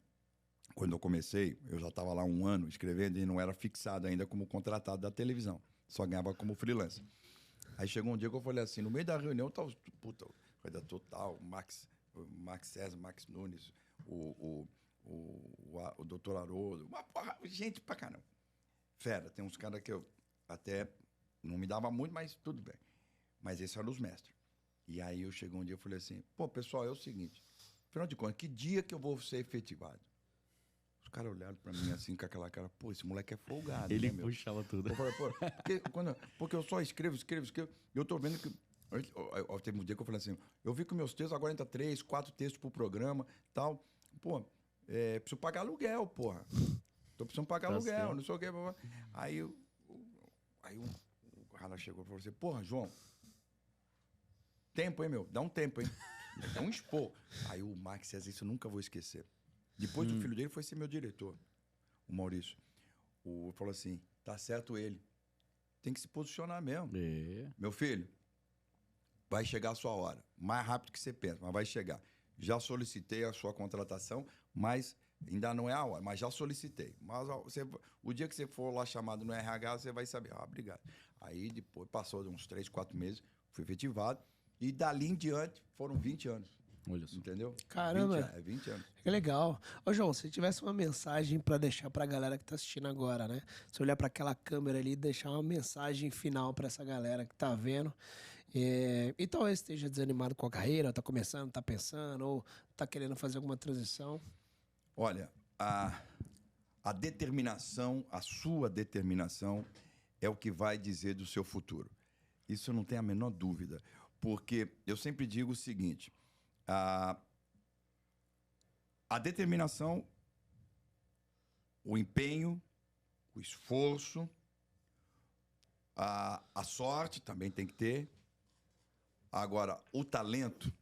[SPEAKER 3] Quando eu comecei, eu já estava lá 1 ano escrevendo e não era fixado ainda como contratado da televisão. Só ganhava como freelancer. Aí chegou um dia que eu falei assim, no meio da reunião, puta, foi da Total, Max César, Max Nunes, o Dr. Haroldo, uma porra, gente pra caramba. Fera, tem uns caras que eu até não me dava muito, mas tudo bem. Mas esses eram os mestres. E aí eu cheguei um dia e falei assim, pô, pessoal, é o seguinte, afinal de contas, que dia que eu vou ser efetivado? Os caras olharam pra mim assim, com aquela cara, pô, esse moleque é folgado.
[SPEAKER 2] Ele
[SPEAKER 3] né,
[SPEAKER 2] puxava tudo.
[SPEAKER 3] Eu falei, pô, porque eu só escrevo, e eu tô vendo que... Teve um dia que eu falei assim, eu vi que meus textos agora entra 3, 4 textos pro programa, tal. Pô, preciso pagar aluguel, porra. Tô precisando pagar aluguel, certo. Não sei o quê. Aí o cara chegou e falou assim, porra, João, tempo, hein, meu? Dá um tempo, hein? Dá um expor. Aí o Max César, isso eu nunca vou esquecer. Depois o filho dele foi ser meu diretor, o Maurício. Falou assim, tá certo ele. Tem que se posicionar mesmo. Meu filho, vai chegar a sua hora. Mais rápido que você pensa, mas vai chegar. Já solicitei a sua contratação, mas ainda não é a hora. Mas já solicitei. Mas o dia que você for lá chamado no RH, você vai saber. Ah, obrigado. Aí depois, passou uns 3, 4 meses, fui efetivado. E dali em diante, foram 20 anos.
[SPEAKER 2] Olha só.
[SPEAKER 3] Entendeu?
[SPEAKER 1] Caramba.
[SPEAKER 3] 20 anos.
[SPEAKER 1] Que legal. Ô, João, se tivesse uma mensagem pra deixar pra galera que tá assistindo agora, né? Se olhar pra aquela câmera ali e deixar uma mensagem final pra essa galera que tá vendo... E talvez esteja desanimado com a carreira, tá começando, tá pensando, ou tá querendo fazer alguma transição.
[SPEAKER 3] Olha, a determinação, a sua determinação é o que vai dizer do seu futuro. Isso eu não tenho a menor dúvida. Porque eu sempre digo o seguinte, a determinação, o empenho, o esforço, a sorte também tem que ter. Agora, o talento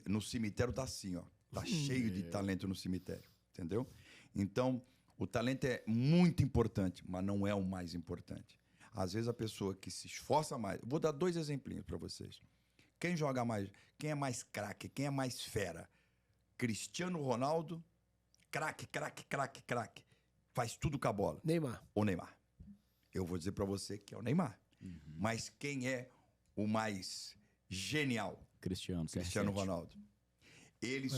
[SPEAKER 3] no cemitério tá assim, ó. Tá cheio de talento no cemitério, entendeu? Então, o talento é muito importante, mas não é o mais importante. Às vezes a pessoa que se esforça mais... Vou dar 2 exemplinhos para vocês. Quem joga mais... Quem é mais craque? Quem é mais fera? Cristiano Ronaldo, craque. Faz tudo com a bola.
[SPEAKER 1] Neymar.
[SPEAKER 3] Ou Neymar. Eu vou dizer para você que é o Neymar. Mas quem é o mais genial? Cristiano Ronaldo. Ele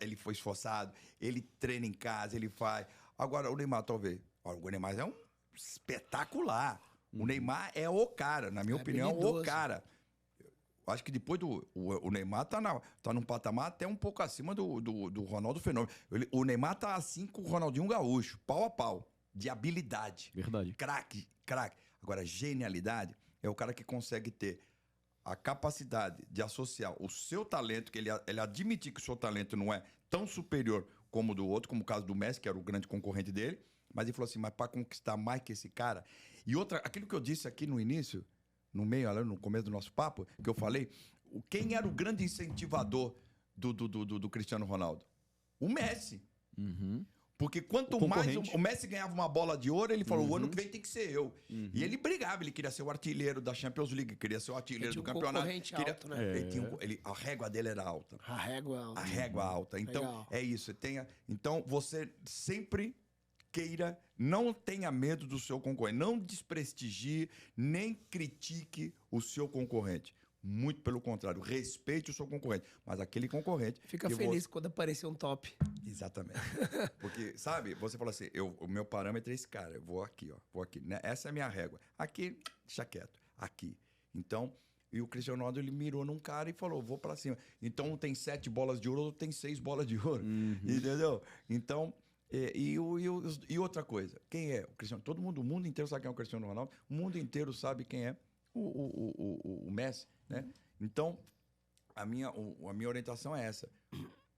[SPEAKER 3] ele foi esforçado, ele treina em casa, ele faz. Agora, o Neymar, talvez. O Neymar é um espetacular. O Neymar é o cara, na minha opinião,
[SPEAKER 1] habilidoso.
[SPEAKER 3] o cara. Eu acho que depois o Neymar tá num patamar até um pouco acima do Ronaldo Fenômeno. O Neymar tá assim com o Ronaldinho Gaúcho, pau a pau, de habilidade.
[SPEAKER 2] Verdade.
[SPEAKER 3] Craque. Agora, genialidade é o cara que consegue ter a capacidade de associar o seu talento, que ele admitir que o seu talento não é tão superior como o do outro, como o caso do Messi, que era o grande concorrente dele, mas ele falou assim, mas para conquistar mais que esse cara... E outra, aquilo que eu disse aqui no início, no começo do nosso papo, que eu falei, quem era o grande incentivador do Cristiano Ronaldo? O Messi. Porque quanto mais o Messi ganhava uma bola de ouro, ele falou, o ano que vem tem que ser eu. E ele brigava, ele queria ser o artilheiro da Champions League, queria ser o artilheiro do campeonato.
[SPEAKER 1] Alto, né?
[SPEAKER 3] A régua dele era alta.
[SPEAKER 1] A
[SPEAKER 3] régua alta. Então,
[SPEAKER 1] Legal.
[SPEAKER 3] é isso. Então, você sempre queira, não tenha medo do seu concorrente. Não desprestigie, nem critique o seu concorrente. Muito pelo contrário, respeite o seu concorrente. Mas aquele concorrente...
[SPEAKER 1] Fica feliz quando aparecer um top.
[SPEAKER 3] Exatamente. Porque, sabe, você fala assim, o meu parâmetro é esse cara, eu vou aqui, ó, vou aqui. Né? Essa é a minha régua. Aqui, deixa quieto. Aqui. Então, e o Cristiano Ronaldo, ele mirou num cara e falou, vou pra cima. Então, um tem 7 bolas de ouro, outro tem 6 bolas de ouro. Entendeu? Então... E outra coisa, quem é o Cristiano? Todo mundo, o mundo inteiro sabe quem é o Cristiano Ronaldo, o mundo inteiro sabe quem é o Messi, né? Então, a minha orientação é essa.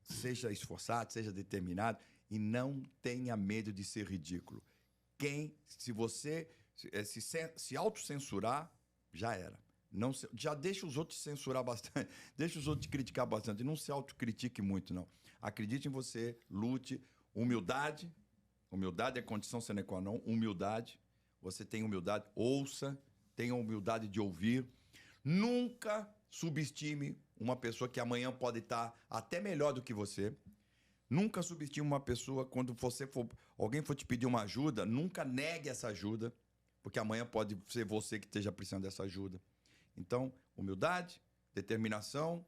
[SPEAKER 3] Seja esforçado, seja determinado e não tenha medo de ser ridículo. Se você se autocensurar, já era. Já deixa os outros censurar bastante, deixa os outros criticar bastante, não se autocritique muito, não. Acredite em você, lute. Humildade é condição sine qua non. Humildade, você tem humildade, ouça, tenha humildade de ouvir. Nunca subestime uma pessoa que amanhã pode estar até melhor do que você. Nunca subestime uma pessoa quando alguém for te pedir uma ajuda, nunca negue essa ajuda, porque amanhã pode ser você que esteja precisando dessa ajuda. Então, humildade, determinação,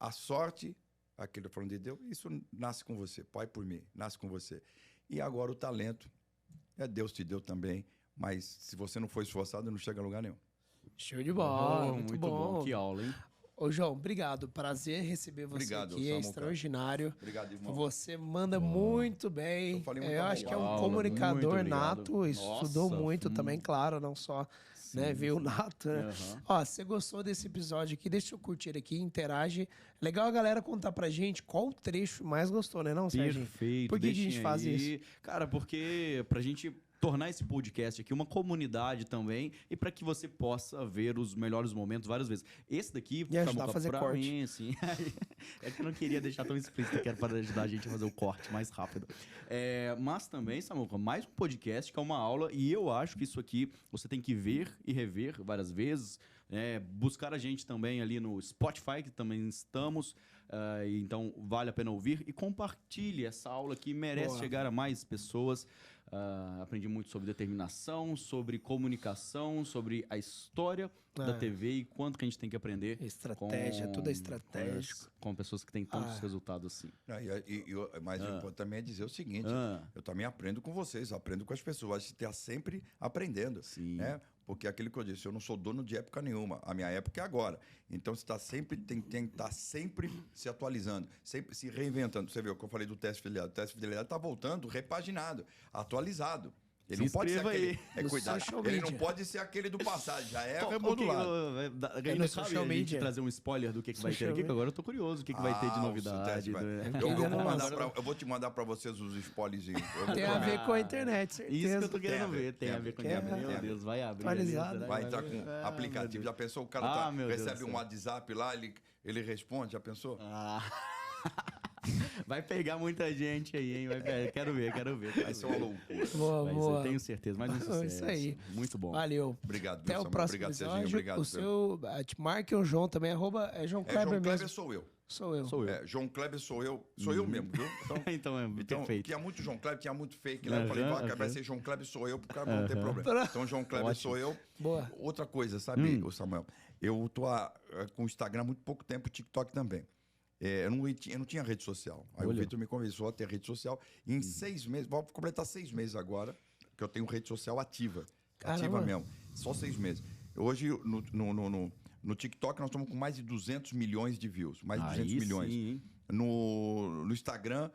[SPEAKER 3] a sorte... Aquilo falando de Deus, isso nasce com você, pai por mim, nasce com você. E agora o talento, Deus te deu também, mas se você não for esforçado, não chega a lugar nenhum.
[SPEAKER 1] Show de bola,
[SPEAKER 2] muito bom. Que aula, hein?
[SPEAKER 1] Ô, João, obrigado. Prazer receber você aqui, é extraordinário.
[SPEAKER 3] Obrigado, irmão.
[SPEAKER 1] Você manda muito bem.
[SPEAKER 3] Eu
[SPEAKER 1] acho que é um comunicador nato, estudou muito também, claro, não só... Né, veio nato, né? Ó, se você gostou desse episódio aqui, deixa eu curtir aqui, interage. Legal a galera contar pra gente qual o trecho mais gostou, né, não, Sérgio?
[SPEAKER 2] Perfeito.
[SPEAKER 1] Por que a gente faz isso?
[SPEAKER 2] Cara, porque pra gente tornar esse podcast aqui uma comunidade também e para que você possa ver os melhores momentos várias vezes. Esse daqui,
[SPEAKER 1] e ajudar a fazer
[SPEAKER 2] pra
[SPEAKER 1] corte.
[SPEAKER 2] Mim, assim, é que eu não queria deixar tão explícito, que era para ajudar a gente a fazer o corte mais rápido. Mas também, Samuca, mais um podcast que é uma aula e eu acho que isso aqui você tem que ver e rever várias vezes. Buscar a gente também ali no Spotify, que também estamos. Então, vale a pena ouvir. E compartilhe essa aula que merece chegar a mais pessoas. Aprendi muito sobre determinação, sobre comunicação, sobre a história da TV e quanto que a gente tem que aprender.
[SPEAKER 1] Estratégia, tudo é estratégico.
[SPEAKER 2] Com pessoas que têm tantos resultados assim.
[SPEAKER 3] Mas o importante também é dizer o seguinte, eu também aprendo com vocês, aprendo com as pessoas, a gente está sempre aprendendo.
[SPEAKER 2] Sim.
[SPEAKER 3] Né? Porque aquilo que eu disse, eu não sou dono de época nenhuma. A minha época é agora. Então, você tem que estar sempre se atualizando, sempre se reinventando. Você viu o que eu falei do teste de fidelidade. O teste de fidelidade está voltando, repaginado, atualizado. Ele não pode ser aquele. Cuidado. Ele não pode ser aquele do passado, já é remodulado.
[SPEAKER 2] Ainda sabe a gente trazer um spoiler do que vai ter aqui, que agora eu tô curioso. O que vai ter de novidade.
[SPEAKER 3] Eu vou te mandar para vocês os spoilerzinhos.
[SPEAKER 1] Tem a ver com a internet, certeza.
[SPEAKER 2] Isso que eu tô querendo ver. Tem a ver com a internet. Meu Deus, vai abrir.
[SPEAKER 1] Atualizado.
[SPEAKER 3] Vai entrar com aplicativo. Já pensou? O cara recebe um WhatsApp lá, ele responde, já pensou?
[SPEAKER 2] Vai pegar muita gente aí, hein? Quero ver.
[SPEAKER 3] Vai ser uma loucura.
[SPEAKER 1] Boa.
[SPEAKER 2] Tenho certeza, mas um sucesso.
[SPEAKER 1] Isso aí.
[SPEAKER 2] Muito bom.
[SPEAKER 1] Valeu.
[SPEAKER 3] Obrigado,
[SPEAKER 1] até o próximo episódio.
[SPEAKER 3] Serginho. Obrigado.
[SPEAKER 1] O seu... Marque o João também, João Kleber
[SPEAKER 3] João Kleber
[SPEAKER 1] mesmo.
[SPEAKER 3] sou eu.
[SPEAKER 1] Sou eu.
[SPEAKER 3] João Kleber sou eu. Sou eu mesmo, viu?
[SPEAKER 2] Então, perfeito.
[SPEAKER 3] Tinha muito João Kleber, tinha muito fake. Né? Eu falei, vai ser João Kleber sou eu, pro cara não ter problema. Então, João Kleber sou eu.
[SPEAKER 1] Boa.
[SPEAKER 3] Outra coisa, sabe, Samuel? Eu tô com o Instagram há muito pouco tempo, o TikTok também. Eu não tinha rede social. Aí o Vitor me convenceu a ter rede social. E em 6 meses, vou completar 6 meses agora, que eu tenho rede social ativa. Ativa mesmo. Só 6 meses. Hoje, no TikTok, nós estamos com mais de 200 milhões de views. Mais de 200 milhões.
[SPEAKER 2] Sim.
[SPEAKER 3] No Instagram,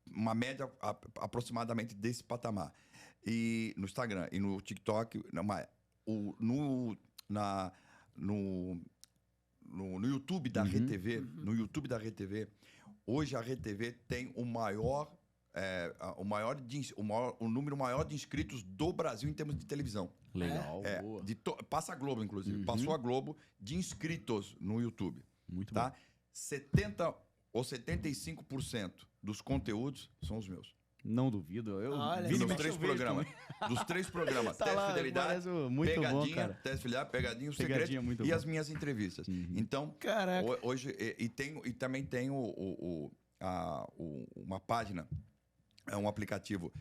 [SPEAKER 3] uma média aproximadamente desse patamar. E no Instagram e no TikTok, no YouTube da RTV, no YouTube da RTV, hoje a RTV tem o número maior de inscritos do Brasil em termos de televisão.
[SPEAKER 2] Legal, boa.
[SPEAKER 3] Passa a Globo, inclusive. Passou a Globo de inscritos no YouTube.
[SPEAKER 2] Muito
[SPEAKER 3] tá?
[SPEAKER 2] bom.
[SPEAKER 3] 70% ou 75% dos conteúdos são os meus.
[SPEAKER 2] Não duvido.
[SPEAKER 3] Dos 3 programas. Dos 3 programas.
[SPEAKER 2] Tá
[SPEAKER 3] Teste
[SPEAKER 2] lá,
[SPEAKER 3] Fidelidade,
[SPEAKER 2] muito
[SPEAKER 3] Pegadinha,
[SPEAKER 2] bom, cara.
[SPEAKER 3] Teste Fidelidade, Pegadinha, o
[SPEAKER 2] Pegadinha
[SPEAKER 3] Segredo
[SPEAKER 2] muito
[SPEAKER 3] e
[SPEAKER 2] bom.
[SPEAKER 3] as minhas entrevistas. Então,
[SPEAKER 1] Caraca.
[SPEAKER 3] hoje... E também tem uma página, um aplicativo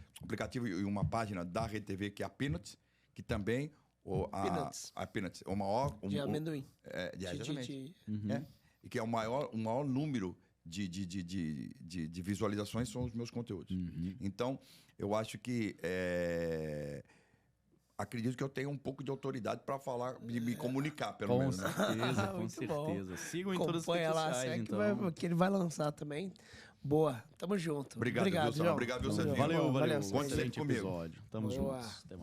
[SPEAKER 3] e uma página da RTV, que é a Peanuts, que também... A Peanuts, o maior...
[SPEAKER 1] De amendoim.
[SPEAKER 3] Exatamente. E que é o maior número de visualizações são os meus conteúdos. Então, eu acho que... acredito que eu tenho um pouco de autoridade para falar, de me comunicar, pelo menos. Né?
[SPEAKER 2] Certeza, com
[SPEAKER 1] Muito
[SPEAKER 2] certeza.
[SPEAKER 1] bom.
[SPEAKER 2] Sigam em todas as redes
[SPEAKER 1] Acompanha lá,
[SPEAKER 2] sociais,
[SPEAKER 1] segue
[SPEAKER 2] então.
[SPEAKER 1] que ele vai lançar também. Boa, tamo junto.
[SPEAKER 3] Obrigado, viu, Sandro?
[SPEAKER 1] João.
[SPEAKER 3] Obrigado, viu,
[SPEAKER 1] Tamo
[SPEAKER 3] Serginho?
[SPEAKER 1] junto.
[SPEAKER 2] Valeu.
[SPEAKER 1] Serginho.
[SPEAKER 3] Conte sempre
[SPEAKER 2] Excelente
[SPEAKER 3] comigo.
[SPEAKER 2] episódio. Tamo
[SPEAKER 1] Boa.
[SPEAKER 2] juntos. Até mais.